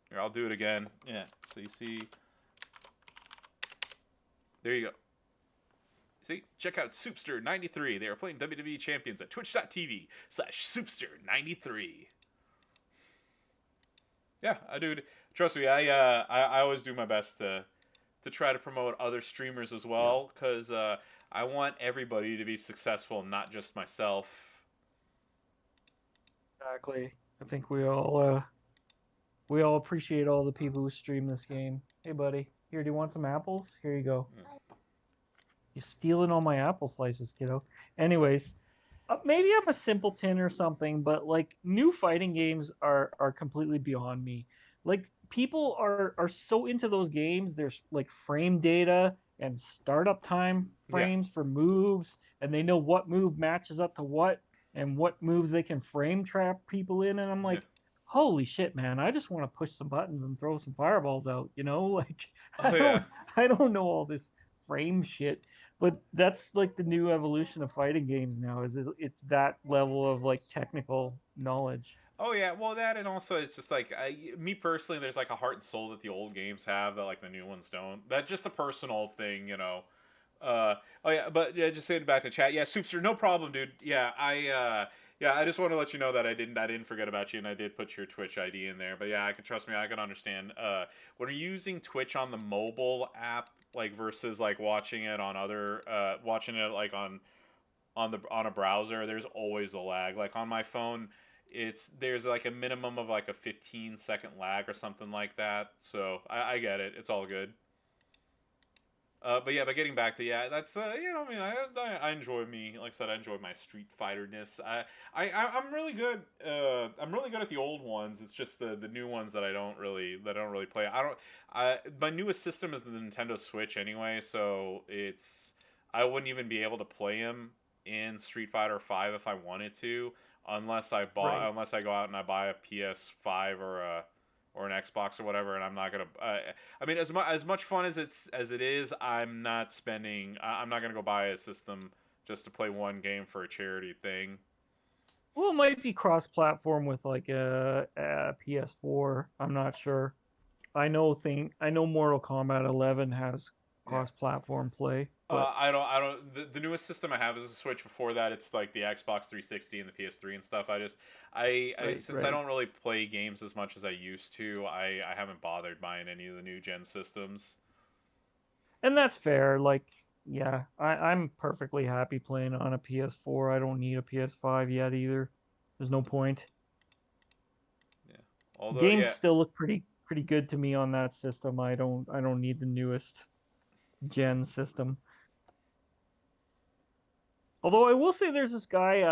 Here, I'll do it again. Yeah. So you see. There you go. See, check out Soupster93. They are playing WWE champions at twitch.tv/Soupster93. Yeah, dude. Trust me, I always do my best to try to promote other streamers as well, because I want everybody to be successful, not just myself. Exactly. I think we all appreciate all the people who stream this game. Hey, buddy. Here, do you want some apples? Here you go. Yeah. You're stealing all my apple slices, kiddo. Anyways, maybe I'm a simpleton or something, but like new fighting games are completely beyond me. Like people are so into those games. There's like frame data and startup time Yeah. frames for moves, and they know what move matches up to what and what moves they can frame trap people in. And I'm like, Yeah. holy shit, man! I just want to push some buttons and throw some fireballs out. Like Oh yeah. I don't know all this frame shit. But that's like the new evolution of fighting games now. It's that level of like technical knowledge. Oh yeah. Well, that, and also it's just like, me personally, there's like a heart and soul that the old games have that like the new ones don't. That's just a personal thing. Oh yeah, but yeah, just saying back to chat. Yeah, Soupster, no problem, dude. Yeah, I just want to let you know that I didn't forget about you, and I did put your Twitch ID in there. But yeah, I can trust me, I can understand. When you're using Twitch on the mobile app, like versus like watching it on watching it like on a browser, there's always a lag. Like on my phone, there's like a minimum of like a 15-second lag or something like that. So I get it. It's all good. But yeah, but getting back to, yeah, that's I mean, I enjoy like I said, I enjoy my Street Fighter-ness. I'm really good. I'm really good at the old ones. It's just the new ones that I don't really play. My newest system is the Nintendo Switch anyway, so I wouldn't even be able to play them in Street Fighter 5 if I wanted to, unless I go out and I buy a PS5 or an Xbox or whatever, and I'm not gonna. I mean, as much fun as it is, I'm not spending. I'm not gonna go buy a system just to play one game for a charity thing. Well, it might be cross-platform with like a PS4. I'm not sure. I know Mortal Kombat 11 has Yeah. cross-platform play, but I don't. The newest system I have is a Switch. Before that, it's like the Xbox 360 and the PS3 and stuff. Since I right. don't really play games as much as I used to, I haven't bothered buying any of the new gen systems. And that's fair. Like, yeah, I'm perfectly happy playing on a PS4. I don't need a PS5 yet either. There's no point. Yeah. Although, Games yeah. still look pretty good to me on that system. I don't need the newest gen system. Although I will say there's this guy,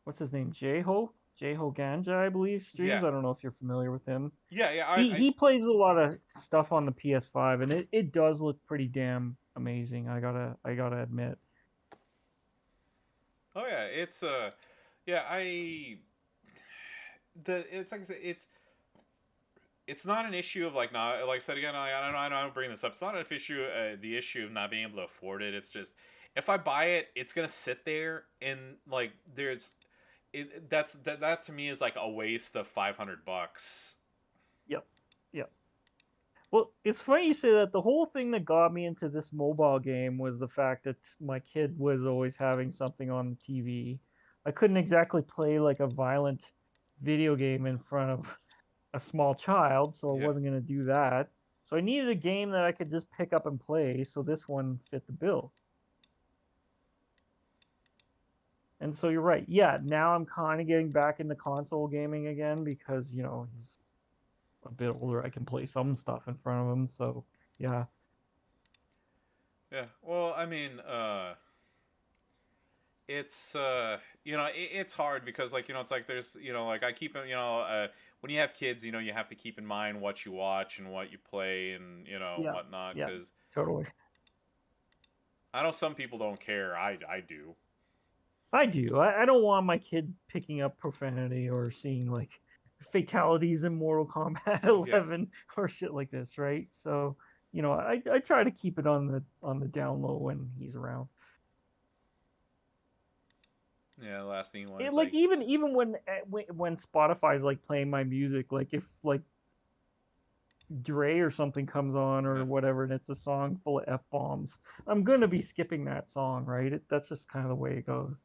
what's his name? Jeho Ganja, I believe, streams. Yeah. I don't know if you're familiar with him. Yeah. He plays a lot of stuff on the PS5, and it does look pretty damn amazing. I gotta admit. Oh yeah, yeah, it's like I said, it's not an issue of like, not, like I said again, I don't bring this up. It's not an issue, the issue of not being able to afford it. It's just, if I buy it, it's gonna sit there, and like that to me is like a waste of $500. Yep. Yep. Well, it's funny you say that. The whole thing that got me into this mobile game was the fact that my kid was always having something on the TV. I couldn't exactly play like a violent video game in front of a small child, so I Yeah. wasn't going to do that. So I needed a game that I could just pick up and play, so this one fit the bill. And so you're right. Yeah, now I'm kind of getting back into console gaming again because, he's a bit older. I can play some stuff in front of him, so yeah. Yeah. Well, I mean, it's it's hard because like it's like there's like I keep when you have kids you have to keep in mind what you watch and what you play and Yeah. whatnot Yeah, because totally. I know some people don't care. I do. I do. I don't want my kid picking up profanity or seeing like fatalities in Mortal Kombat Yeah. 11 or shit like this, right? So, I try to keep it on the down low when he's around. Yeah. The last thing It, was like like even when Spotify's like playing my music, like if like Dre or something comes on yeah. or whatever, and it's a song full of f bombs, I'm gonna be skipping that song, right? That's just kind of the way it goes.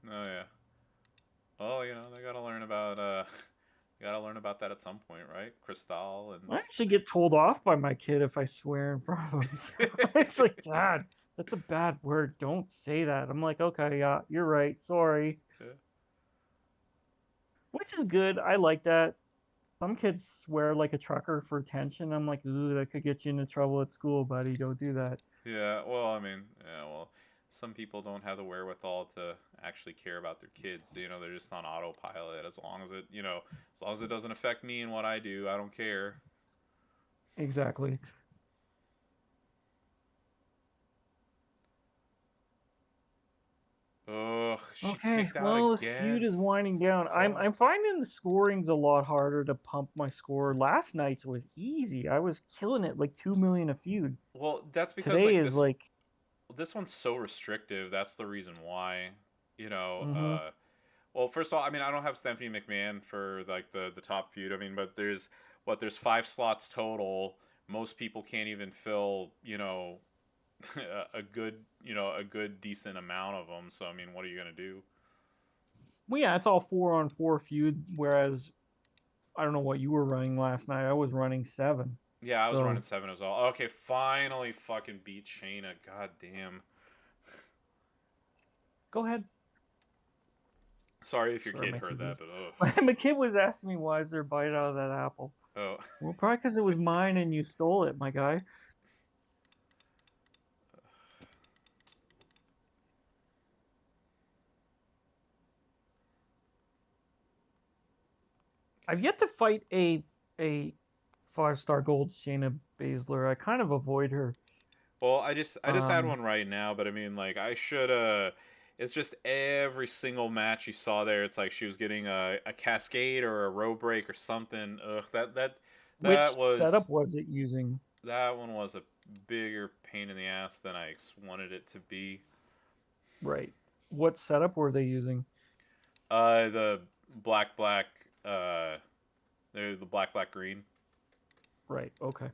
Oh yeah. Oh, they gotta learn about you gotta learn about that at some point, right? Crystal and I actually get told off by my kid if I swear in front of him. It's like, Dad, that's a bad word. Don't say that. I'm like, okay, yeah, you're right. Sorry. yeah. Which is good. I like that. Some kids swear like a trucker for attention. I'm like, ooh, that could get you into trouble at school, buddy. Don't do that. Yeah, well, I mean, yeah, well, some people don't have the wherewithal to actually care about their kids. They're just on autopilot. As long as as long as it doesn't affect me and what I do, I don't care. Exactly. Ugh, she Okay, kicked out well, this feud again. is winding down. I'm Fuck. finding the scoring's a lot harder to pump my score. Last night's was easy. I was killing it like 2 million a feud. Well, that's because Today like is like, this one's so restrictive. That's the reason why. You know, mm-hmm. uh, well, first of all, I mean, I don't have Stephanie McMahon for like the top feud. I mean, but there's 5 slots total. Most people can't even fill a good a good decent amount of them. So I mean, what are you gonna do? Well, yeah, it's all 4-on-4 feud. Whereas I don't know what you were running last night. I was running 7. Yeah, I was running So 7 as well. Okay, finally fucking beat Shayna. God damn. go ahead. Sorry if your Sorry, kid my heard kid that, was but oh. my kid was asking me why is there a bite out of that apple. Oh. Well, probably because it was mine and you stole it, my guy. I've yet to fight a 5-star gold Shayna Baszler. I kind of avoid her. Well, I just had Um, one right now, but I mean like I should it's just every single match you saw there, it's like she was getting a cascade or a row break or something. Ugh, that which setup was was it using? that one was a bigger pain in the ass than I wanted it to be. Right. What setup were they using? The black black uh the black black green. Right. Okay.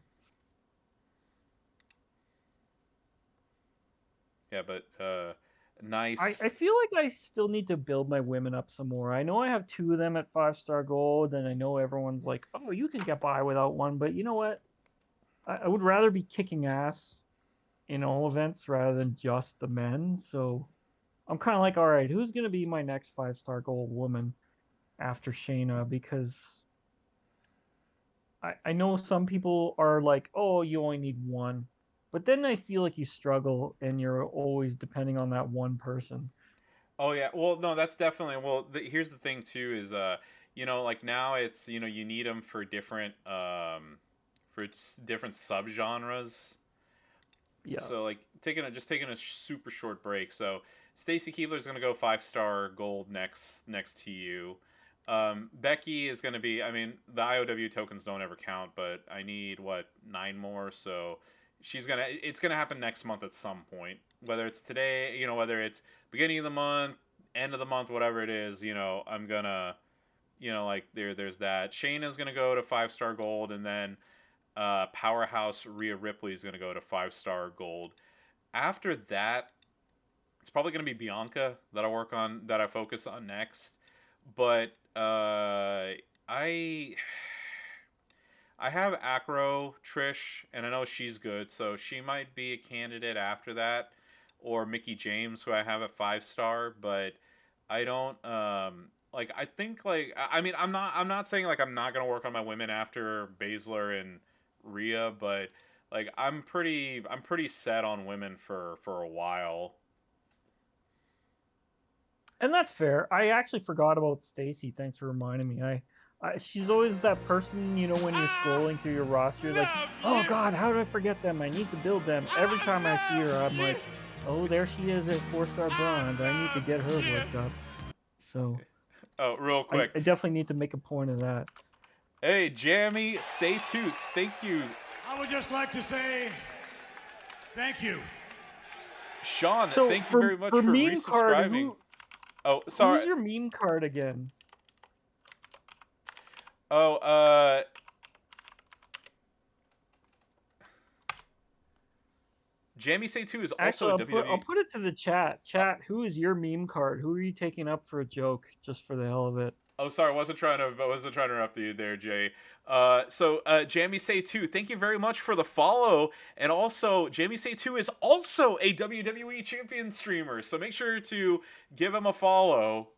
Yeah, but I nice. feel like I still need to build my women up some more. I know I have 2 of them at 5-star gold, and I know everyone's like, "Oh, you can get by without one." But you know what? I would rather be kicking ass in all events rather than just the men. So I'm kind of like, all right, who's gonna be my next 5-star gold woman after Shayna? Because I know some people are like, "Oh, you only need one," but then I feel like you struggle and you're always depending on that one person. Oh yeah. Well, no, that's definitely. Well, here's the thing too is like now it's you need them for different subgenres. Yeah. So like taking a super short break. So Stacy Keebler's gonna go 5-star gold next to you. Becky is gonna be. I mean, the IOW tokens don't ever count, but I need what 9 more. So it's gonna happen next month at some point. Whether it's today, whether it's beginning of the month, end of the month, whatever it is, I'm gonna like there's that. Shayna's gonna go to 5-star gold, and then powerhouse Rhea Ripley is gonna go to 5-star gold. After that, it's probably gonna be Bianca that I focus on next. But I I have Acro Trish, and I know she's good, so she might be a candidate after that, or Mickey James, who I have at 5 star. But I don't like. I think like I mean I'm not saying like I'm not gonna work on my women after Baszler and Rhea, but like I'm pretty set on women for a while. And that's fair. I actually forgot about Stacy. Thanks for reminding me. She's always that person, you know, when you're scrolling through your roster, you're like, oh God, how did I forget them? I need to build them. Every time I see her, I'm like, oh, there she is at 4-star bronze. I need to get her worked up. So Oh, real I quick. definitely need to make a point of that. Hey, Jammy, say tooth. Thank you. I would just like to say thank you. Sean, So thank you very much for meme card, resubscribing. Oh, sorry. who's your meme card again? Oh, Jammy Say 2 is also Actually, a WWE. I'll put it to the chat. Chat, who is your meme card? Who are you taking up for a joke just for the hell of it? Oh, sorry, I wasn't trying to interrupt you there, Jay. Jamie Say 2, thank you very much for the follow. And also, Jamie Say 2 is also a WWE champion streamer, so make sure to give him a follow.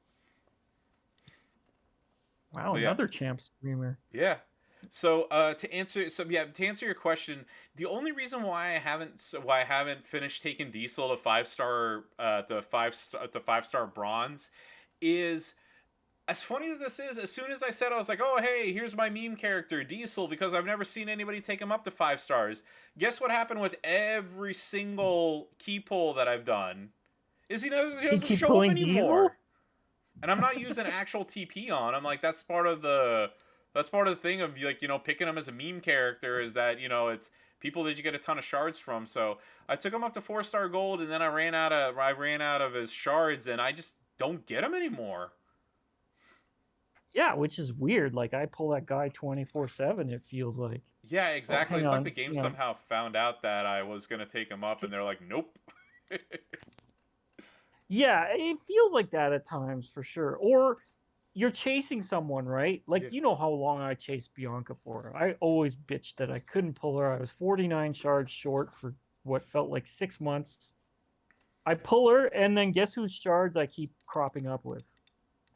Wow, Oh, yeah. another champ streamer. Yeah. So to answer your question, the only reason why I haven't finished taking Diesel to 5 star to 5 star bronze is, as funny as this is, as soon as I said, I was like, oh hey, here's my meme character Diesel, because I've never seen anybody take him up to 5 stars. Guess what happened with every single key pull that I've done? Is he doesn't keep show up pulling anymore. Diesel? And I'm not using actual TP on. I'm like, that's part of the thing of, like, you know, picking him as a meme character, is that, you know, it's people that you get a ton of shards from. So I took him up to 4-star gold, and then I ran out of his shards, and I just don't get him anymore. Yeah, which is weird. Like I pull that guy 24/7. It feels like. Yeah, exactly. hang It's like on, the game hang on. somehow found out that I was gonna take him up, and they're like, nope. Yeah, it feels like that at times for sure. Or you're chasing someone, right? Like Yeah. you know how long I chased Bianca for. I always bitched that I couldn't pull her. I was 49 shards short for what felt like 6 months. I pull her, and then guess whose shards I keep cropping up with,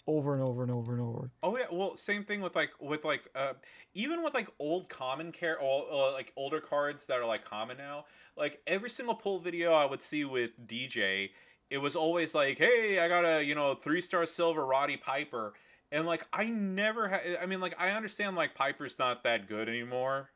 over and over and over and over. Oh yeah, well, same thing with even with like old common like older cards that are like common now. Like every single pull video I would see with DJ, it was always like, "Hey, I got a 3-star silver Roddy Piper," and like I never had. I mean, like I understand like Piper's not that good anymore,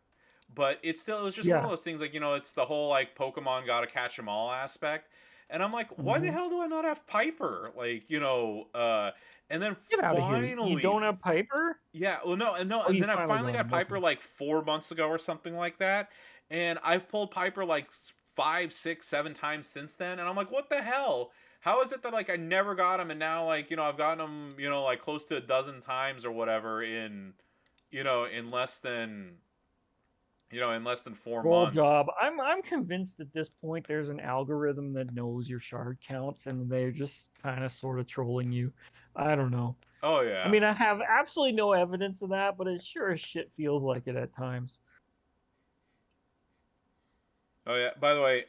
but it was just one of Yeah. those things, like, it's the whole like Pokemon gotta catch them all aspect. And I'm like, why the Mhm. hell do I not have Piper? Like, and then Get out of here. You finally, don't have Piper? yeah, well, no, Oh, and you then I finally finally got got him. Piper Okay. like 4 months ago or something like that, and I've pulled Piper like 5, 6, 7 times since then, and I'm like, what the hell? How is it that like I never got him, and now like I've gotten him like close to a dozen times or whatever in in less than in less than 4 months. Job. I'm convinced at this point there's an algorithm that knows your shard counts and they're just kind of sort of trolling you. I don't know. Oh I yeah. mean, I have absolutely no evidence of that, but it sure as shit feels like it at times. Oh yeah. By the way,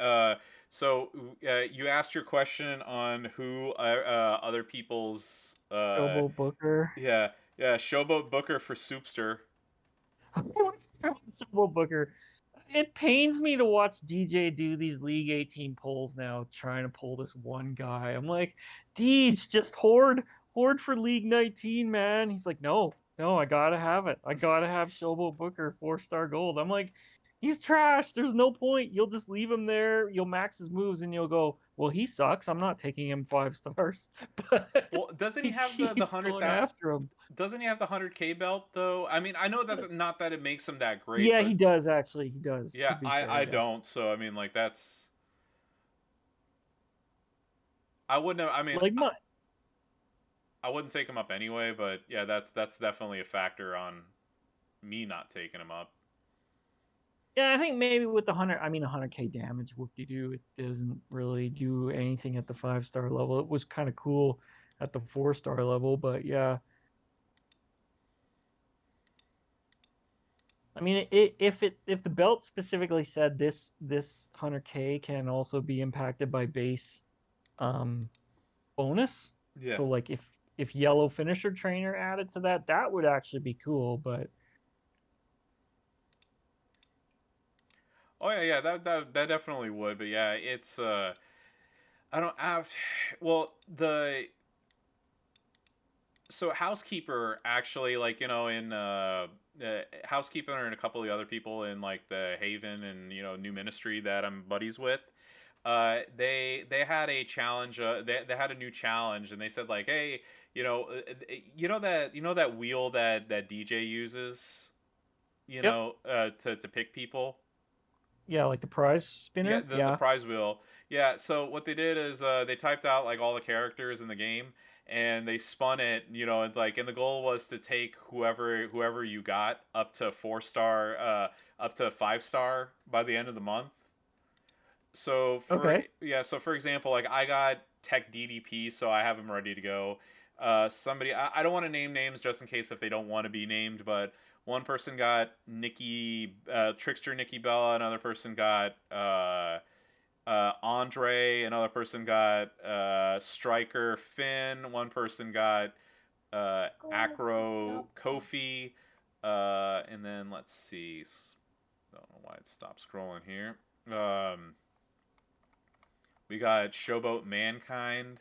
so you asked your question on who other people's Showboat Booker. yeah, Showboat Booker for Soupster. Showboat Booker. It pains me to watch DJ do these League 18 polls now, trying to pull this one guy. I'm like, Deej, just horde for League 19, man. He's like, no, I gotta have it. I gotta have Showboat Booker 4-star gold. I'm like, he's trash. There's no point. You'll just leave him there. You'll max his moves, and you'll go, well, he sucks. I'm not taking him 5 stars. But Well, doesn't he have the keeps 100 going that? after him. Doesn't he have the 100K belt though? I mean, I know that not that it makes him that great, Yeah, but he does actually. He does. yeah, To be fair, I yes. don't. So I mean, like that's I wouldn't have. I mean, Like I wouldn't take him up anyway. But yeah, that's definitely a factor on me not taking him up. Yeah, I think maybe with the 100K damage, whoop-de-doo, it doesn't really do anything at the 5-star level. It was kind of cool at the 4-star level, but yeah. I mean, if the belt specifically said this 100K can also be impacted by base um bonus, Yeah. so like if yellow finisher trainer added to that, that would actually be cool, but Oh yeah, yeah, that definitely would. But yeah, it's I don't have. Well, the so housekeeper actually, like, in housekeeper and a couple of the other people in like the Haven and new ministry that I'm buddies with. They had a challenge. They had a new challenge, and they said like, hey, that wheel that DJ uses, yep. to pick people. Yeah, like the prize Yeah, spinner. the Yeah. prize wheel. Yeah, so what they did is they typed out like all the characters in the game, and they spun it. And like, and the goal was to take whoever you got up to 4-star, up to 5-star by the end of the month. So Okay. for example, like I got Tech DDP, so I have him ready to go. Somebody, I don't want to name names just in case if they don't want to be named, but one person got Nikki, Trickster Nikki Bella. Another person got Andre. Another person got Striker Finn. One person got Acro Kofi. And then let's see. I don't know why it stopped scrolling here. We got Showboat Mankind.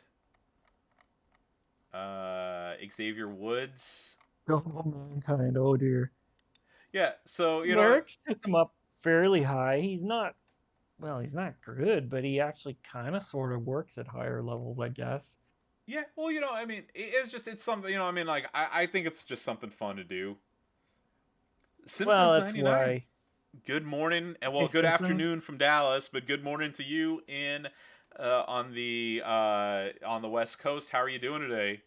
Xavier Woods. Oh, mankind. Oh dear. Yeah, so Lyrics took him up fairly high. He's not good, but he actually kind of sort of works at higher levels, I guess. yeah. Well, I mean, it's something. I mean, like I think it's just something fun to do. Well, Simpsons that's 99. why. Good morning, and Hey, well, good Simpsons. afternoon from Dallas, but good morning to you in on the West Coast. How are you doing today?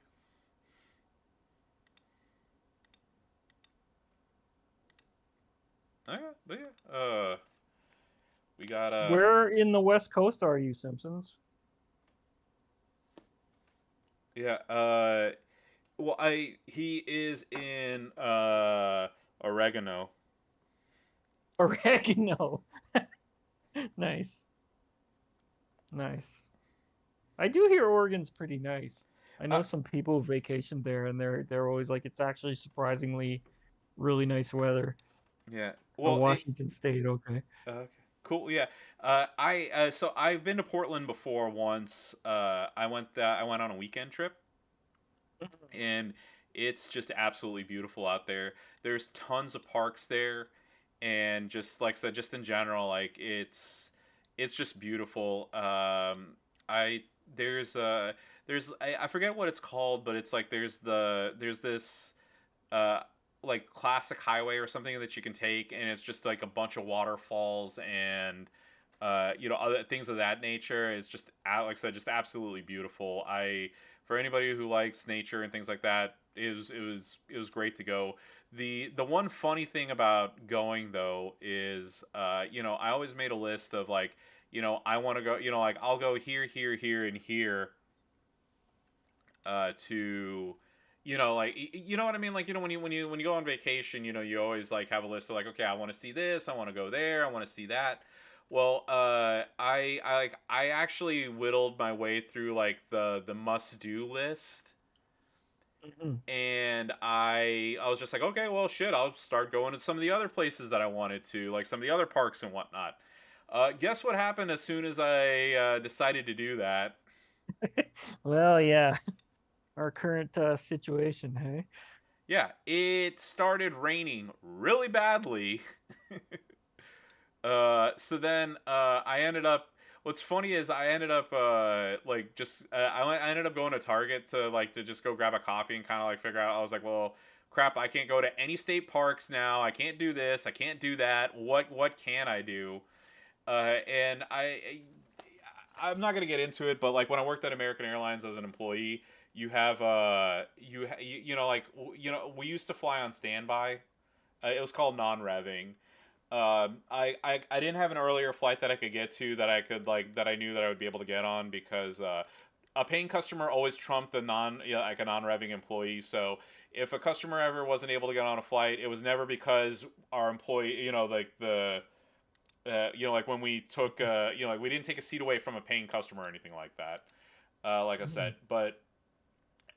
Oh, yeah, but yeah. We got Where in the West Coast are you, Simpsons? yeah. Well, he is in oregano. Oregano. Nice. Nice. I do hear Oregon's pretty nice. I Uh, know some people who vacation there, and they're always like it's actually surprisingly really nice weather. yeah. Or Well, Washington State, okay. okay. Cool. Yeah. So I've been to Portland before once. I went on a weekend trip, and it's just absolutely beautiful out there. There's tons of parks there, and just like I said, just in general, like it's just beautiful. I there's I forget what it's called, but it's like there's this uh like classic highway or something that you can take, and it's just like a bunch of waterfalls and other things of that nature. It's just like I said, just absolutely beautiful. I For anybody who likes nature and things like that, it was great to go. The one funny thing about going though is I always made a list of like, I want to go, like I'll go here and here to like you know what I mean, like when you go on vacation, you always like have a list of like, okay, I want to see this, I want to go there, I want to see that. Well, I actually whittled my way through like the must do list, Mhm. and I was just like, okay, well, shit, I'll start going to some of the other places that I wanted to, like some of the other parks and whatnot. Guess what happened as soon as I decided to do that? Well, yeah, our current situation, hey? Yeah, it started raining really badly. So then I ended up. What's funny is I ended up like just I ended up going to Target to just go grab a coffee and kind of like figure out. I was like, well, crap, I can't go to any state parks now. I can't do this. I can't do that. What can I do? And I'm not gonna get into it, but like when I worked at American Airlines as an employee, you have you know like we used to fly on standby. It was called non-revving, I didn't have an earlier flight that I could get to that I could that I knew that I would be able to get on because a paying customer always trumped the like a non-revving employee. So if a customer ever wasn't able to get on a flight, it was never because our employee, like like when we took, like we didn't take a seat away from a paying customer or anything like that. Like I said, but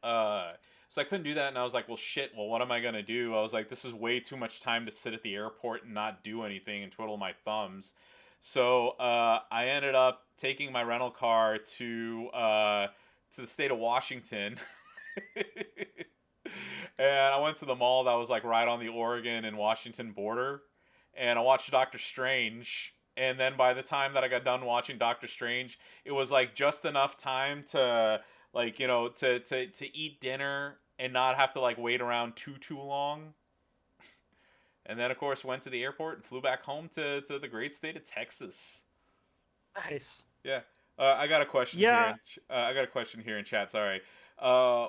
uh, so I couldn't do that, and I was like, well, shit. Well, what am I gonna do? I was like, this is way too much time to sit at the airport and not do anything and twiddle my thumbs. So I ended up taking my rental car to the state of Washington, and I went to the mall that was like right on the Oregon and Washington border, and I watched Doctor Strange. And then by the time that I got done watching Doctor Strange, it was like just enough time to to eat dinner and not have to like wait around too long. And then of course went to the airport and flew back home to the great state of Texas. Nice. Yeah. I got a question here. Yeah. I got a question here in chat. Sorry.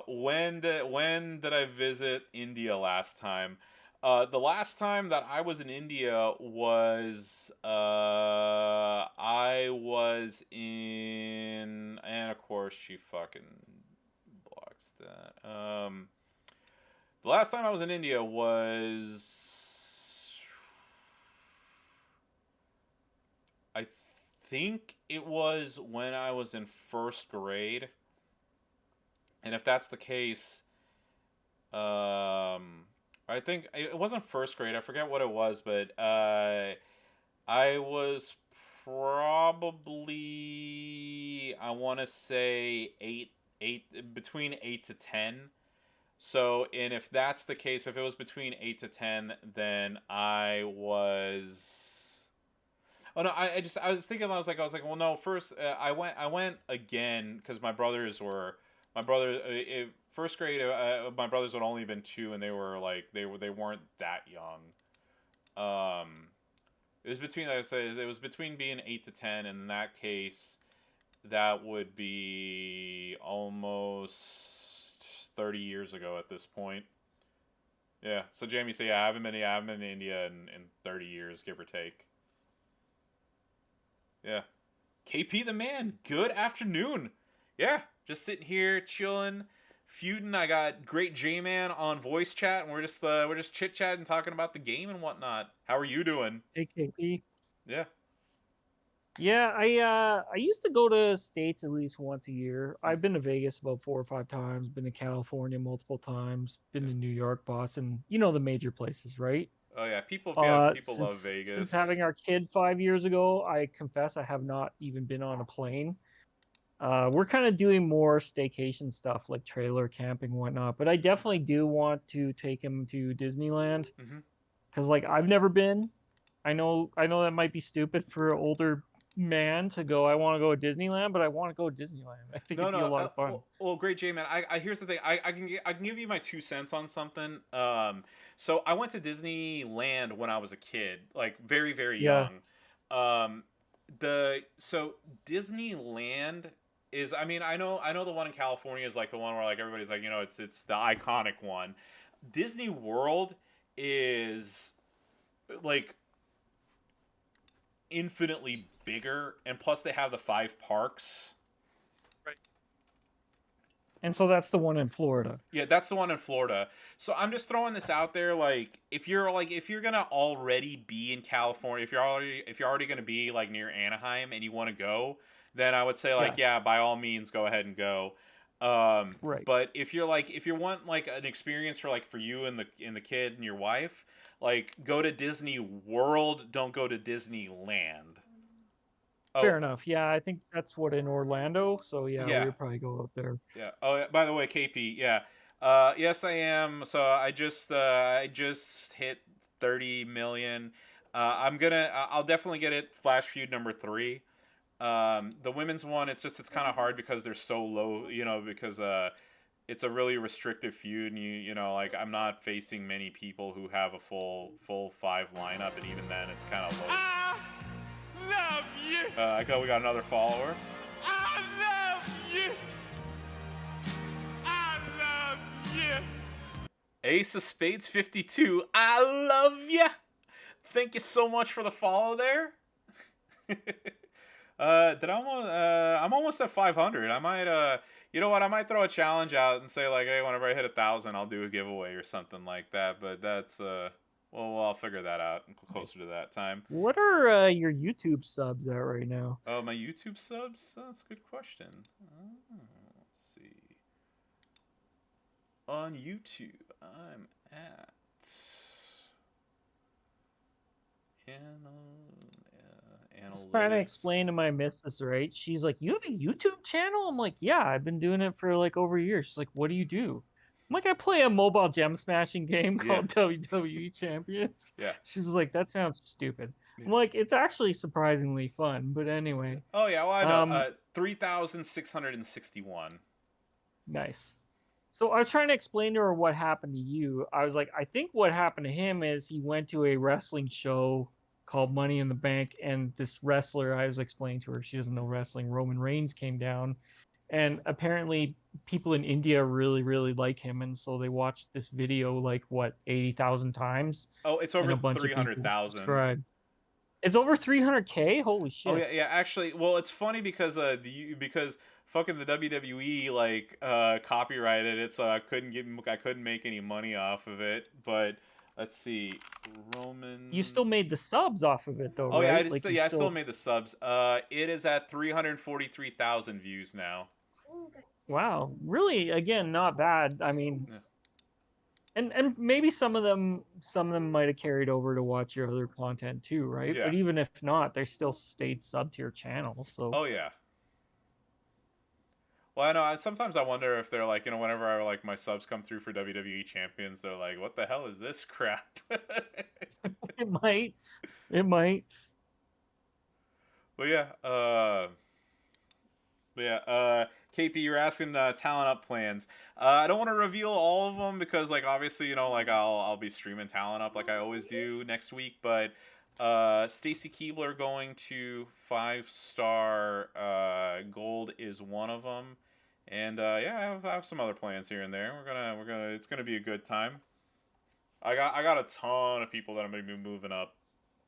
When did I visit India last time? The last time that I was in India was I was in, and of course she fucking blocks that. The last time I was in India was, I think it was when I was in first grade. And if that's the case, I think it wasn't first grade. I forget what it was, but I was probably, I want to say between 8 to 10. So, and if that's the case, if it was between 8 to 10, then I was. Oh no, I was thinking, I was like, well, no, first I went again because my brother first grade, my brothers had only been 2, and they were like they weren't that young. It was between, like I said, it was between being 8 to 10, and in that case, that would be almost 30 years ago at this point. Yeah. So Jamie said, yeah, I haven't been in India in 30 years, give or take. Yeah. KP the man, good afternoon. Yeah, just sitting here chilling, feuding. I got great J-Man on voice chat, and we're just chit-chatting, talking about the game and whatnot. How are you doing? AKP. Yeah. Yeah, I used to go to States at least once a year. I've been to Vegas about 4 or 5 times, been to California multiple times, been to New York, Boston, the major places, right? Oh yeah, people love Since Vegas. having our kid 5 years ago, I confess I have not even been on a plane. We're kind of doing more staycation stuff like trailer camping and whatnot, but I definitely do want to take him to Disneyland Mm-hmm. because like I've never been. I know that might be stupid for an older man to go, I want to go to Disneyland, but I want to go to Disneyland. I think No, it'd be a no. lot of fun. Well, great, J man. I here's the thing. I can give you my 2 cents on something. So I went to Disneyland when I was a kid, like very very Yeah, young. So Disneyland is. I mean, I know the one in California is like the one where like everybody's like, it's the iconic one. Disney World is like infinitely bigger, and plus they have the 5 parks. and so that's the one in Florida. Yeah, that's the one in Florida. So I'm just throwing this out there, like if you're gonna already be in California, if you're already gonna be like near Anaheim and you want to go, then I would say like, Yeah, yeah, by all means go ahead and go. right. But if you want like an experience for you and the kid and your wife, like go to Disney World, don't go to Disneyland. Fair Oh, enough. Yeah, I think that's what in Orlando. So yeah, we yeah. would probably go out there. Yeah. Oh, yeah, by the way, KP. Yeah. Yes, I am. So I just hit 30 million. I'll definitely get it. Flash Feud number 3. The women's one, it's kind of hard because they're so low. Because it's a really restrictive feud, and like I'm not facing many people who have a full 5 lineup, and even then, it's kind of low. I love you. We got another follower. I love you. I love you. Ace of Spades 52. I love ya. Thank you so much for the follow there. Did I almost? I'm almost at 500. I might. You know what? I might throw a challenge out and say like, hey, whenever I hit 1,000, I'll do a giveaway or something like that. But that's well, I'll figure that out closer to that time. What are your YouTube subs at right now? Oh, my YouTube subs? That's a good question. Let's see. On YouTube, I'm at. Just trying to explain Analytics. to my missus, right? She's like, "You have a YouTube channel?" I'm like, "Yeah, I've been doing it for like over a year." She's like, "What do you do?" I'm like, "I play a mobile gem smashing game Yeah. called WWE Champions." Yeah. She's like, "That sounds stupid." Yeah. I'm like, "It's actually surprisingly fun." But anyway, Oh yeah, well I know. um, 3,661. nice. So I was trying to explain to her what happened to you. I was like, I think what happened to him is he went to a wrestling show called Money in the Bank, and this wrestler, I was explaining to her, she doesn't know wrestling, Roman Reigns came down, and apparently people in India really, really like him, and so they watched this video like what 80,000 times, Oh, it's and over a bunch of people 300,000. subscribed. It's over 300K. Holy Oh shit! yeah, yeah. Actually, well, it's funny because because fucking the WWE like copyrighted it, so I couldn't make any money off of it. But let's see, You Roman. still made the subs off of it though, Oh yeah, right? Like you I still still. made the subs. It is at 343,000 views now. Wow, really, again, not bad. I mean, Yeah. and maybe some of them might have carried over to watch your other content too, right? Yeah. But even if not, they still stayed sub tier channels. So Oh yeah. Well, I know. Sometimes I wonder if they're like, whenever like my subs come through for WWE champions, they're like, "What the hell is this crap?" it might, it might. But yeah, KP, you're asking talent up plans. I don't want to reveal all of them because, like, obviously, like I'll be streaming talent up like I always do next week. But Stacy Keebler going to 5-star gold is one of them, and yeah, I have some other plans here and there. It's gonna be a good time. I got a ton of people that I'm gonna be moving up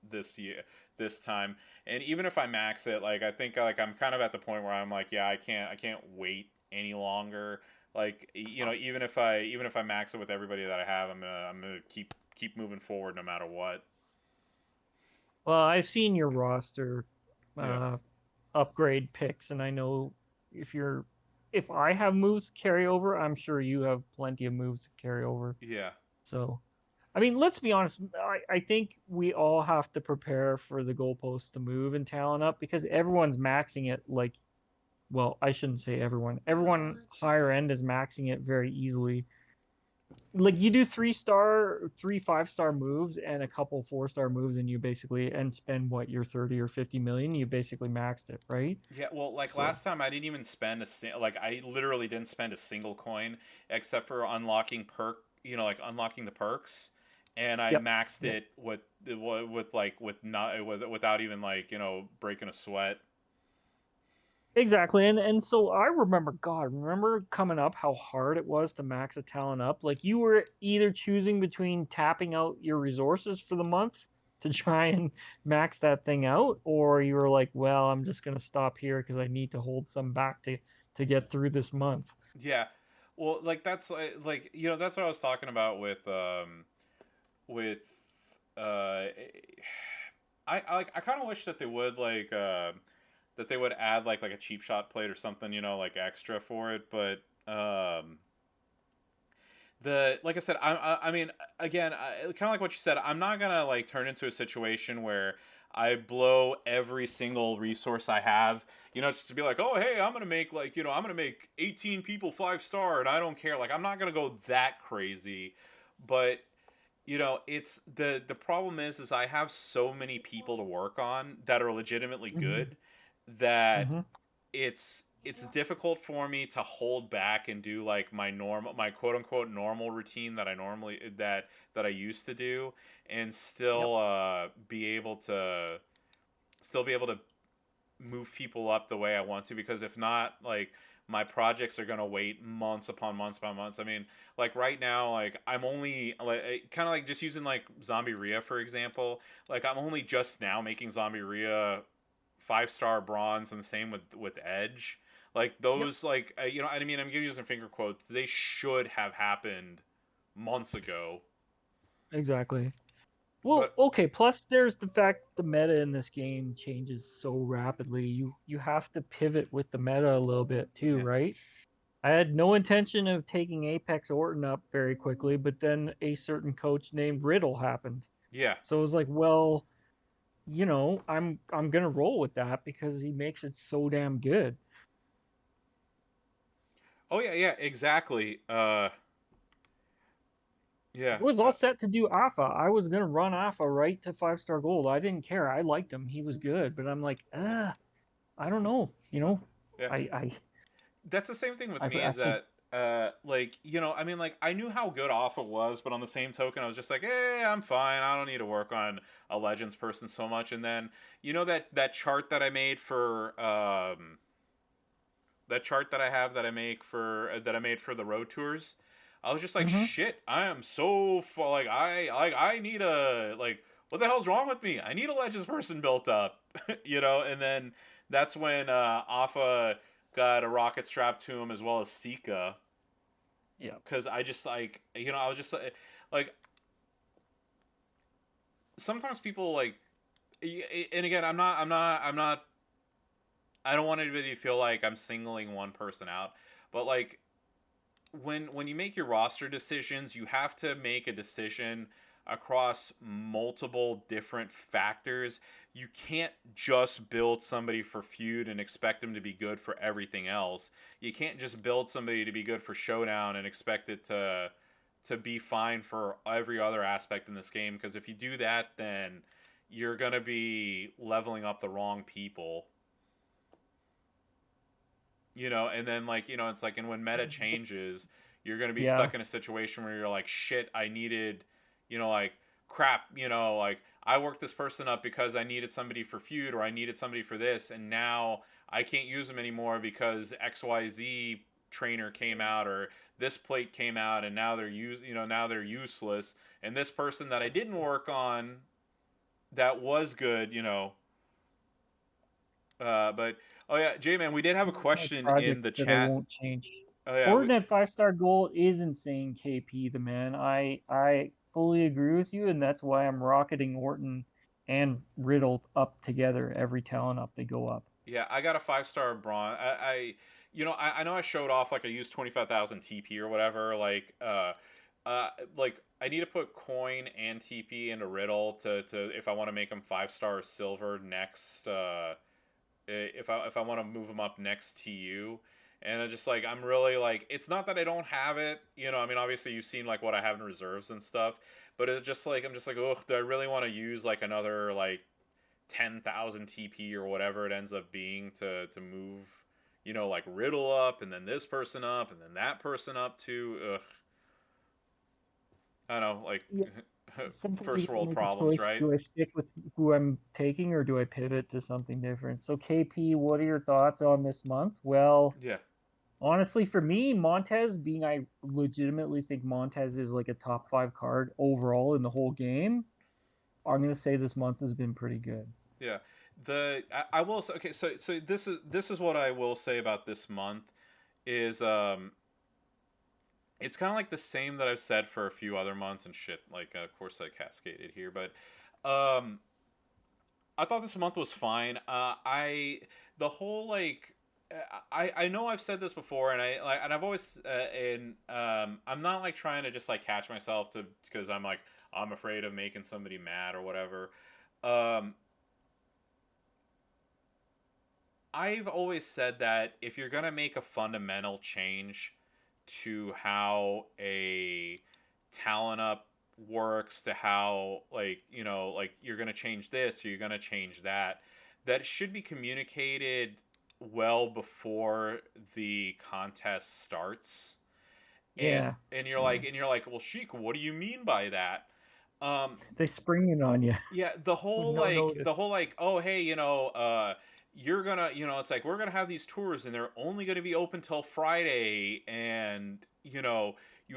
this time, and even if I max it, like I think like I'm kind of at the point where I'm like, yeah, I can't wait any longer. Like even if I max it with everybody that I have, I'm gonna keep moving forward no matter what. Well, I've seen your roster Yeah. uh, upgrade picks, and I know if I have moves to carry over, I'm sure you have plenty of moves to carry over. Yeah. So, I mean, let's be honest. I think we all have to prepare for the goalposts to move and talent up because everyone's maxing it like, well, I shouldn't say everyone. Everyone higher end is maxing it very easily. Like you do 3-star, 5-star moves and a couple 4-star moves, and you basically and spend what your 30 or 50 million. You basically maxed it, right? Yeah, well, like So, last time, I didn't even like I literally didn't spend a single coin except for unlocking like unlocking the perks, and I yep, maxed yep. it without even like breaking a sweat. Exactly. And so I remember, God, remember coming up how hard it was to max a talent up? Like you were either choosing between tapping out your resources for the month to try and max that thing out, or you were like, well, I'm just gonna stop here because I need to hold some back to get through this month. Yeah, well, like that's that's what I was talking about with uh I kind of wish that they would that they would add like a cheap shot plate or something, like extra for it. But the like I said, I mean, again, kind of like what you said, I'm not gonna like turn into a situation where I blow every single resource I have, just to be like, oh hey, I'm gonna make I'm gonna make 18 people 5-star and I don't care. Like I'm not gonna go that crazy, but it's the problem is I have so many people to work on that are legitimately Mm-hmm. good that Mm-hmm. it's difficult for me to hold back and do like my quote unquote normal routine that I used to do and Yep. still be able to move people up the way I want to, because if not, like my projects are gonna wait months upon months upon months. I mean, like right now, like I'm only like kind of like just using like Zombie Rhea for example. Like I'm only just now making Zombie Rhea 5-star bronze, and the same with Edge. Like Yep. those, like I mean, I'm using finger quotes. They should have happened months ago, Exactly. Well, but okay, plus there's the fact the meta in this game changes so rapidly. You have to pivot with the meta a little bit too, yeah, right? I had no intention of taking Apex Orton up very quickly, but then a certain coach named Riddle happened. yeah. So it was like, well, I'm gonna roll with that because he makes it so damn good. Oh yeah, yeah, exactly. Yeah. I was all set to do Alpha. I was gonna run Alpha right to 5-star gold. I didn't care. I liked him. He was good, but I'm like, I don't know. Yeah. I I That's the same thing with I me, is actually that like I mean, like I knew how good Alpha was, but on the same token I was just like, I'm fine, I don't need to work on a Legends person so much. And then that chart that I made for that chart that I have that I make for that I made for the road tours, I was just like, hmm shit, I am so like I need a, like, what the hell's wrong with me? I need a Legends person built up. And then that's when Alpha got a rocket strapped to him, as well as Sika, yeah. because I just like, I was just like sometimes people like, and again, I don't want anybody to feel like I'm singling one person out, but like when you make your roster decisions, you have to make a decision across multiple different factors. You can't just build somebody for Feud and expect them to be good for everything else. You can't just build somebody to be good for Showdown and expect it to be fine for every other aspect in this game, because if you do that, then you're going to be leveling up the wrong people. And then, like, it's like, and when meta changes, you're going to be Yeah. stuck in a situation where you're like, shit, I needed, like, crap, like, I worked this person up because I needed somebody for Feud, or I needed somebody for this, and now I can't use them anymore because XYZ trainer came out, or this plate came out, and now now they're useless. And this person that I didn't work on that was good, but oh yeah, J Man, we did have a Like question in projects the that I chat. won't change. Oh yeah, Orton at 5-star gold is insane, KP the man. I fully agree with you, and that's why I'm rocketing Orton and Riddle up together every talent up they go up. yeah, I got a 5-star bronze. I know I showed off like I used 25,000 TP or whatever. Like I need to put coin and TP into Riddle to if I want to make him 5-star silver next. If I want to move him up next to you. And I just like, I'm really like, it's not that I don't have it, I mean, obviously you've seen like what I have in reserves and stuff, but it's just like, I'm just like, oh, do I really want to use like another like 10,000 TP or whatever it ends up being to move, like Riddle up, and then this person up, and then that person up too. Ugh. I don't know, like Yeah, sometimes you first gotta world make a problems, choice. right? Do I stick with who I'm taking or do I pivot to something different? So KP, what are your thoughts on this month? Well, Yeah. honestly, for me, Montez being, I legitimately think Montez is like a top 5 card overall in the whole game. I'm gonna say this month has been pretty good. Yeah. I will say, okay, so this is what I will say about this month is it's kind of like the same that I've said for a few other months and shit. Like, of course, I cascaded here, but um, I thought this month was fine. The whole like, I know I've said this before, and I've always and I'm not like trying to just like catch myself to, because I'm afraid of making somebody mad or whatever. Um, I've always said that if you're gonna make a fundamental change to how a talent up works, to how, like, like you're gonna change this or you're gonna change that, that should be communicated well before the contest starts. and Yeah, and you're yeah. like, well, Sheik, what do you mean by that? um They spring it on you yeah, with no notice. the whole like, oh hey, you're gonna, it's like we're gonna have these tours and they're only gonna be open till Friday, and you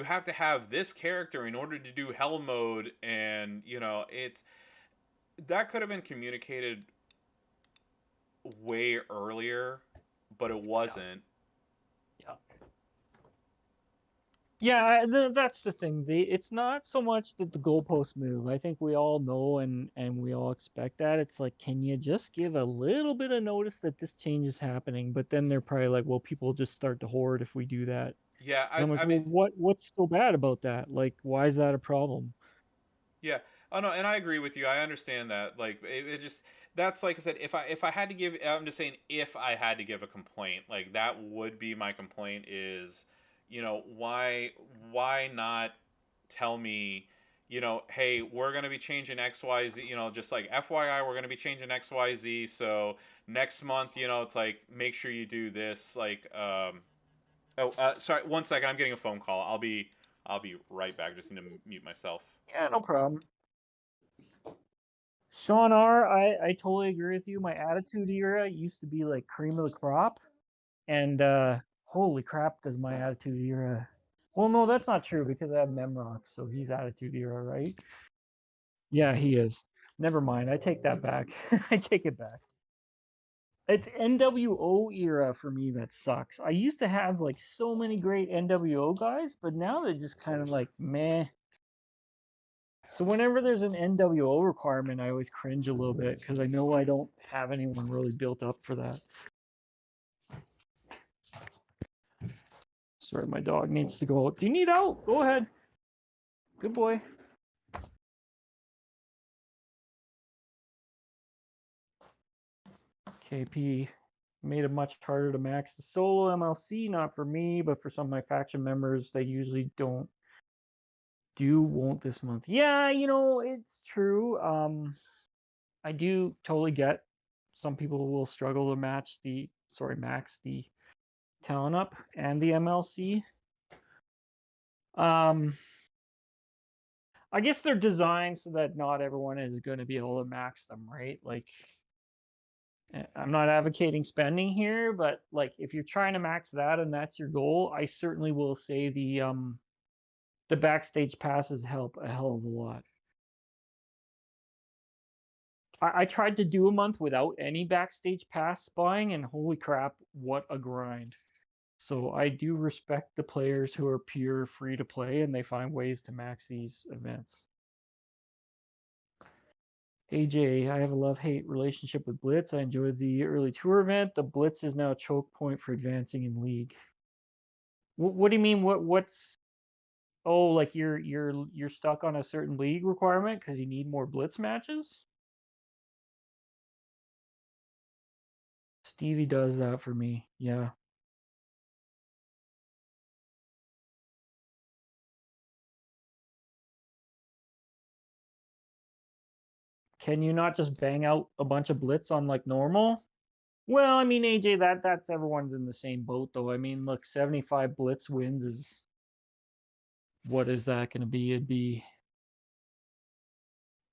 have to have this character in order to do hell mode, and it's that could have been communicated way earlier, but it wasn't. Yeah. Yeah, that's the thing. It's not so much that the goalposts move. I think we all know and we all expect that. It's like, can you just give a little bit of notice that this change is happening? But then they're probably like, well, people just start to hoard if we do that. Yeah, And I'm like, I well, mean, what's so bad about that? Like, why is that a problem? yeah. Oh no, and I agree with you. I understand that. Like it just that's like I said. If I had to give, I'm just saying if I had to give a complaint, like that would be my complaint. Is why not tell me, hey, we're gonna be changing X Y Z. Just like FYI, we're gonna be changing X Y Z. So next month, it's like make sure you do this. Like oh sorry, one second. I'm getting a phone call. I'll be right back. Just need to mute myself. Yeah, no problem. Sean R, I totally agree with you. My Attitude Era used to be like cream of the crop, and holy crap, does my Attitude Era. Well, no, that's not true because I have Memrock, so he's Attitude Era, right? Yeah, he is. Never mind. I take that back. I take it back. It's NWO era for me that sucks. I used to have like so many great NWO guys, but now they're just kind of like meh. So whenever there's an NWO requirement, I always cringe a little bit because I know I don't have anyone really built up for that. Sorry, my dog needs to go out. Do you need out? Go ahead. Good boy. KP made it much harder to max the solo MLC, not for me, but for some of my faction members, they usually won't this month. Yeah, it's true. I do totally get some people will struggle to max the talent up and the MLC. I guess they're designed so that not everyone is going to be able to max them, right? Like, I'm not advocating spending here, but like if you're trying to max that and that's your goal, I certainly will say the backstage passes help a hell of a lot. I tried to do a month without any backstage pass buying, and holy crap, what a grind. So I do respect the players who are pure free to play and they find ways to max these events. AJ, I have a love-hate relationship with Blitz. I enjoyed the early tour event. The Blitz is now a choke point for advancing in league. What do you mean? What's Oh, like you're stuck on a certain league requirement because you need more Blitz matches? Stevie does that for me. Yeah. Can you not just bang out a bunch of Blitz on like normal? Well, I mean, AJ, that's everyone's in the same boat though. I mean, look, 75 Blitz wins is what is that going to be? It'd be,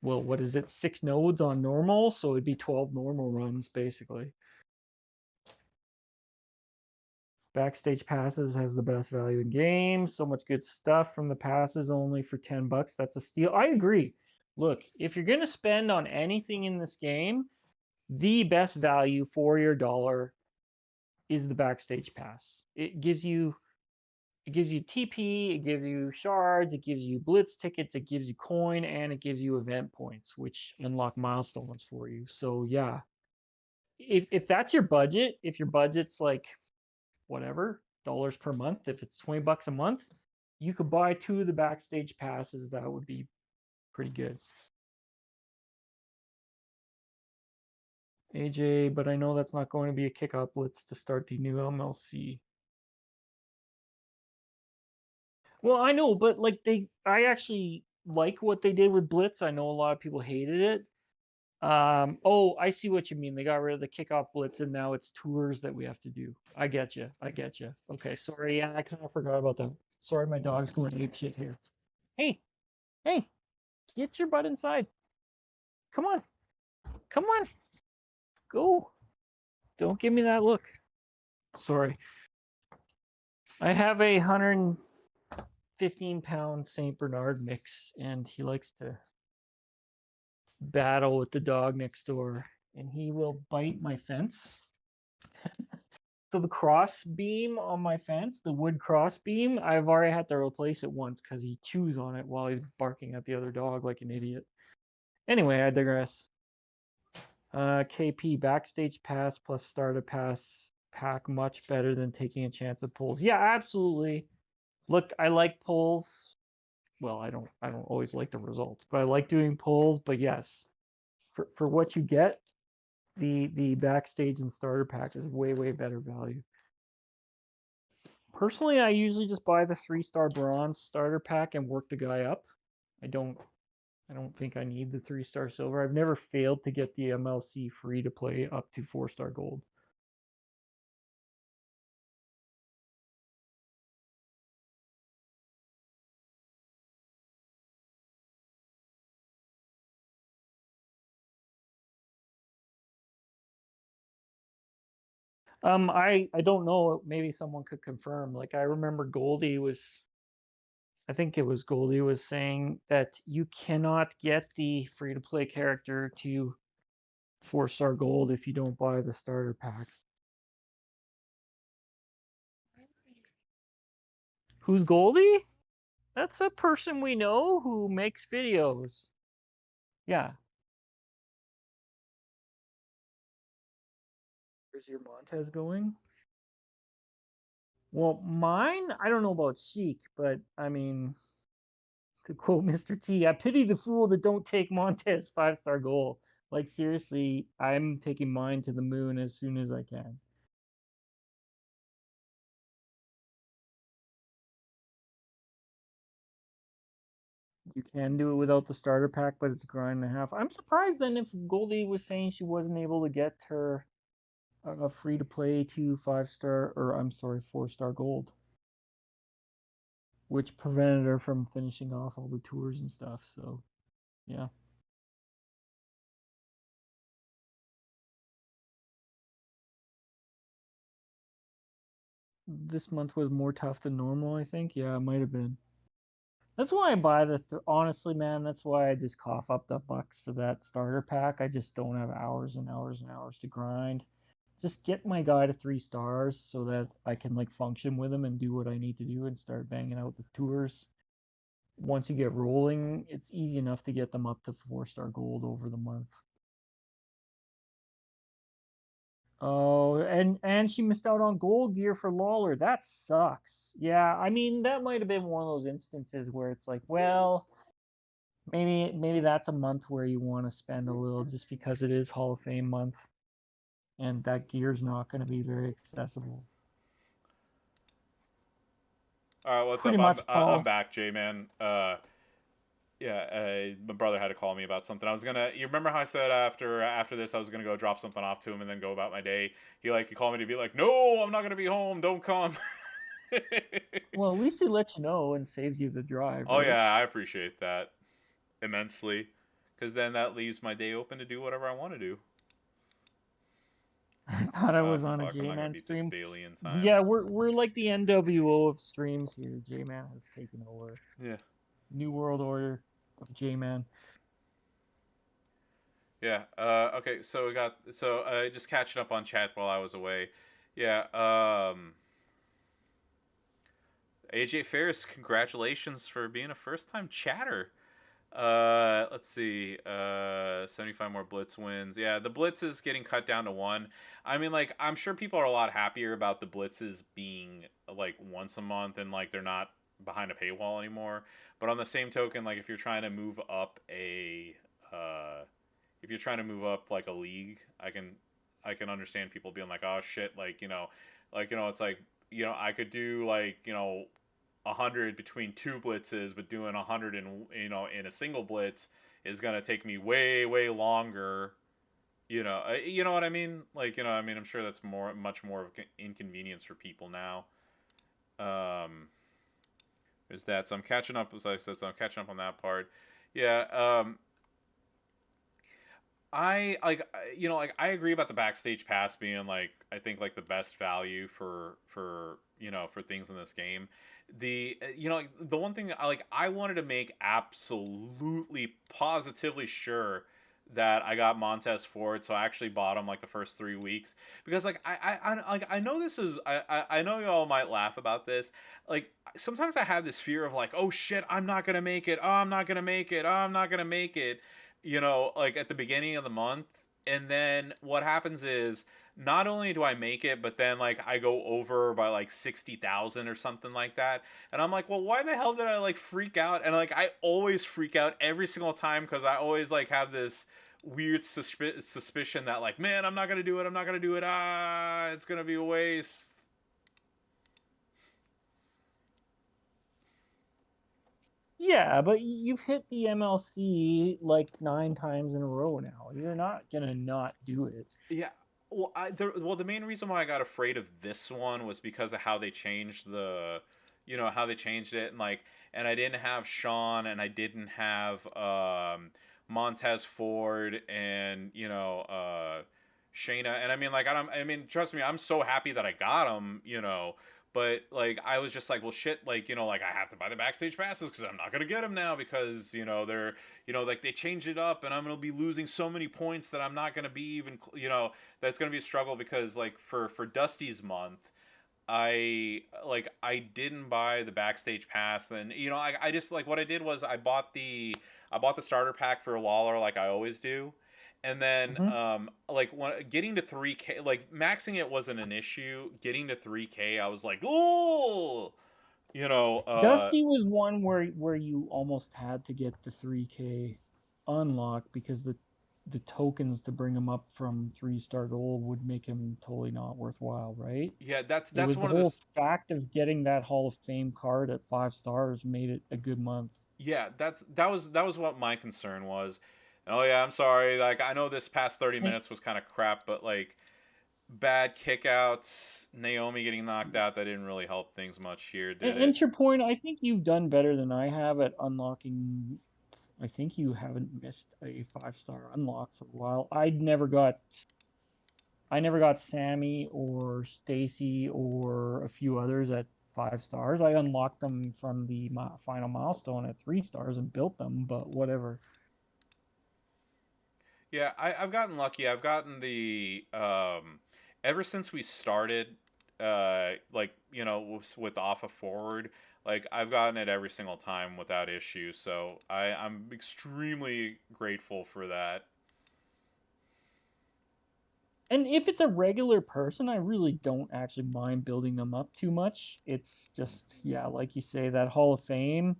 well, what is it? 6 nodes on normal, so it'd be 12 normal runs basically. Backstage passes has the best value in game. So much good stuff from the passes only for $10. That's a steal. I agree. Look, if you're gonna spend on anything in this game, the best value for your dollar is the backstage pass. It gives you TP, it gives you shards, it gives you blitz tickets, it gives you coin, and it gives you event points, which unlock milestones for you. So yeah, if that's your budget, if your budget's like whatever dollars per month, if it's $20 a month, you could buy 2 of the backstage passes. That would be pretty good. AJ, but I know that's not going to be a kickoff blitz to start the new MLC. Well, I know, but like I actually like what they did with Blitz. I know a lot of people hated it. Oh, I see what you mean. They got rid of the kickoff blitz and now it's tours that we have to do. I get you. I get you. Okay, sorry. Yeah, I kind of forgot about that. Sorry, my dog's going ape shit here. Hey, hey, get your butt inside. Come on. Come on. Go. Don't give me that look. Sorry. I have a 115-pound St. Bernard mix, and he likes to battle with the dog next door, and he will bite my fence. So the cross beam on my fence, the wood cross beam, I've already had to replace it once because he chews on it while he's barking at the other dog like an idiot. Anyway, I digress. KP backstage pass plus starter pass pack much better than taking a chance at polls. Yeah, absolutely. Look, I like polls. Well, I don't always like the results, but I like doing polls. But yes, for what you get, the backstage and starter pack is way better value. Personally, I usually just buy the 3-star bronze starter pack and work the guy up. I don't think I need the 3-star silver. I've never failed to get the MLC free to play up to 4-star gold. I don't know. Maybe someone could confirm. Like I remember I think it was Goldie was saying that you cannot get the free to play character to 4-star gold if you don't buy the starter pack. Who's Goldie? That's a person we know who makes videos. Yeah. Where's your Montez going? Well, mine, I don't know about Sheik, but I mean, to quote Mr. T, I pity the fool that don't take Montez 5-star goal. Like seriously, I'm taking mine to the moon as soon as I can. You can do it without the starter pack, but it's a grind and a half. I'm surprised then if Goldie was saying she wasn't able to get her a free to play to 5-star, or I'm sorry, 4-star gold, which prevented her from finishing off all the tours and stuff. So, yeah. This month was more tough than normal, I think. Yeah, it might have been. That's why I buy the. Honestly, man, that's why I just cough up the bucks for that starter pack. I just don't have hours and hours and hours to grind. Just get my guy to 3 stars so that I can like function with him and do what I need to do and start banging out the tours. Once you get rolling, it's easy enough to get them up to 4-star gold over the month. Oh, and she missed out on gold gear for Lawler. That sucks. Yeah, I mean that might have been one of those instances where it's like, well, maybe that's a month where you want to spend a little just because it is Hall of Fame month, and that gear's not going to be very accessible. All right, what's Pretty up? much, I'm Paul. back, J-Man. Yeah, my brother had to call me about something. I was gonna. You remember how I said after this I was gonna go drop something off to him and then go about my day. He called me to be like, no, I'm not gonna be home. Don't come. Well, at least he let you know and saved you the drive, Oh right? yeah, I appreciate that immensely, because then that leaves my day open to do whatever I want to do. I thought I Oh was on a fuck, I'm not gonna J-Man beat this stream. Bailey in time. Yeah, we're like the NWO of streams here. J-Man has taken over. Yeah. New World Order of J-Man. Yeah. Okay. So we got just catching up on chat while I was away. Yeah. AJ Ferris, congratulations for being a first-time chatter. Let's see. 75 more Blitz wins. Yeah, the Blitz is getting cut down to 1. I mean, like, I'm sure people are a lot happier about the Blitzes being like once a month and like they're not behind a paywall anymore. But on the same token, like if you're trying to move up if you're trying to move up like a league, I can understand people being like, oh shit, it's like I could do like 100 between 2 blitzes, but doing 100 in a single blitz is gonna take me way longer. You know what I mean? I'm sure that's much more of an inconvenience for people now. Um, there's that. So I'm catching up. As I said, so I'm catching up on that part. Yeah. I agree about the backstage pass being like I think like the best value for for things in this game. The one thing I wanted to make absolutely positively sure that I got Montez Ford, so I actually bought him like the first 3 weeks because I know this is I know y'all might laugh about this. Like sometimes I have this fear of like, oh shit, I'm not gonna make it. Oh, I'm not gonna make it. Oh, I'm not gonna make it, like at the beginning of the month. And then what happens is not only do I make it, but then like I go over by like 60,000 or something like that. And I'm like, well, why the hell did I like freak out? And like I always freak out every single time because I always like have this weird suspicion that like, man, I'm not gonna do it. I'm not gonna do it. Ah, it's gonna be a waste. Yeah, but you've hit the MLC like 9 times in a row now. You're not gonna not do it. Yeah. The main reason why I got afraid of this one was because of how they changed how they changed it, and I didn't have Sean, and I didn't have Montez Ford, and Shayna, and I mean, like, I mean, trust me, I'm so happy that I got them, but like, I was just like, well, shit, like, like I have to buy the backstage passes because I'm not gonna get them now because they're like they changed it up, and I'm gonna be losing so many points that I'm not gonna be even that's gonna be a struggle because like for Dusty's month. I didn't buy the backstage pass, and I just like what I did was I bought the starter pack for Lawler like I always do, and then Hmm. getting to 3K, like maxing it wasn't an issue. Getting to 3K, I was like, oh, you know, uh, Dusty was one where you almost had to get the 3K unlock because the tokens to bring him up from 3-star gold would make him totally not worthwhile, right? yeah, that's It that's was the one of whole those. fact of getting that Hall of Fame card at 5 stars made it a good month. Yeah, that was what my concern was. And, oh yeah, I'm sorry. Like I know this past 30 And, minutes was kind of crap, but like bad kickouts, Naomi getting knocked out, that didn't really help things much here, did and it? to your point, I think you've done better than I have at unlocking. I think you haven't missed a 5-star unlock for a while. I never got Sammy or Stacy or a few others at 5 stars. I unlocked them from the final milestone at 3 stars and built them, but whatever. Yeah, I've gotten lucky. I've gotten the ever since we started, with off of forward, like I've gotten it every single time without issue. So I'm extremely grateful for that. And if it's a regular person, I really don't actually mind building them up too much. It's just, yeah, like you say, that Hall of Fame.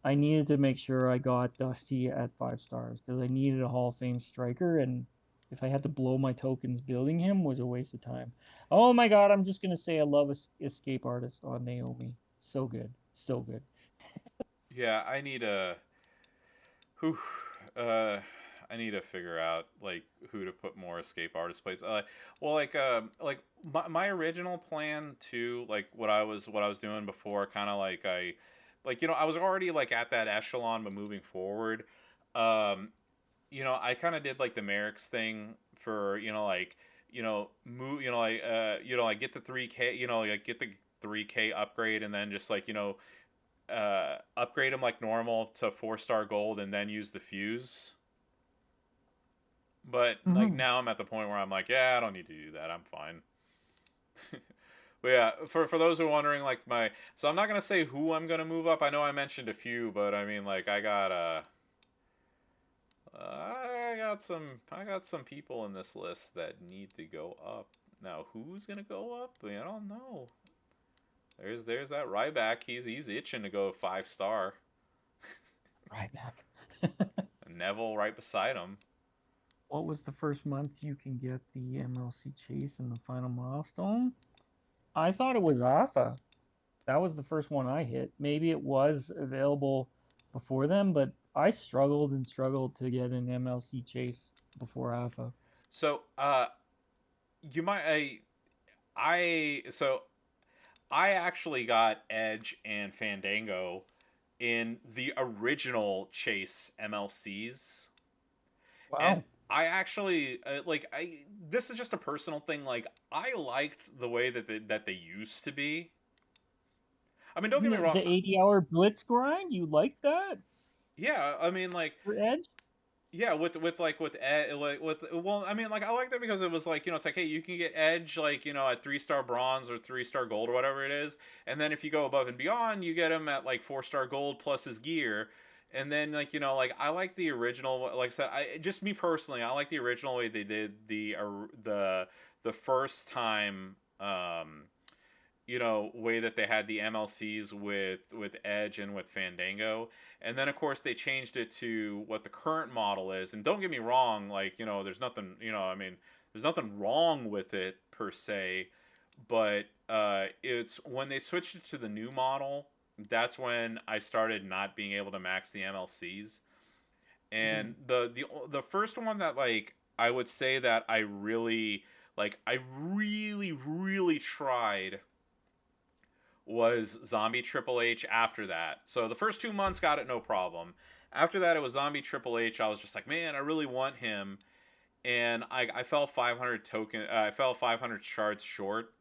I needed to make sure I got Dusty at 5 stars because I needed a Hall of Fame striker, and if I had to blow my tokens building him was a waste of time. Oh my God, I'm just gonna say I love Escape Artist on Naomi. So good, so good. Yeah, who uh I need to figure out like who to put more escape artist plays. Well, like my original plan too, like what I was doing before, kind of like I was already like at that echelon, but moving forward, um, I kind of did like the Merrick's thing for move, like get the 3K, like get the 3K upgrade, and then just like upgrade them like normal to 4-star gold, and then use the fuse. But like Hmm. now I'm at the point where I'm like, yeah, I don't need to do that. I'm fine. But yeah, for those who are wondering, like so I'm not gonna say who I'm gonna move up. I know I mentioned a few, but I mean like I got some people in this list that need to go up. Now who's gonna go up? I don't know. There's that Ryback. He's itching to go 5-star. Right back. And Neville right beside him. What was the first month you can get the MLC chase and the final milestone? I thought it was Alpha. That was the first one I hit. Maybe it was available before then, but I struggled and struggled to get an MLC chase before Alpha. So you might so I actually got Edge and Fandango in the original Chase MLCs, and Wow. I actually like I. This is just a personal thing. Like I liked the way that they used to be. I mean, don't get me wrong. The 80-hour blitz grind, you like that Yeah, I mean, like for Edge? yeah, with Ed, like with well, I mean, like I like that because it was like it's like hey, you can get Edge like at 3-star bronze or 3-star gold or whatever it is, and then if you go above and beyond, you get him at like 4-star gold plus his gear, and then like like I like the original. Like I said, I just me personally, I like the original way they did the first time. Way that they had the MLCs with Edge and with Fandango, and then of course they changed it to what the current model is. And don't get me wrong, like there's nothing, I mean, there's nothing wrong with it per se, but it's when they switched it to the new model, that's when I started not being able to max the MLCs. And the first one that like I would say that I really really tried was Zombie Triple H after that. So the first 2 months got it no problem. After that, it was Zombie Triple H. I was just like, man, I really want him, and I fell 500 I fell 500 shards short,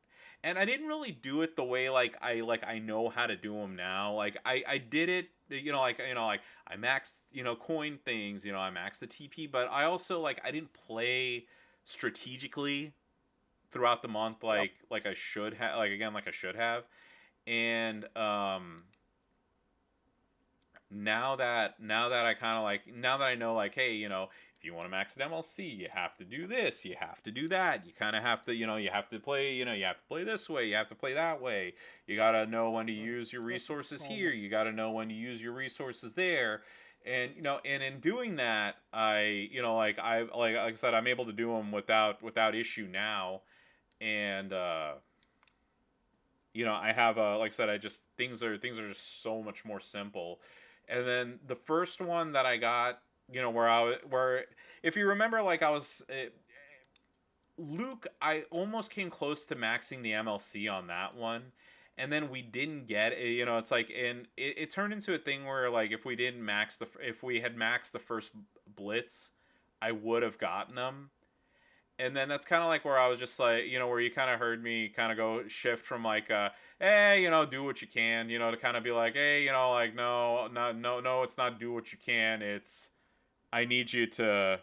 and I didn't really do it the way I know how to do them now. Like I did it, like I maxed coin things, I maxed the TP, but I also I didn't play strategically throughout the month like I should have, like I should have. And now that I kind of now that I know hey if you want to max an MLC you have to do this, you have to do that, you kind of have to you have to play you have to play this way, you have to play that way, you got to know when to use your resources here, you got to know when to use your resources there. And and in doing that I like I said I'm able to do them without issue now. And I have like I said, I just things are just so much more simple. And then the first one that I got, where if you remember, like I was Luke, I almost came close to maxing the MLC on that one, and then we didn't get it. It's like, and it turned into a thing where like if we had maxed the first blitz, I would have gotten them. And then that's kind of like where I was just like, where you kind of heard me kind of go shift from like, hey, do what you can, to kind of be like, hey, like, no, no, it's not do what you can. It's, I need you to,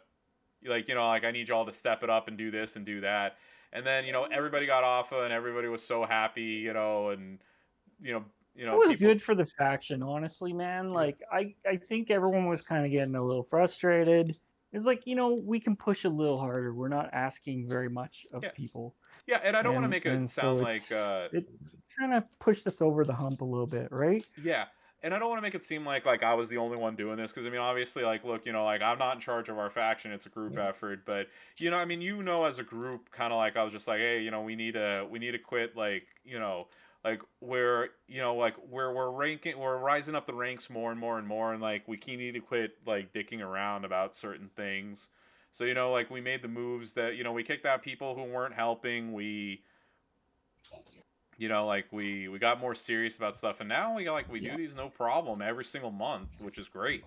like I need you all to step it up and do this and do that. And then, everybody got off and everybody was so happy, and, It was people, good for the faction, honestly, man. Like I think everyone was kind of getting a little frustrated. It's like, we can push a little harder. We're not asking very much of yeah, people. yeah. And I don't want to And make it and so sound like, it kind of pushed us over the hump a little bit, right? yeah, and I don't want to make it seem like I was the only one doing this, because I mean, obviously, like, look, like I'm not in charge of our faction; it's a group effort. But I mean, as a group, kind of like I was just like, hey, we need to quit, like we're ranking, we're rising up the ranks more and more and more, and like we need to quit like dicking around about certain things. So like we made the moves that we kicked out people who weren't helping. We like we got more serious about stuff, and now we do these no problem every single month, which is great.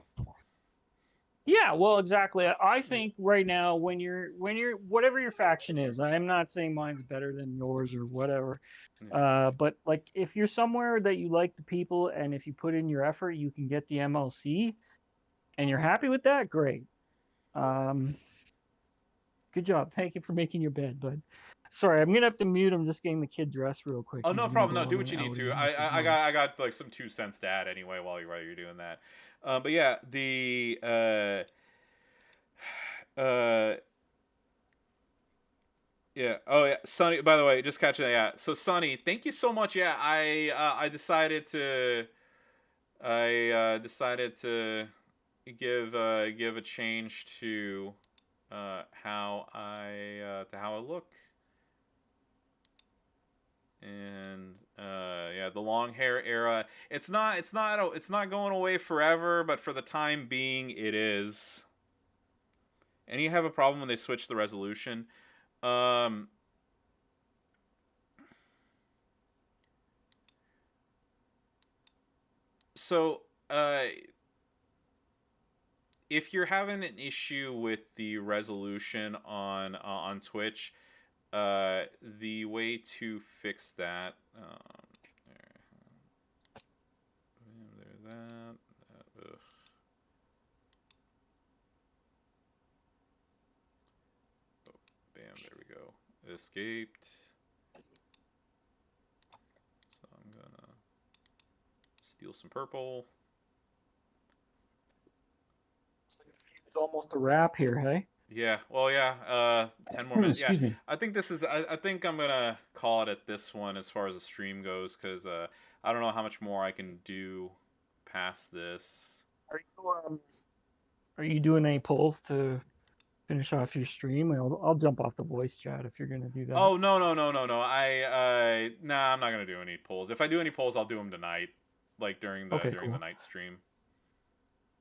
Yeah, well, exactly. I think right now when you're whatever your faction is, I'm not saying mine's better than yours or whatever. Yeah. But like if you're somewhere that you like the people and if you put in your effort, you can get the MLC and you're happy with that, great. Um, good job. Thank you for making your bed, bud. Sorry, I'm gonna have to mute. I'm just getting the kid dressed real quick. Oh, He's no gonna problem. go No, do on what an you need outing to. with his I mom. got like some 2 cents to add anyway while you're doing that. But yeah, the uh yeah. Oh yeah, Sonny. By the way, just catching that. Yeah. So Sonny, thank you so much. Yeah, I decided to give a change to how I look. And yeah, the long hair era, it's not going away forever, but for the time being it is. And you have a problem when they switch the resolution. um so uh if you're having an issue with the resolution on Twitch, the way to fix that, there's that. Ugh. Oh, bam, there we go. Escaped. So I'm gonna steal some purple. It's almost a wrap here, hey? Yeah, well, yeah, 10 more minutes. Yeah, Excuse me. I think this is, I think I'm gonna call it at this one as far as the stream goes, because I don't know how much more I can do past this. Are you doing any polls to finish off your stream? I'll jump off the voice chat if you're gonna do that. Oh, no, no, no, no, no. Nah, I'm not gonna do any polls. If I do any polls, I'll do them tonight, like during the Okay, during the cool. night stream.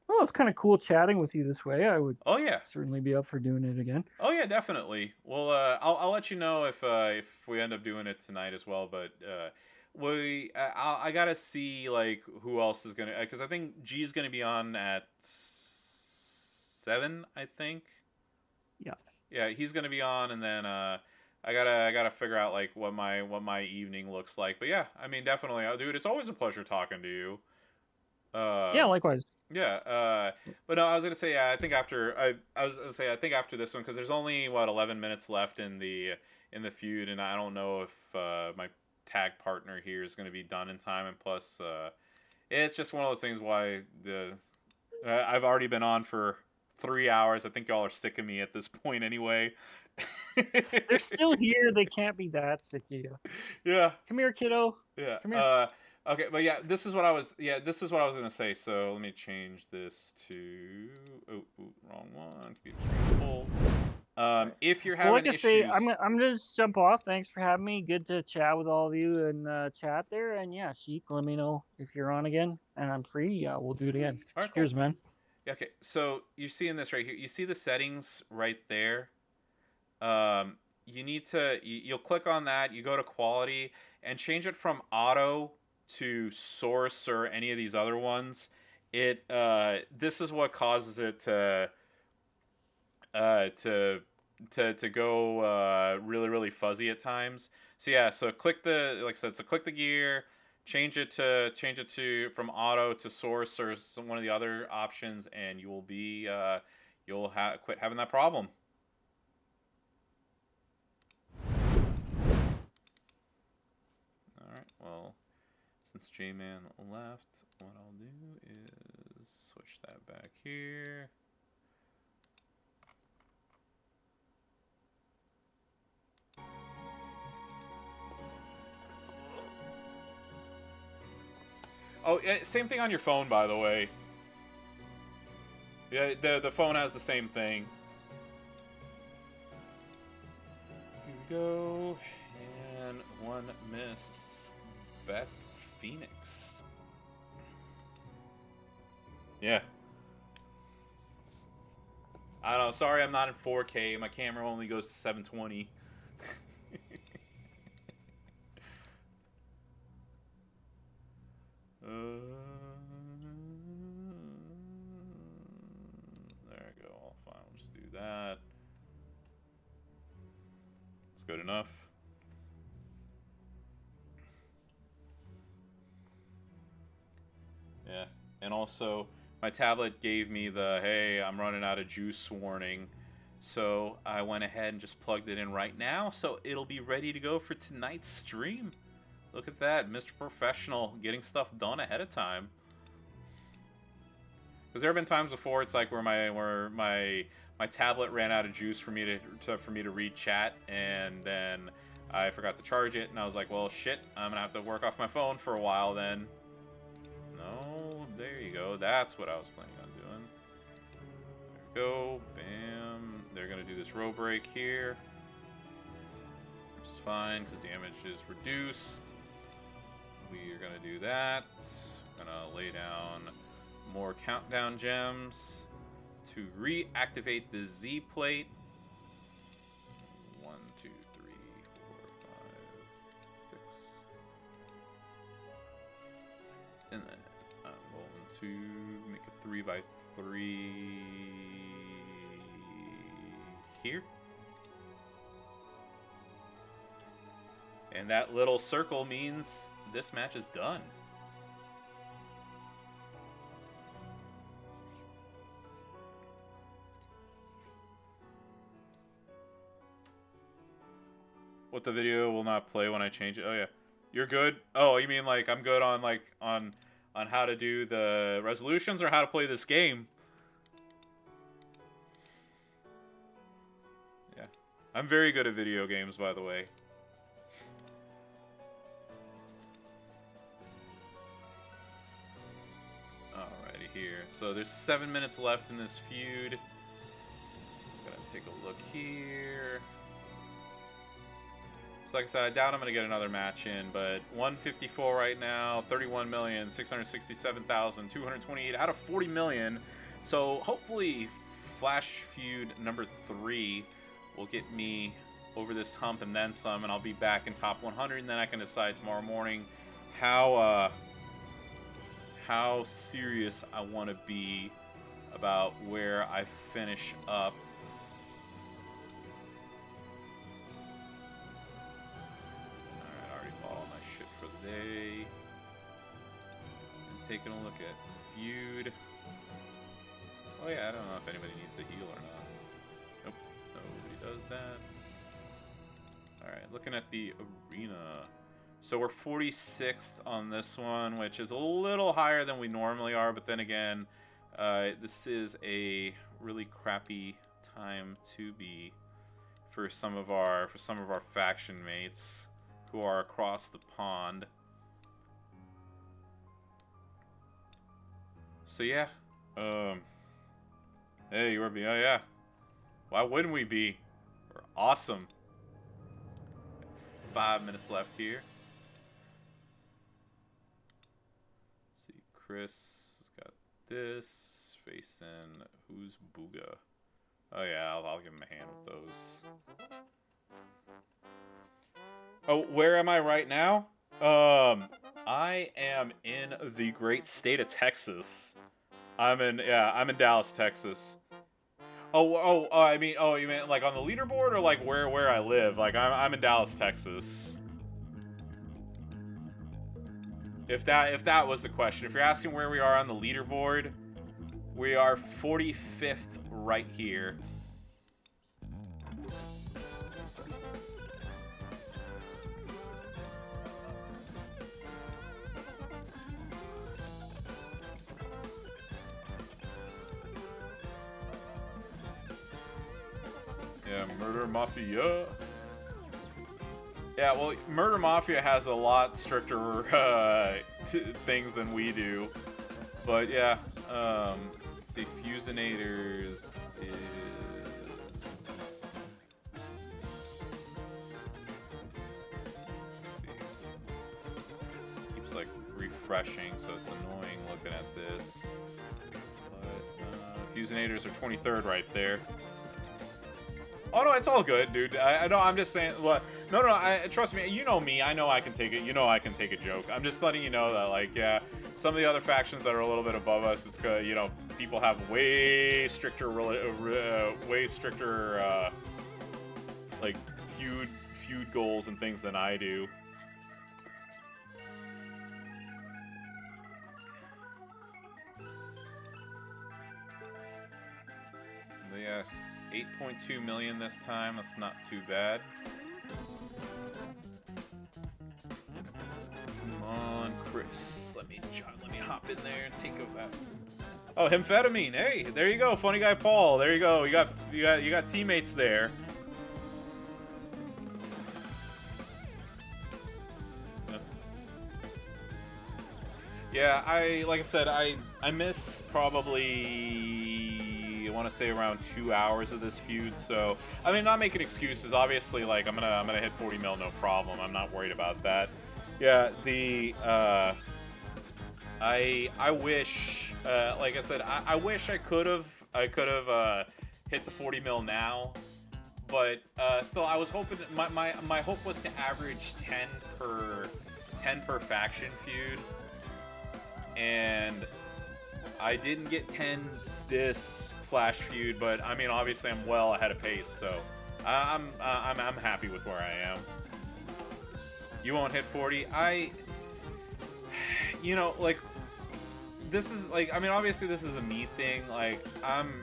Well, it's kind of cool chatting with you this way. I would Oh yeah, certainly be up for doing it again. oh yeah, definitely. Well, I'll let you know if we end up doing it tonight as well. But I gotta see like who else is gonna, because I think G's gonna be on at 7, I think. Yeah. Yeah, he's gonna be on, and then I gotta figure out like what my evening looks like. But yeah, I mean definitely, dude, it's always a pleasure talking to you. Yeah, likewise. Yeah, but no, I was gonna say, yeah, I think after I was gonna say I think after this one, because there's only 11 minutes left in the feud, and I don't know if my tag partner here is gonna be done in time, and plus it's just one of those things why I've already been on for 3 hours. I think y'all are sick of me at this point anyway. They're still here. They can't be that sick of you. Yeah. Come here, kiddo. Yeah. Come here. Okay, but yeah, this is what I was gonna say. So let me change this to wrong one. Computer full. If you're having Well, like I issues, say, I'm gonna just jump off. Thanks for having me. Good to chat with all of you and chat there. And yeah, Sheik, let me know if you're on again and I'm free. Yeah, we'll do it again. all right, cool. Cheers, man. Yeah, okay, so you're seeing this right here. You see the settings right there. You need to you'll click on that. You go to quality and change it from auto to source or any of these other ones. This is what causes it to go really really fuzzy at times. So yeah, so click the, like I said, so click the gear, change it to from auto to source or one of the other options, and you will be you'll quit having that problem. All right, well, since J-Man left, what I'll do is switch that back here. Oh, same thing on your phone, by the way. Yeah, the phone has the same thing. Here we go. And one miss. Beth Phoenix. Yeah. I don't know. Sorry, I'm not in 4K. My camera only goes to 720. There we go. All fine. We'll just do that. It's good enough. Yeah. And also, my tablet gave me the, hey, I'm running out of juice warning. So I went ahead and just plugged it in right now. So it'll be ready to go for tonight's stream. Look at that, Mr. Professional, getting stuff done ahead of time. Because there have been times before, it's like where my tablet ran out of juice for me to read chat, and then I forgot to charge it, and I was like, well, shit, I'm gonna have to work off my phone for a while then. No, there you go. That's what I was planning on doing. There we go. Bam. They're gonna do this row break here, which is fine because damage is reduced. We are going to do that. Going to lay down more countdown gems to reactivate the Z plate. 1, 2, 3, 4, 5, 6. And then I'm going to make make a 3x3 here. And that little circle means this match is done. What, the video will not play when I change it? Oh yeah. You're good? Oh, you mean like I'm good on like on how to do the resolutions or how to play this game? Yeah. I'm very good at video games, by the way. Alrighty here. So there's 7 minutes left in this feud. Gotta take a look here. So like I said, I doubt I'm going to get another match in, but 154 right now, 31,667,228 out of 40 million. So hopefully Flash Feud number 3 will get me over this hump and then some, and I'll be back in top 100, and then I can decide tomorrow morning how serious I want to be about where I finish up. Day. And taking a look at Feud. Oh yeah, I don't know if anybody needs a heal or not. Nope, nobody does that. Alright, looking at the arena. So we're 46th on this one, which is a little higher than we normally are, but then again, this is a really crappy time to be for some of our faction mates who are across the pond. So yeah, hey, you're be, oh yeah, why wouldn't we be? We're awesome. 5 minutes left here. Let's see, Chris has got this facing who's Booga. Oh yeah, I'll give him a hand with those. Oh, where am I right now? I am in the great state of Texas. I'm in Dallas, Texas. I mean, oh, you mean like on the leaderboard or like where I live? Like I'm in Dallas, Texas. If that was the question. If you're asking where we are on the leaderboard, we are 45th right here. Yeah, Murder Mafia. Yeah, well, Murder Mafia has a lot stricter things than we do. But yeah, let's see, Fusinators is... keeps like refreshing, so it's annoying looking at this. But Fusinators are 23rd right there. Oh no, it's all good, dude. I know. I'm just saying. What? No. Trust me. You know me. I know I can take it. You know I can take a joke. I'm just letting you know that, like, yeah, some of the other factions that are a little bit above us, it's good. You know, people have way stricter, like feud goals and things than I do. But yeah. 8.2 million this time. That's not too bad. Come on, Chris. Let me hop in there and take over that. Oh, amphetamine. Hey, there you go. Funny guy Paul. There you go. You got teammates there. Yeah, like I said, I miss probably, I want to say around 2 hours of this feud. So I mean, not making excuses. Obviously, like I'm gonna hit 40 mil, no problem. I'm not worried about that. Yeah, I wish, like I said, I wish I could have hit the 40 mil now, but still, I was hoping that my hope was to average 10 per faction feud. And I didn't get 10 this Flash Feud, but I mean, obviously I'm well ahead of pace, so I'm happy with where I am. You won't hit 40. You know, like, this is like, I mean, obviously this is a me thing. Like, I'm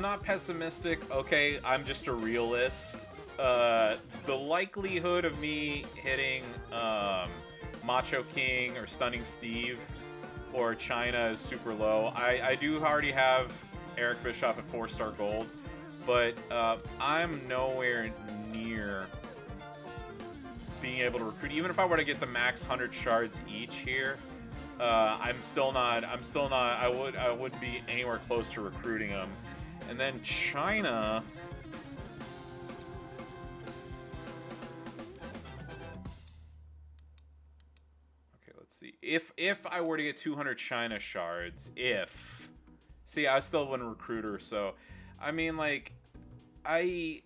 not pessimistic. Okay, I'm just a realist. The likelihood of me hitting Macho King or Stunning Steve or China is super low. I do already have Eric Bischoff at 4-star gold, but I'm nowhere near being able to recruit. Even if I were to get the max 100 shards each here, I wouldn't be anywhere close to recruiting them. And then China, okay, let's see. If I were to get 200 China shards, see, I still wouldn't recruit her. So, I mean, like, I'm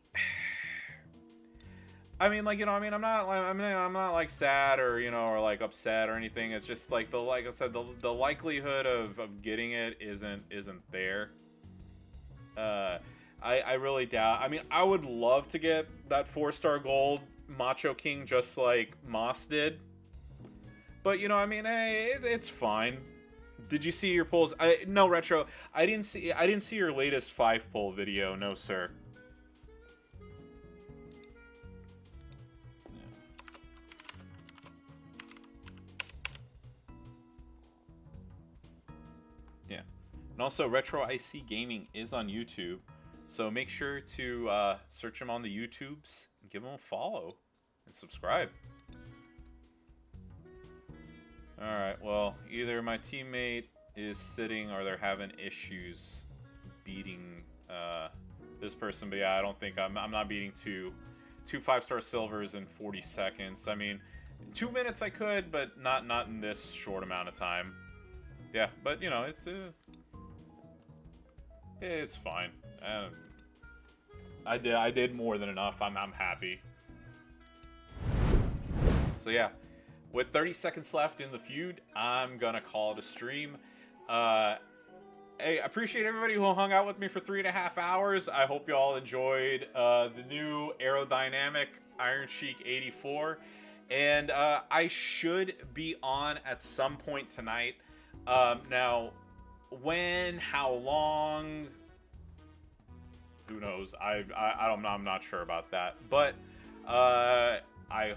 not like sad or, you know, or like upset or anything. It's just like like I said, the likelihood of getting it isn't there. I really doubt. I mean, I would love to get that 4-star gold Macho King just like Moss did. But, you know, I mean, hey, it's fine. Did you see your polls? No, Retro. I didn't see your latest 5 poll video. No, sir. Yeah. And also, Retro IC Gaming is on YouTube, so make sure to search him on the YouTubes, and give him a follow, and subscribe. Alright, well, either my teammate is sitting or they're having issues beating this person, but yeah, I don't think I'm not beating two 5-star silvers in 40 seconds. I mean, in 2 minutes I could, but not in this short amount of time. Yeah, but you know, it's fine. I did more than enough. I'm happy. So yeah, with 30 seconds left in the feud, I'm gonna call it a stream. Hey, I appreciate everybody who hung out with me for 3.5 hours. I hope you all enjoyed the new aerodynamic Iron Sheik 84, and I should be on at some point tonight. Now, when, how long, who knows? I'm not sure about that, but I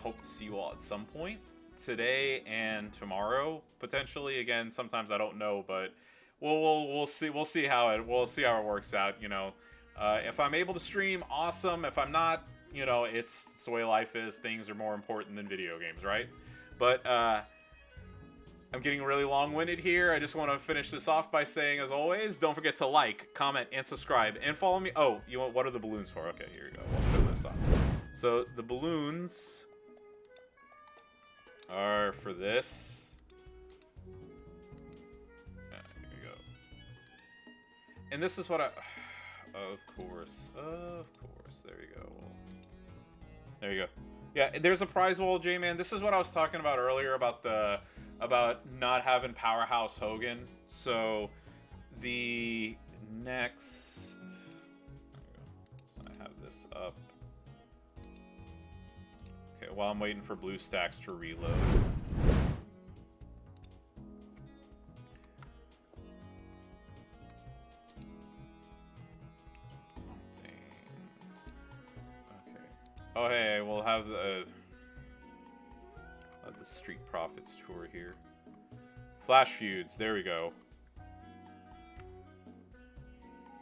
hope to see you all at some point today and tomorrow, potentially. Again, sometimes I don't know, but we'll see how it works out. You know, if I'm able to stream, awesome. If I'm not, you know, it's the way life is. Things are more important than video games, right? But I'm getting really long-winded here. I just want to finish this off by saying, as always, don't forget to like, comment, and subscribe, and follow me. Oh, you know what are the balloons for? Okay, here you go. We'll show this off. So the balloons are for this. Yeah, here we go. And this is what of course. There you go. There you go. Yeah, there's a prize wall, J-Man. This is what I was talking about earlier about not having Powerhouse Hogan. So the next, so I have this up. Okay, while I'm waiting for BlueStacks to reload. Okay. Oh hey, we'll have the Street Profits tour here. Flash Feuds, there we go.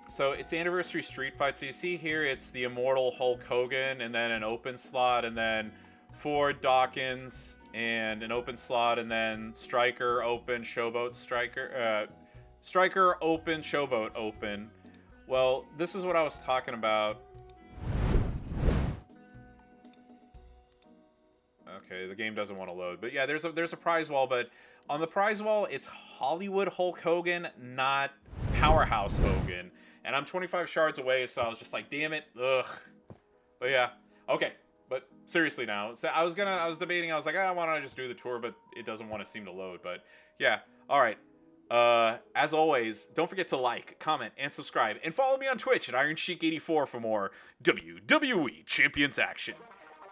So it's anniversary street fight. So you see here, it's the Immortal Hulk Hogan, and then an open slot, and then Ford Dawkins, and an open slot, and then Striker open, Showboat Striker, Striker open, Showboat open. Well, this is what I was talking about. Okay, the game doesn't want to load, but yeah, there's a prize wall, but on the prize wall, it's Hollywood Hulk Hogan, not Powerhouse Hogan, and I'm 25 shards away, so I was just like, damn it, ugh. But yeah, okay, but seriously now, so I was debating, I was like, why don't I just do the tour, but it doesn't want to seem to load, but yeah, all right, As always, don't forget to like, comment, and subscribe, and follow me on Twitch at IronSheik84 for more WWE Champions action.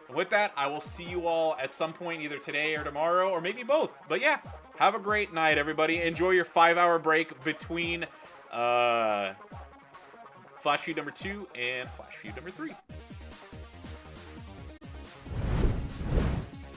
And with that, I will see you all at some point, either today or tomorrow, or maybe both. But yeah, have a great night, everybody. Enjoy your 5-hour break between Flash Feud number 2 and Flash Feud number 3.